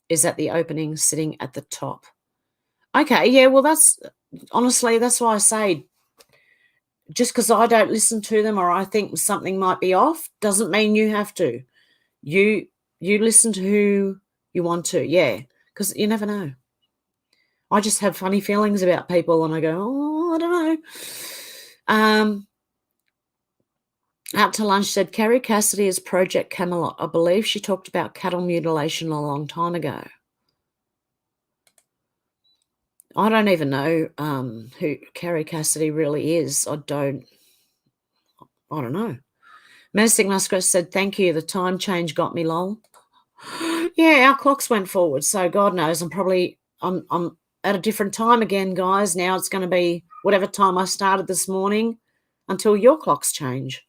is at the opening sitting at the top. Okay, yeah, well, honestly, that's why I say just because I don't listen to them or I think something might be off doesn't mean you have to. You listen to who you want to, yeah, because you never know. I just have funny feelings about people and I go, I don't know. Out to Lunch said, Kerry Cassidy is Project Camelot. I believe she talked about cattle mutilation a long time ago. I don't even know who Kerry Cassidy really is. I don't know. Menacing Muskrat said, thank you. The time change got me, lol. Yeah, our clocks went forward, so God knows I'm at a different time again, guys. Now it's going to be whatever time I started this morning until your clocks change.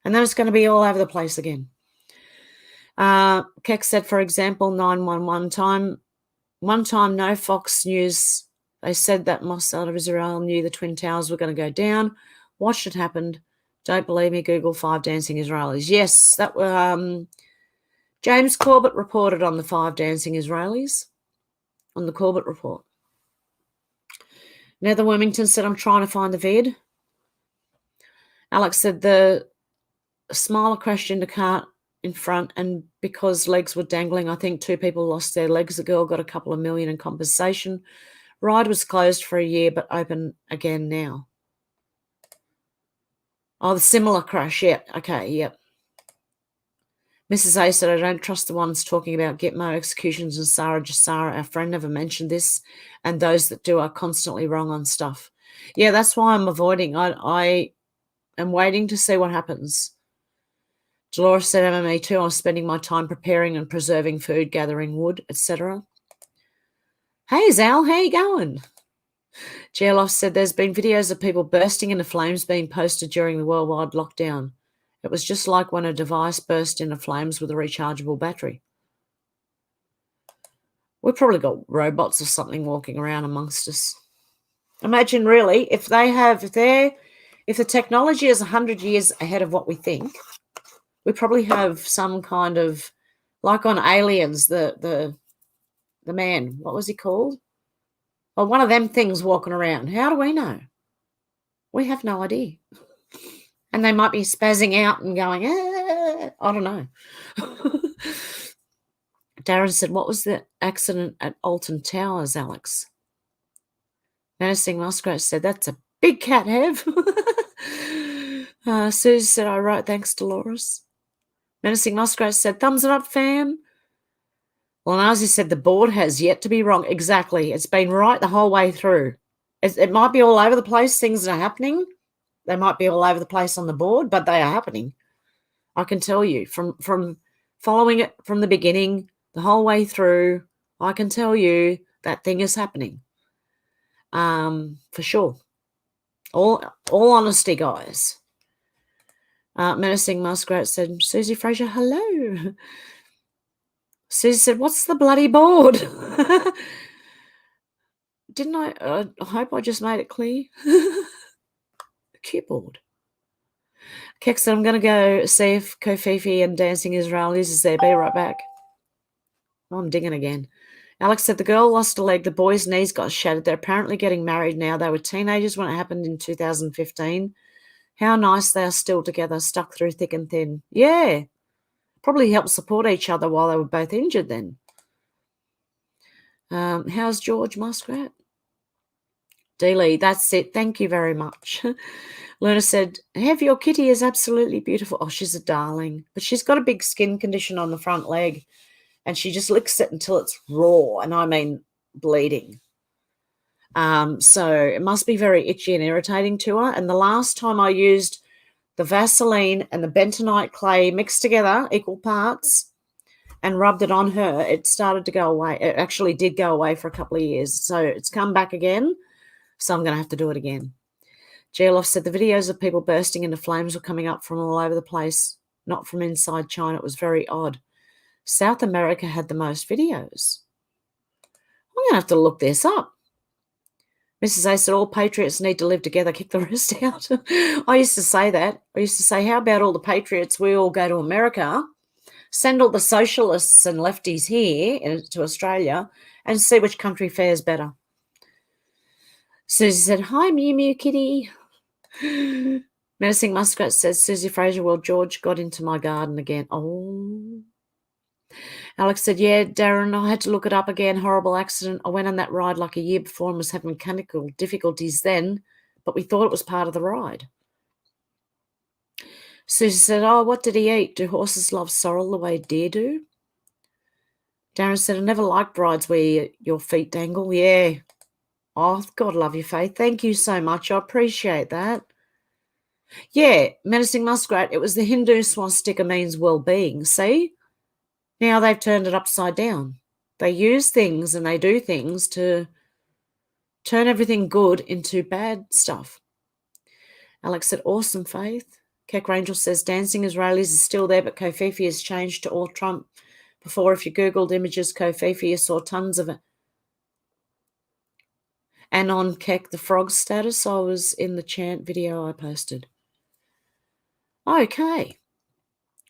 And then it's going to be all over the place again. Keck said, for example, 911 time. One time, no Fox News, they said that Mossad of Israel knew the Twin Towers were going to go down. Watched it happen. Don't believe me, Google 5 dancing Israelis. Yes, that James Corbett reported on the 5 dancing Israelis, on the Corbett report. Nether Wilmington said, I'm trying to find the vid. Alex said the smiler crashed into cart in front, and because legs were dangling, I think 2 people lost their legs. The girl got a couple of million in compensation. Ride was closed for a year, but open again now. Oh, the similar crash. Yep. Okay. Yep. Mrs. A said, I don't trust the ones talking about Gitmo executions and Sarah Jassara. Our friend never mentioned this, and those that do are constantly wrong on stuff. Yeah, that's why I'm avoiding. I am waiting to see what happens. Dolores said, MME too. I'm spending my time preparing and preserving food, gathering wood, etc. Hey, Zal, how you going? Geoloff said there's been videos of people bursting into flames being posted during the worldwide lockdown. It was just like when a device burst into flames with a rechargeable battery. We've probably got robots or something walking around amongst us. Imagine really, if the technology is 100 years ahead of what we think, we probably have some kind of, like on Aliens, the man, what was he called? Well, one of them things walking around. How do we know? We have no idea. And they might be spazzing out and going, I don't know. Darren said, what was the accident at Alton Towers, Alex? Menacing Muskrat said, that's a big cat, Hev. Susie said, I wrote, thanks, Dolores. Menacing Muskrat said, thumbs it up, fam. Well, Nazi said, the board has yet to be wrong. Exactly. It's been right the whole way through. It might be all over the place, things are happening. They might be all over the place on the board, but they are happening. I can tell you from following it from the beginning, the whole way through, I can tell you that thing is happening. For sure. All honesty, guys. Menacing Muskrat said, Susie Fraser, hello. Susie said, what's the bloody board? Didn't I? I hope I just made it clear. Keyboard. Keck said, I'm going to go see if Kofifi and Dancing Israelis is there. Be right back. Oh, I'm digging again. Alex said, the girl lost a leg. The boy's knees got shattered. They're apparently getting married now. They were teenagers when it happened in 2015. How nice they are still together, stuck through thick and thin. Yeah. Probably helped support each other while they were both injured then. How's George Muskrat? Dealey, that's it. Thank you very much. Luna said, Hev, your kitty is absolutely beautiful. Oh, she's a darling. But she's got a big skin condition on the front leg, and she just licks it until it's raw, and I mean bleeding. So it must be very itchy and irritating to her. And the last time I used the Vaseline and the bentonite clay mixed together, equal parts, and rubbed it on her, it started to go away. It actually did go away for a couple of years. So it's come back again. So I'm going to have to do it again. Geoloff said the videos of people bursting into flames were coming up from all over the place, not from inside China. It was very odd. South America had the most videos. I'm going to have to look this up. Mrs. A said all patriots need to live together, kick the rest out. I used to say that. I used to say, how about all the patriots, we all go to America, send all the socialists and lefties here to Australia and see which country fares better. Susie said, hi, Mew Mew Kitty. Menacing Muskrat says, Susie Fraser, well, George got into my garden again. Oh. Alex said, yeah, Darren, I had to look it up again. Horrible accident. I went on that ride like a year before and was having mechanical difficulties then, but we thought it was part of the ride. Susie said, oh, what did he eat? Do horses love sorrel the way deer do? Darren said, I never liked rides where your feet dangle. Yeah. Oh, God love you, Faith. Thank you so much. I appreciate that. Yeah, menacing muskrat. It was the Hindu swastika means well-being. See? Now they've turned it upside down. They use things and they do things to turn everything good into bad stuff. Alex said, awesome, Faith. Keck Rangel says, dancing Israelis is still there, but Kofifi has changed to all Trump. Before, if you Googled images Kofifi, you saw tons of it. And on Keck, the frog status, I was in the chant video I posted. Okay.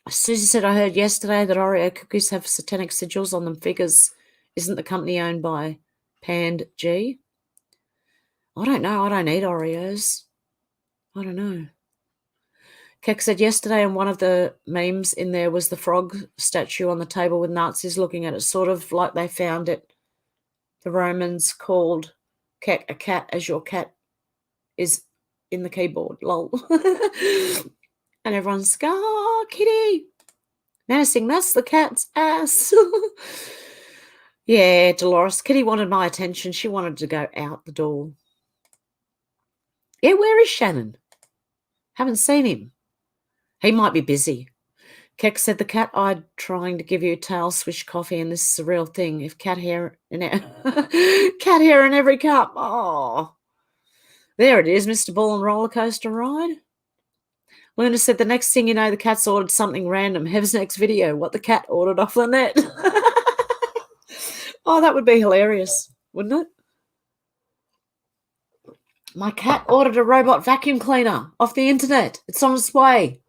Susie said, I heard yesterday that Oreo cookies have satanic sigils on them. Figures. Isn't the company owned by Pand G? I don't know. I don't eat Oreos. I don't know. Keck said yesterday, and one of the memes in there was the frog statue on the table with Nazis looking at it, sort of like they found it. The Romans called Keck a cat as your cat is in the keyboard. Lol. And everyone's going, oh, kitty. Menacing, that's the cat's ass. Yeah, Dolores. Kitty wanted my attention. She wanted to go out the door. Yeah, where is Shannon? Haven't seen him. He might be busy. Keck said the cat eyed trying to give you tail swish coffee, and this is a real thing. If cat hair in cat hair in every cup. Oh, there it is, Mr. Ball and Roller Coaster Ride. Luna said the next thing you know, the cat's ordered something random. Hev's next video, what the cat ordered off the net. Oh, that would be hilarious, wouldn't it? My cat ordered a robot vacuum cleaner off the internet. It's on its way.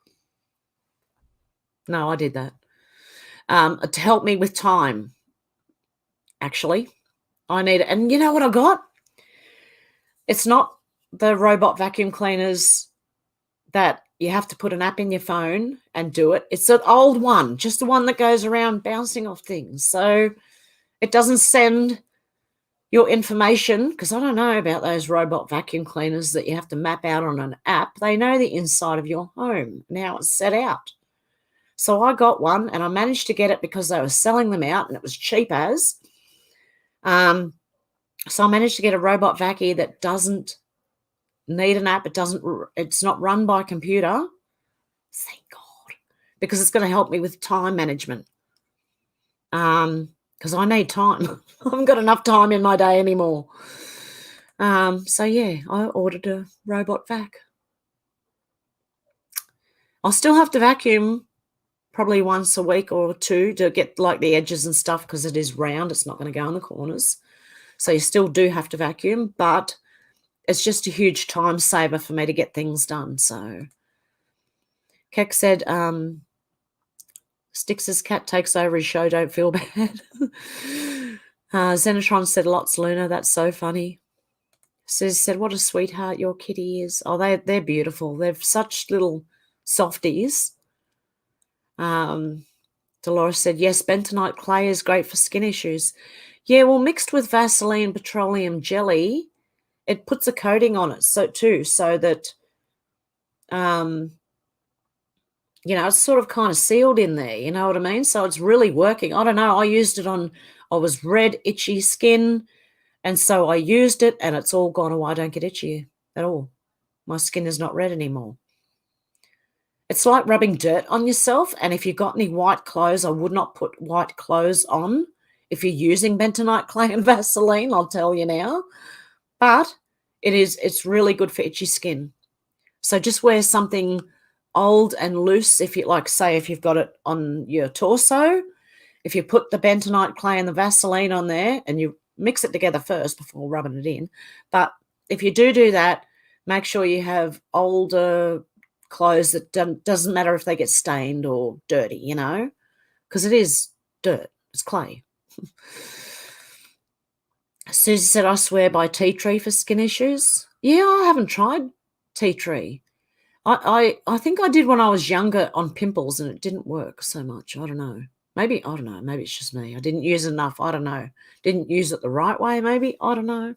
No, I did that. To help me with time, actually. I need it. And you know what I got? It's not the robot vacuum cleaners that you have to put an app in your phone and do it. It's an old one, just the one that goes around bouncing off things. So it doesn't send your information, because I don't know about those robot vacuum cleaners that you have to map out on an app. They know the inside of your home and how it's set out. So I got one, and I managed to get it because they were selling them out, and it was cheap as. So I managed to get a robot vacuum that doesn't need an app. It's not run by a computer. Thank God, because it's going to help me with time management. Because I need time. I haven't got enough time in my day anymore. So yeah, I ordered a robot vac. I'll still have to vacuum probably once a week or two to get like the edges and stuff, because it is round. It's not going to go in the corners. So you still do have to vacuum, but it's just a huge time saver for me to get things done. So Keck said, Stix's cat takes over his show, don't feel bad. Xenotron said, lots, Luna. That's so funny. Sis said, what a sweetheart your kitty is. Oh, they're beautiful. They're such little softies. Dolores said, yes, bentonite clay is great for skin issues. Yeah, well, mixed with Vaseline petroleum jelly, it puts a coating on it so that, it's sort of kind of sealed in there, you know what I mean? So it's really working. I don't know. I used it I was red, itchy skin, and so I used it, and it's all gone away. I don't get itchy at all. My skin is not red anymore. It's like rubbing dirt on yourself, and if you've got any white clothes, I would not put white clothes on. If you're using bentonite clay and Vaseline, I'll tell you now. But it's really good for itchy skin. So just wear something old and loose. If you say if you've got it on your torso, if you put the bentonite clay and the Vaseline on there, and you mix it together first before rubbing it in. But if you do that, make sure you have older clothes that doesn't matter if they get stained or dirty, because it is dirt. It's clay. Susie said, I swear by tea tree for skin issues. Yeah, I haven't tried tea tree. I think I did when I was younger on pimples, and it didn't work so much. I don't know. Maybe it's just me. I didn't use enough. I don't know. Didn't use it the right way, maybe. I don't know.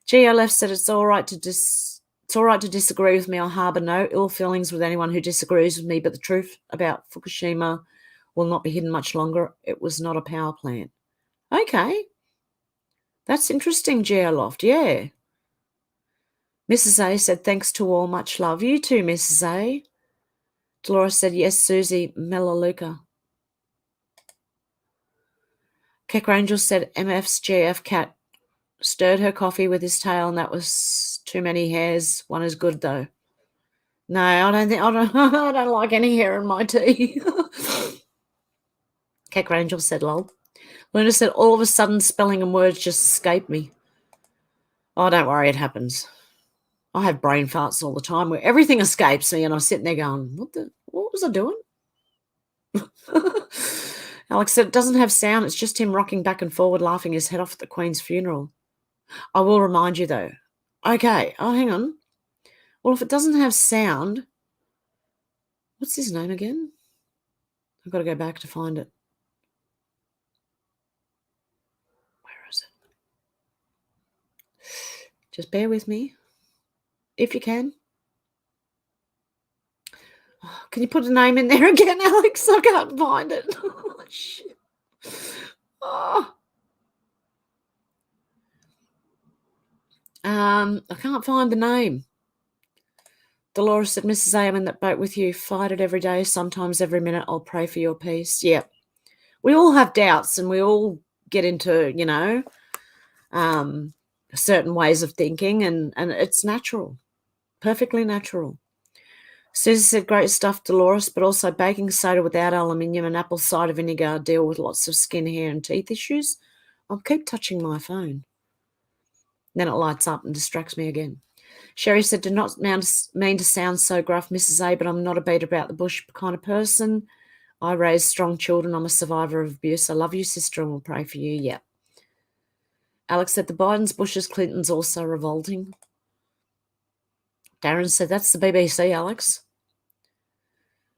Geo Left said it's all right to disagree with me. I harbour no ill feelings with anyone who disagrees with me, but the truth about Fukushima will not be hidden much longer. It was not a power plant. Okay. That's interesting, Geoloft. Yeah. Mrs. A said, thanks to all, much love. You too, Mrs. A. Dolores said, yes, Susie, Melaleuca. Keck Rangel said, MF's GF cat stirred her coffee with his tail, and that was too many hairs. One is good, though. No, I don't like any hair in my tea. Keck Rangel said, lol. Luna said, all of a sudden, spelling and words just escaped me. Oh, don't worry, it happens. I have brain farts all the time where everything escapes me and I'm sitting there going, what was I doing? Alex said, it doesn't have sound. It's just him rocking back and forward, laughing his head off at the Queen's funeral. I will remind you, though. Okay. Oh, hang on. Well, if it doesn't have sound, what's his name again? I've got to go back to find it. Where is it? Just bear with me, if you can. Oh, can you put a name in there again, Alex? I can't find it. Oh, shit. Oh. I can't find the name. Dolores said, Mrs. A, I'm in that boat with you. Fight it every day, sometimes every minute. I'll pray for your peace. Yeah. We all have doubts and we all get into, certain ways of thinking and it's natural. Perfectly natural. Susie said, great stuff, Dolores, but also baking soda without aluminium and apple cider vinegar deal with lots of skin, hair and teeth issues. I'll keep touching my phone. Then it lights up and distracts me again. Sherry said, do not mean to sound so gruff, Mrs. A, but I'm not a beat about the bush kind of person. I raise strong children. I'm a survivor of abuse. I love you, sister, and we'll pray for you. Yeah. Alex said, the Bidens, Bushes, Clintons also revolting. Darren said, that's the BBC, Alex.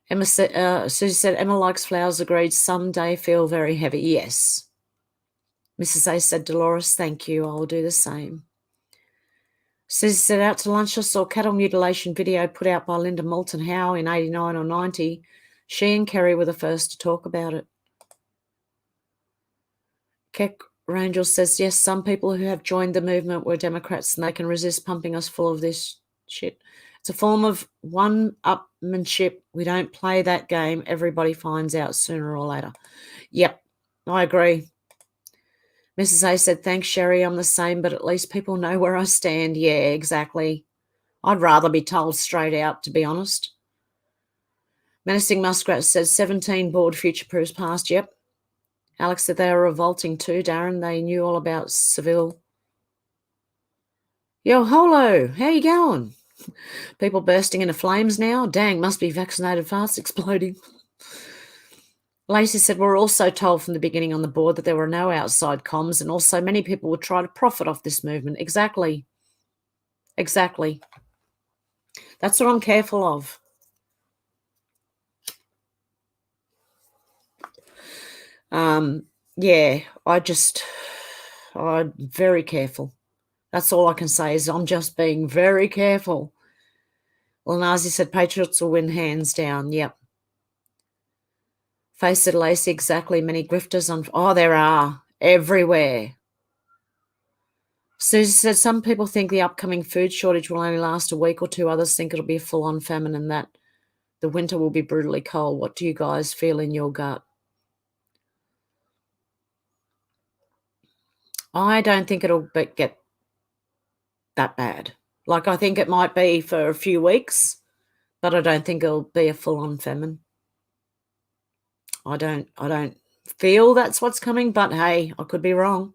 Emma said, Susie said, Emma likes flowers, agreed. Someday feel very heavy. Yes. Mrs. A said, Dolores, thank you. I will do the same. Susie said, out to lunch, I saw cattle mutilation video put out by Linda Moulton Howe in 89 or 90. She and Kerry were the first to talk about it. Keck Rangel says, yes, some people who have joined the movement were Democrats and they can resist pumping us full of this shit. It's a form of one-upmanship. We don't play that game. Everybody finds out sooner or later. Yep, I agree. Mrs. A said, thanks, Sherry. I'm the same, but at least people know where I stand. Yeah, exactly. I'd rather be told straight out, to be honest. Menacing Muskrat says, 17 board future-proofs past. Yep. Alex said they were revolting too, Darren. They knew all about Seville. Yo, holo, how you going? People bursting into flames now. Dang, must be vaccinated fast exploding. Lacey said, we're also told from the beginning on the board that there were no outside comms and also many people would try to profit off this movement. Exactly. Exactly. That's what I'm careful of. Yeah, I'm very careful. That's all I can say is I'm just being very careful. Well, Nazi said Patriots will win hands down. Yep. Faye said, Lacey, exactly. Many grifters on. Oh, there are everywhere. Susie said, some people think the upcoming food shortage will only last a week or two. Others think it'll be a full-on famine and that the winter will be brutally cold. What do you guys feel in your gut? I don't think it'll get that bad. Like, I think it might be for a few weeks, but I don't think it'll be a full-on famine. I don't feel that's what's coming, but hey, I could be wrong.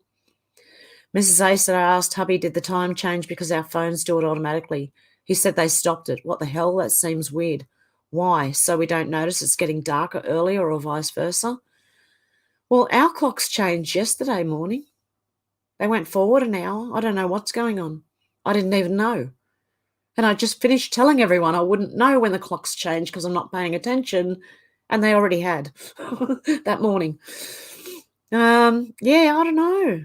Mrs. A said, I asked hubby, did the time change because our phones do it automatically? He said they stopped it. What the hell? That seems weird. Why? So we don't notice it's getting darker earlier or vice versa? Well, our clocks changed yesterday morning. They went forward an hour. I don't know what's going on. I didn't even know. And I just finished telling everyone I wouldn't know when the clocks changed because I'm not paying attention. And they already had that morning. Yeah, I don't know.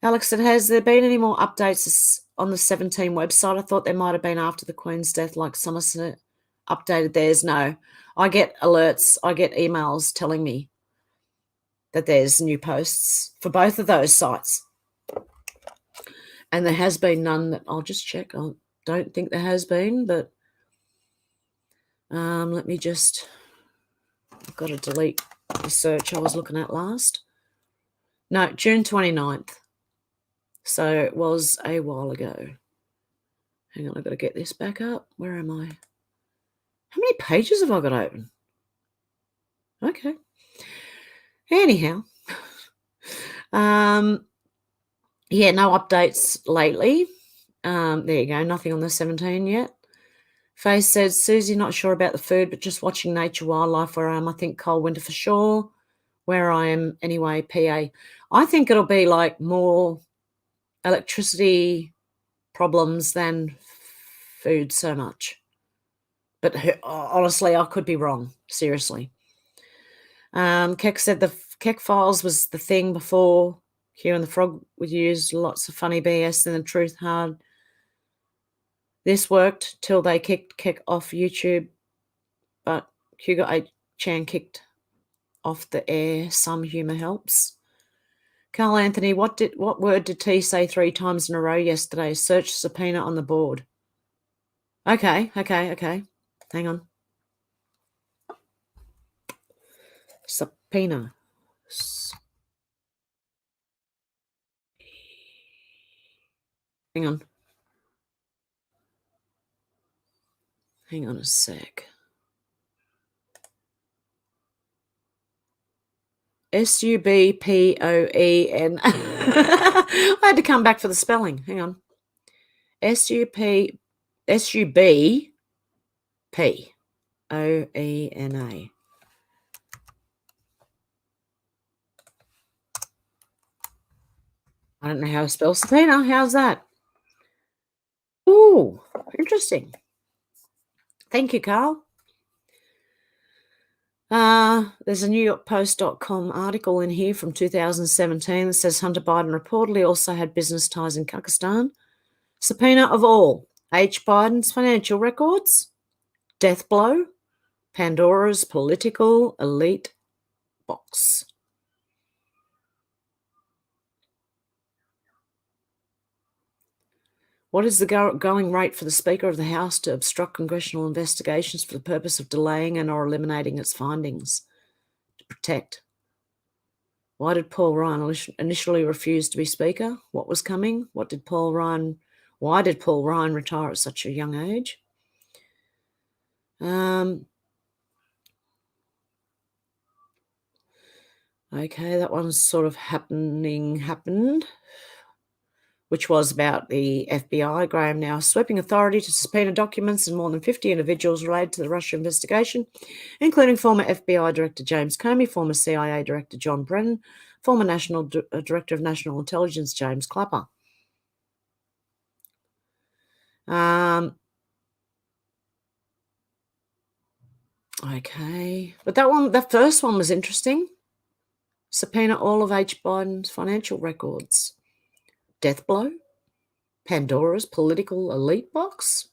Alex said, has there been any more updates on the 17 website? I thought there might have been after the Queen's death, like Somerset updated theirs. No, I get alerts. I get emails telling me. that there's new posts for both of those sites. And there has been none that I'll just check. I don't think there has been, but let me just, I've got to delete the search I was looking at last. No, June 29th. So it was a while ago. Hang on, I've got to get this back up. Where am I? How many pages have I got open? Okay. Anyhow. Yeah, no updates lately. There you go. Nothing on the 17 yet. Faye says, Susie, not sure about the food, but just watching nature, wildlife where I am. I think cold winter for sure. Where I am anyway, PA. I think it'll be like more electricity problems than food so much. But honestly, I could be wrong. Seriously. Keck said the Keck files was the thing before Hugh and the Frog would use lots of funny BS and the truth hard. This worked till they kicked Keck off YouTube, but Hugo H. Chan kicked off the air. Some humour helps. Carl Anthony, what word did T say 3 times in a row yesterday? Search subpoena on the board. Okay. Hang on. Subpoena. Hang on. Hang on a sec. Subpoen. I had to come back for the spelling. Hang on. Subpoena. I don't know how to spell subpoena. How's that? Ooh, interesting. Thank you, Carl. There's a NewYorkPost.com article in here from 2017 that says Hunter Biden reportedly also had business ties in Kazakhstan. Subpoena of all. H. Biden's financial records, death blow, Pandora's political elite box. What is the going rate for the Speaker of the House to obstruct congressional investigations for the purpose of delaying and or eliminating its findings? To protect. Why did Paul Ryan initially refuse to be Speaker? What was coming? Why did Paul Ryan retire at such a young age? Okay, that one's sort of happened, which was about the FBI. Graham now sweeping authority to subpoena documents and more than 50 individuals related to the Russia investigation, including former FBI Director James Comey, former CIA Director John Brennan, former Director of National Intelligence James Clapper. Okay, but that first one was interesting. Subpoena all of H. Biden's financial records. Death blow? Pandora's political elite box?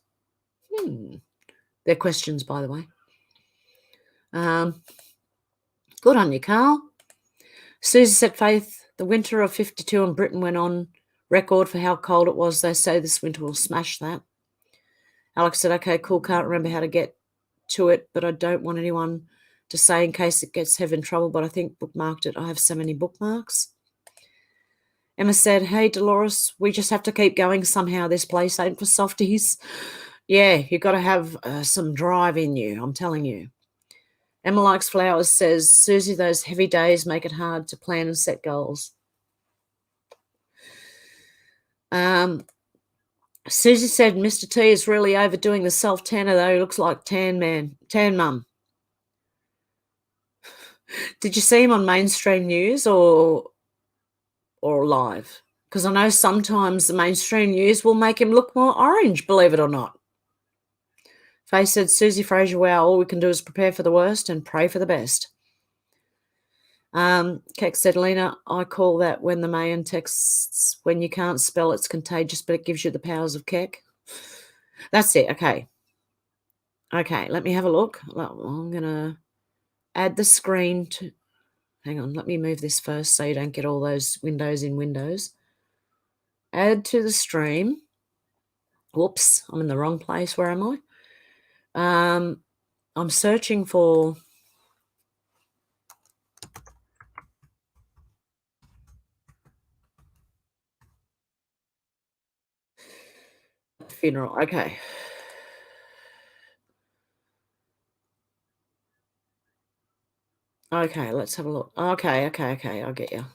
They're questions, by the way. Good on you, Carl. Susie said, Faith, the winter of 52 in Britain went on record for how cold it was. They say this winter will smash that. Alex said, okay, cool, can't remember how to get to it, but I don't want anyone to say in case it gets Hev in trouble, but I think bookmarked it. I have so many bookmarks. Emma said, hey, Dolores, we just have to keep going somehow. This place ain't for softies. Yeah, you got to have some drive in you, I'm telling you. Emma Likes Flowers says, Susie, those heavy days make it hard to plan and set goals. Susie said, Mr. T is really overdoing the self-tanner, though. He looks like tan mum. Did you see him on mainstream news or live? Because I know sometimes the mainstream news will make him look more orange, believe it or not. Faye said, Susie Fraser, wow, all we can do is prepare for the worst and pray for the best. Keck said, Lena, I call that when the Mayan texts, when you can't spell, it's contagious, but it gives you the powers of Keck. That's it. Okay, let me have a look. I'm going to add the screen to Hang on, let me move this first so you don't get all those windows in Windows. Add to the stream. Whoops, I'm in the wrong place. Where am I? I'm searching for... funeral. Okay. Okay, let's have a look. Okay, I'll get you.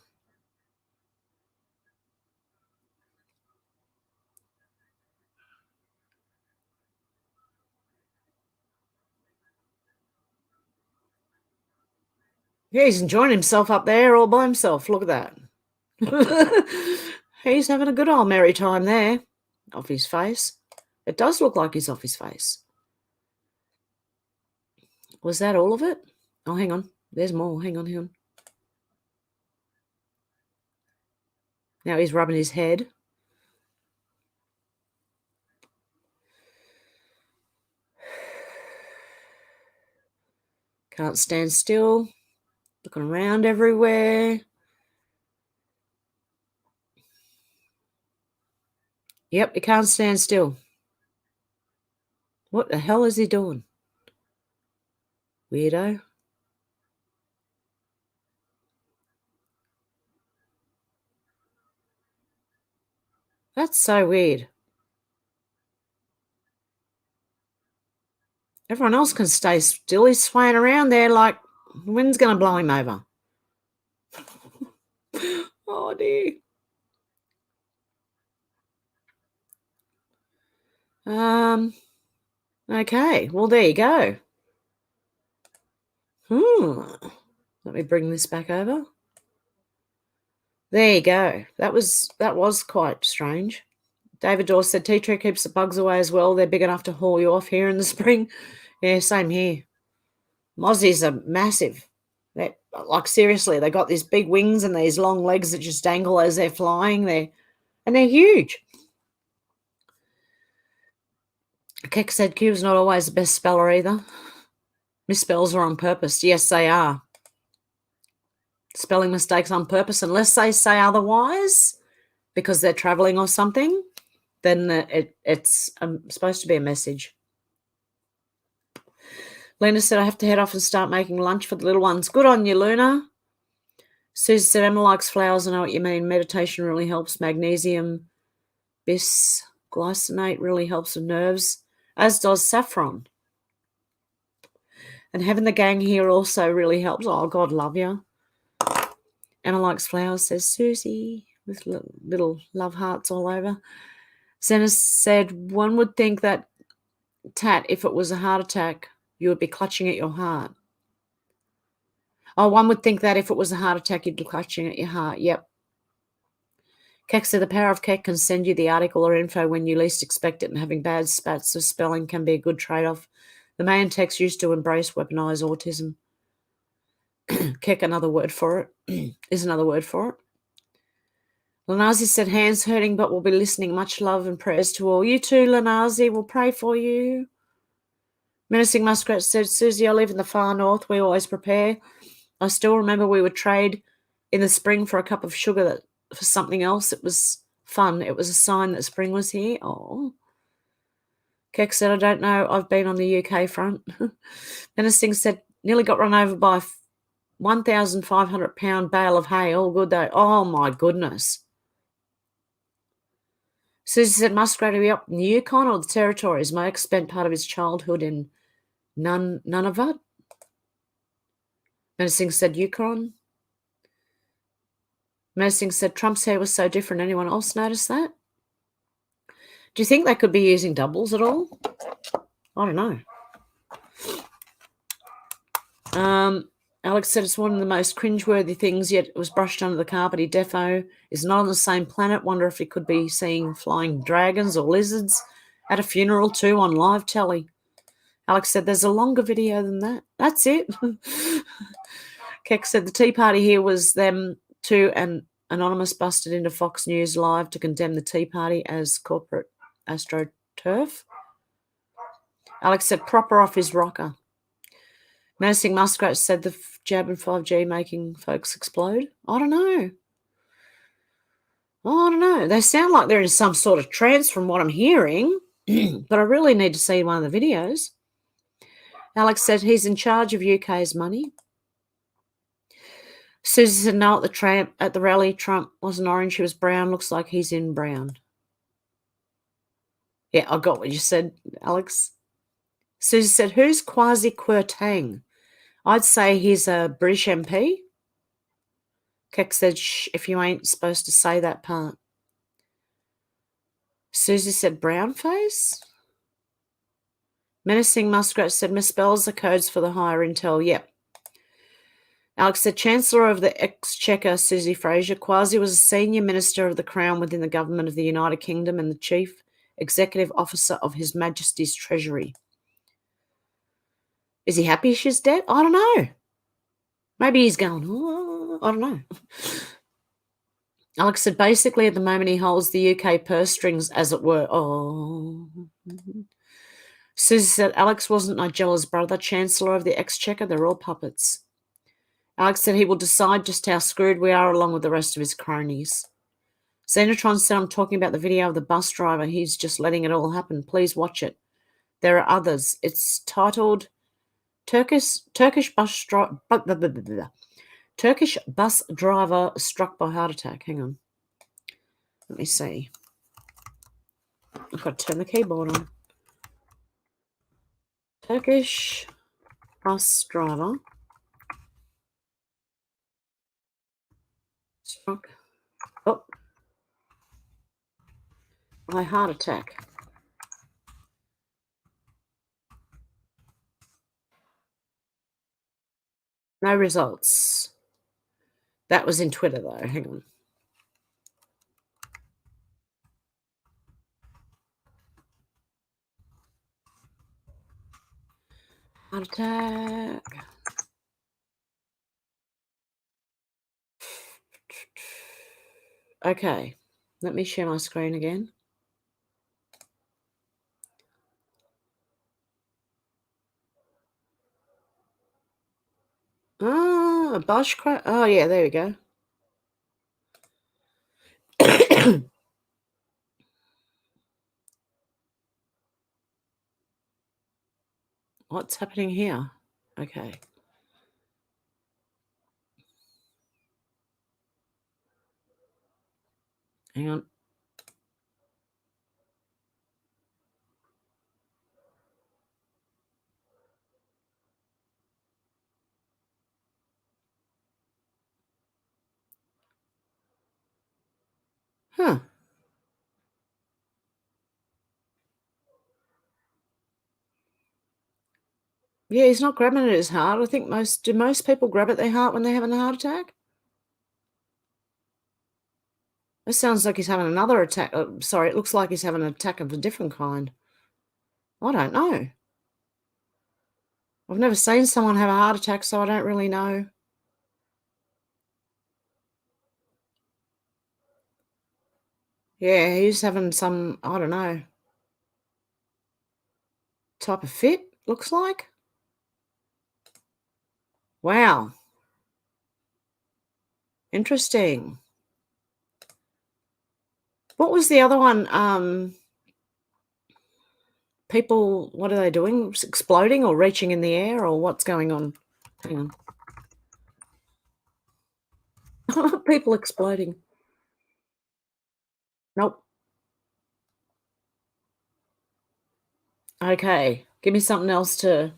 Yeah, he's enjoying himself up there all by himself. Look at that. He's having a good old merry time there. Off his face. It does look like he's off his face. Was that all of it? Oh, hang on. There's more. Hang on. Now he's rubbing his head. Can't stand still. Looking around everywhere. Yep, he can't stand still. What the hell is he doing? Weirdo. That's so weird. Everyone else can stay still. He's swaying around there like the wind's going to blow him over. Oh, dear. Okay, well, there you go. Let me bring this back over. There you go. That was quite strange. David Dawes said tea tree keeps the bugs away as well. They're big enough to haul you off here in the spring. Yeah, same here. Mozzies are massive. Like seriously, they got these big wings and these long legs that just dangle as they're flying. And they're huge. Keck said Cube's not always the best speller either. Misspells are on purpose. Yes, they are. Spelling mistakes on purpose, unless they say otherwise, because they're travelling or something, then it's supposed to be a message. Luna said, I have to head off and start making lunch for the little ones. Good on you, Luna. Susie said, Emma likes flowers. I know what you mean. Meditation really helps. Magnesium bisglycinate really helps with nerves, as does saffron. And having the gang here also really helps. Oh, God love you. Emma likes flowers, says Susie, with little love hearts all over. Zena said, one would think that, Tat, if it was a heart attack, you would be clutching at your heart. Oh, one would think that if it was a heart attack, you'd be clutching at your heart. Yep. Keck said, the power of Keck can send you the article or info when you least expect it, and having bad spats of spelling can be a good trade-off. The man text used to embrace weaponized autism. Keck, another word for it, is another word for it. Lanazi said, hands hurting, but we'll be listening. Much love and prayers to all. You too, Lanazi. We'll pray for you. Menacing Muskrat said, Susie, I live in the far north. We always prepare. I still remember we would trade in the spring for a cup of sugar for something else. It was fun. It was a sign that spring was here. Oh. Keck said, I don't know. I've been on the UK front. Menacing said, nearly got run over by 1,500-pound bale of hay. All good, though. Oh, my goodness. Susie said, Muskrat, are we up in the Yukon or the Territories? My ex spent part of his childhood in Nunavut. Menacing said, Yukon. Menacing said, Trump's hair was so different. Anyone else notice that? Do you think they could be using doubles at all? I don't know. Alex said it's one of the most cringeworthy things, yet it was brushed under the carpet. He defo is not on the same planet. Wonder if he could be seeing flying dragons or lizards at a funeral too on live telly. Alex said there's a longer video than that. That's it. Keck said the Tea Party here was them too, and Anonymous busted into Fox News Live to condemn the Tea Party as corporate astroturf. Alex said proper off his rocker. Menacing Muskrat said the jab and 5G making folks explode. I don't know. They sound like they're in some sort of trance from what I'm hearing, but I really need to see one of the videos. Alex said he's in charge of UK's money. Susie said no at the rally. Trump wasn't orange, he was brown. Looks like he's in brown. Yeah, I got what you said, Alex. Susie said, who's Kwasi Kwarteng? I'd say he's a British MP. Keck said, shh, if you ain't supposed to say that part. Susie said, brown face? Menacing Muskrat said, misspells the codes for the higher intel. Yep. Alex said, Chancellor of the Exchequer, Susie Fraser. Kwasi was a senior minister of the Crown within the government of the United Kingdom and the chief executive officer of His Majesty's Treasury. Is he happy she's dead? I don't know. Maybe he's going, oh, I don't know. Alex said, basically, at the moment, he holds the UK purse strings, as it were. Oh. Susie said, Alex wasn't Nigella's brother, Chancellor of the Exchequer. They're all puppets. Alex said he will decide just how screwed we are along with the rest of his cronies. Xenotron said, I'm talking about the video of the bus driver. He's just letting it all happen. Please watch it. There are others. It's titled Turkish bus driver struck by heart attack. Hang on. Let me see. I've got to turn the keyboard on. Turkish bus driver struck by heart attack. No results. That was in Twitter, though. Hang on. Heart attack. Okay. Let me share my screen again. Oh, a bush crash. Oh, yeah, there we go. What's happening here? Okay. Hang on. Huh. Yeah, he's not grabbing it at his heart. I think most people grab at their heart when they're having a heart attack? It sounds like he's having another attack. Sorry, it looks like he's having an attack of a different kind. I don't know. I've never seen someone have a heart attack, so I don't really know. Yeah, he's having some, I don't know, type of fit, looks like. Wow. Interesting. What was the other one? People, what are they doing? Exploding or reaching in the air, or what's going on? Hang on. People exploding. Nope. Okay, give me something else to...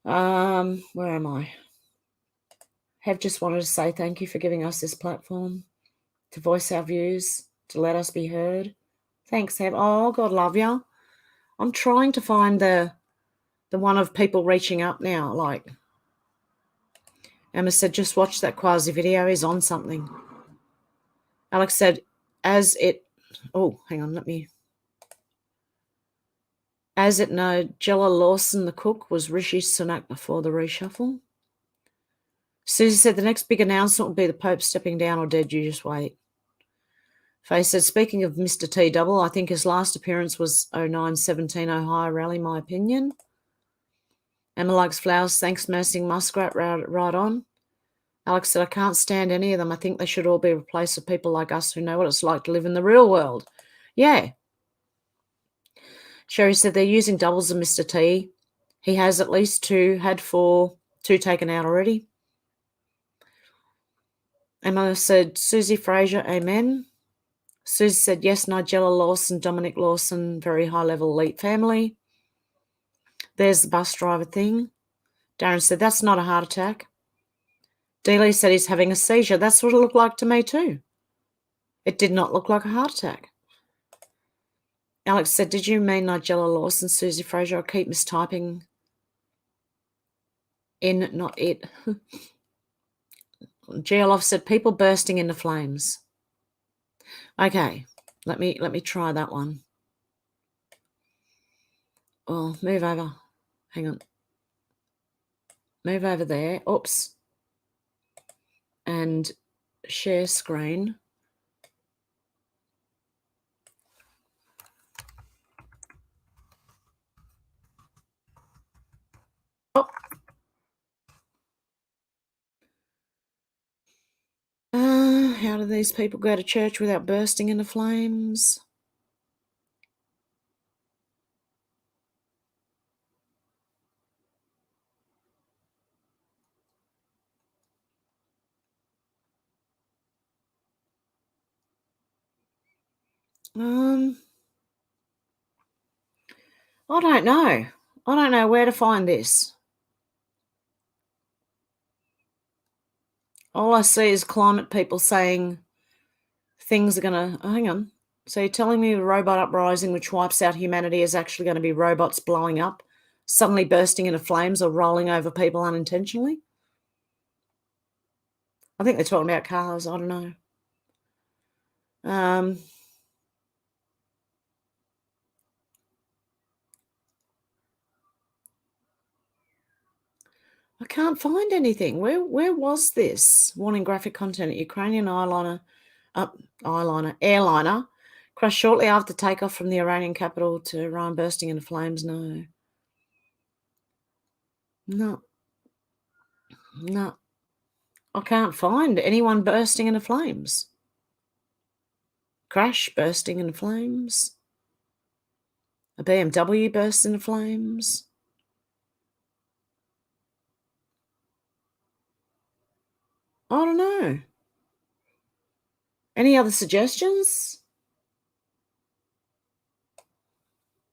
where am I? Have just wanted to say thank you for giving us this platform to voice our views, to let us be heard. Thanks, Hev. Oh, God love you. I'm trying to find the one of people reaching up now. Like Emma said, just watch that Kwasi video. He's on something. Alex said, oh, hang on, Jella Lawson, the cook, was Rishi Sunak before the reshuffle. Susie said, the next big announcement will be the Pope stepping down or dead. You just wait. Faye said, speaking of Mr. T-Double, I think his last appearance was 09-17 Ohio rally, my opinion. Emma likes flowers. Thanks, Nursing Muskrat. Right on. Alex said, I can't stand any of them. I think they should all be replaced with people like us who know what it's like to live in the real world. Yeah. Sherry said they're using doubles of Mr. T. He has at least 2, had 4, 2 taken out already. Emma said, Susie Fraser, amen. Susie said, yes, Nigella Lawson, Dominic Lawson, very high-level elite family. There's the bus driver thing. Darren said, that's not a heart attack. Dealey said he's having a seizure. That's what it looked like to me too. It did not look like a heart attack. Alex said, did you mean Nigella Lawson, Susie Fraser? I keep mistyping in, not it. Geoloff said, people bursting into flames. Okay, let me try that one. Oh, move over. Hang on. Move over there. Oops. And share screen. Oh. How do these people go to church without bursting into flames? I don't know. I don't know where to find this. All I see is climate people saying things are going to... hang on. So you're telling me the robot uprising, which wipes out humanity, is actually going to be robots blowing up, suddenly bursting into flames or rolling over people unintentionally? I think they're talking about cars. I don't know. I can't find anything. Where was this? Warning graphic content. Ukrainian airliner crashed shortly after takeoff from the Iranian capital to Iran, bursting into flames. No. I can't find anyone bursting into flames. Crash bursting into flames. A BMW burst into flames. I don't know. Any other suggestions?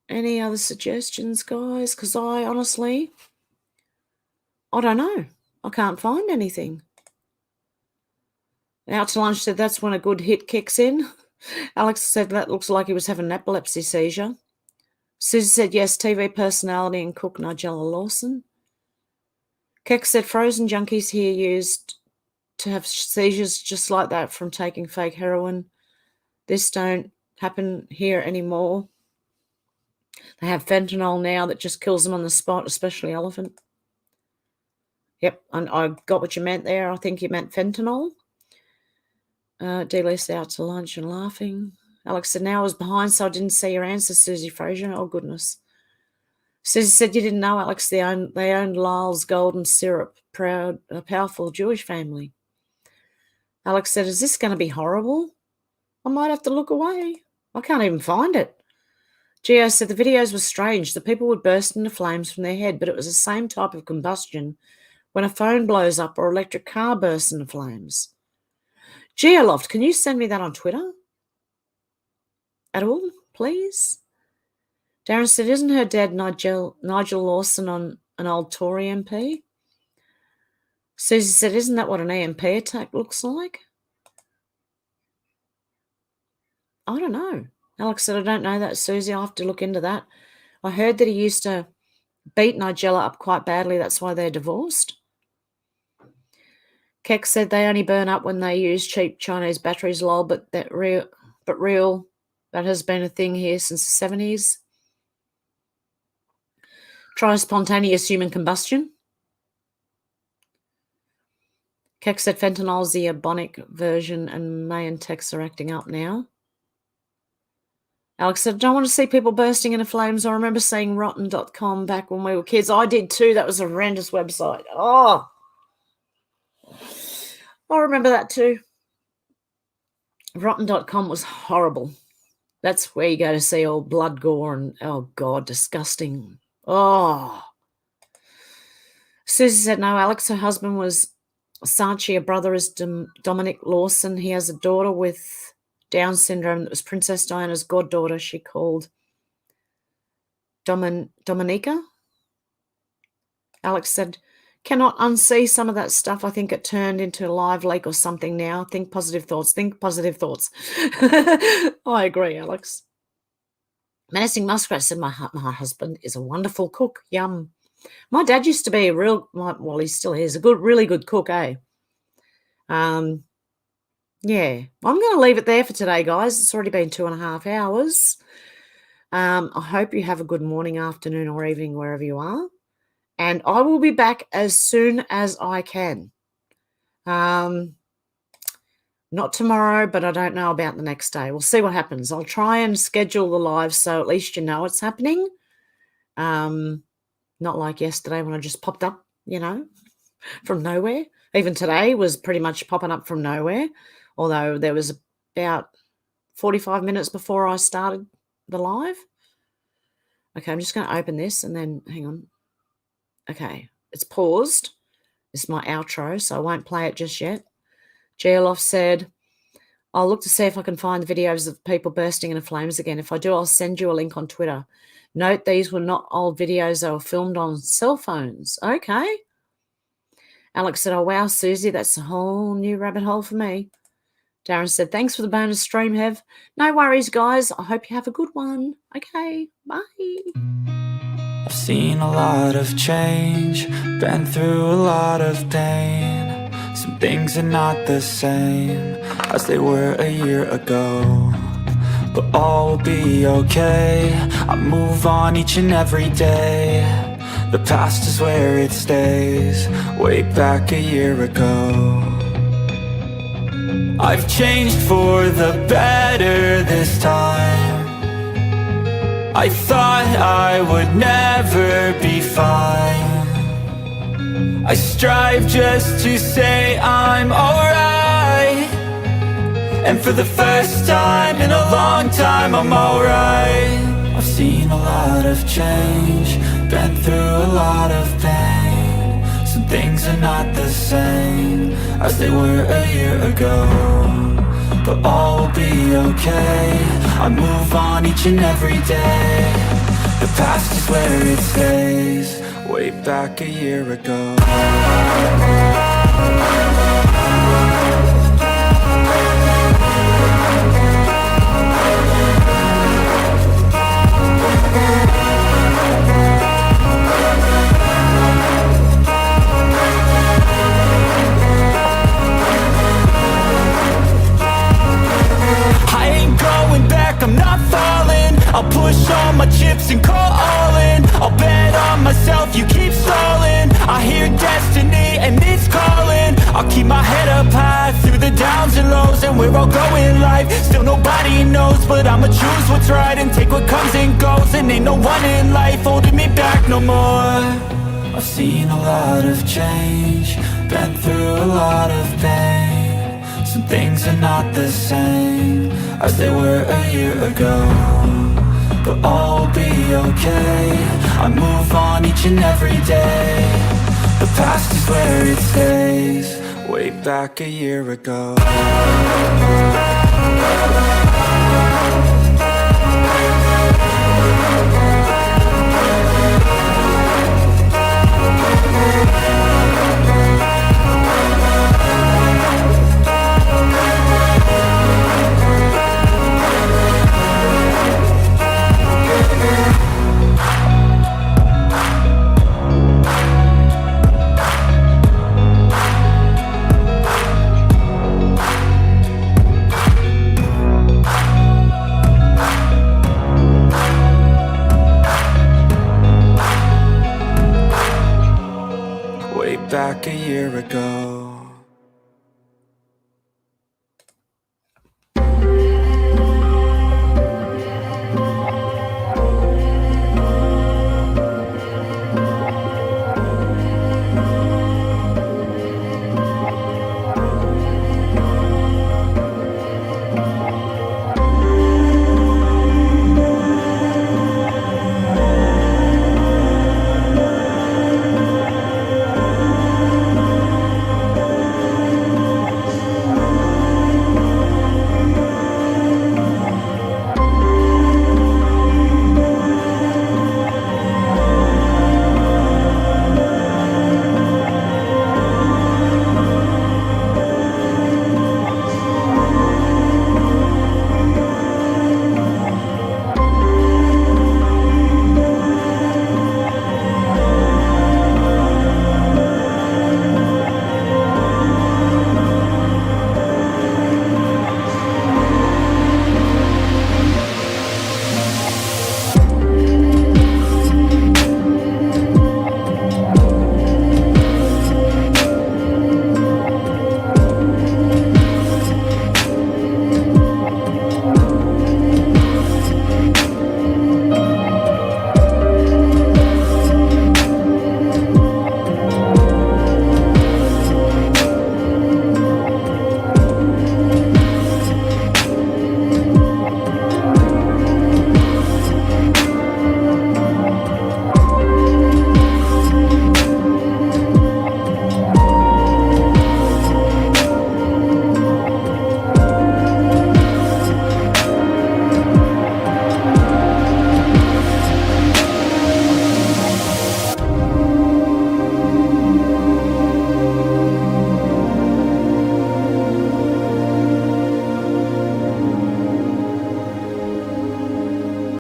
Any other suggestions, guys? Because I honestly, I don't know. I can't find anything. Out to Lunch said that's when a good hit kicks in. Alex said that looks like he was having an epilepsy seizure. Susie said yes, TV personality and cook Nigella Lawson. Keck said frozen junkies here used to have seizures just like that from taking fake heroin. This don't happen here anymore. They have fentanyl now that just kills them on the spot, especially elephant. Yep, I got what you meant there. I think you meant fentanyl. D-List out to lunch and laughing. Alex said, now I was behind, so I didn't see your answer, Susie Fraser. Oh, goodness. Susie said, you didn't know, Alex, they owned Lyle's Golden Syrup, a powerful Jewish family. Alex said, is this going to be horrible? I might have to look away. I can't even find it. Gio said the videos were strange. The people would burst into flames from their head, but it was the same type of combustion when a phone blows up or electric car bursts into flames. Geoloft, can you send me that on Twitter? At all, please? Darren said, isn't her dad Nigel Lawson on an old Tory MP? Susie said, isn't that what an EMP attack looks like? I don't know. Alex said, I don't know that, Susie. I'll have to look into that. I heard that he used to beat Nigella up quite badly. That's why they're divorced. Keck said they only burn up when they use cheap Chinese batteries, lol, but that has been a thing here since the 70s. Try spontaneous human combustion. Keck said fentanyl's the ebonic version and May and Tex are acting up now. Alex said, I don't want to see people bursting into flames. I remember seeing rotten.com back when we were kids. I did too. That was a horrendous website. Oh, I remember that too. Rotten.com was horrible. That's where you go to see all blood, gore, and, oh, God, disgusting. Oh. Susie said, no, Alex, her husband was Sachi. Her brother is Dominic Lawson. He has a daughter with Down syndrome that was Princess Diana's goddaughter. She called Dominica. Alex said, cannot unsee some of that stuff. I think it turned into a live leak or something now. Think positive thoughts. Think positive thoughts. I agree, Alex. Menacing Muskrat said, my husband is a wonderful cook. Yum. My dad used to be well, he still is, a really good cook, eh? Yeah. I'm going to leave it there for today, guys. It's already been 2.5 hours. I hope you have a good morning, afternoon, or evening, wherever you are. And I will be back as soon as I can. Not tomorrow, but I don't know about the next day. We'll see what happens. I'll try and schedule the live so at least you know it's happening. Not like yesterday when I just popped up, from nowhere. Even today was pretty much popping up from nowhere, although there was about 45 minutes before I started the live. Okay, I'm just going to open this and then hang on. Okay, it's paused. It's my outro, so I won't play it just yet. Geoloff said, I'll look to see if I can find the videos of people bursting into flames again. If I do, I'll send you a link on Twitter. Note these were not old videos. They were filmed on cell phones. Okay. Alex said, oh, wow, Susie, that's a whole new rabbit hole for me. Darren said, thanks for the bonus stream, Hev. No worries, guys. I hope you have a good one. Okay, bye. I've seen a lot of change, been through a lot of pain. Some things are not the same as they were a year ago, but all will be okay. I move on each and every day. The past is where it stays, way back a year ago. I've changed for the better this time. I thought I would never be fine. I strive just to say I'm alright, and for the first time in a long time I'm alright. I've seen a lot of change, been through a lot of pain. Some things are not the same as they were a year ago, but all will be okay. I move on each and every day. The past is where it stays, way back a year ago. I'm not falling. I'll push all my chips and call all in. I'll bet on myself, you keep stalling. I hear destiny and it's calling. I'll keep my head up high through the downs and lows, and we're all going life. Still nobody knows, but I'ma choose what's right and take what comes and goes. And ain't no one in life holding me back no more. I've seen a lot of change, been through a lot of pain. Some things are not the same as they were a year ago, but all will be okay. I move on each and every day. The past is where it stays, way back a year ago. Back a year ago.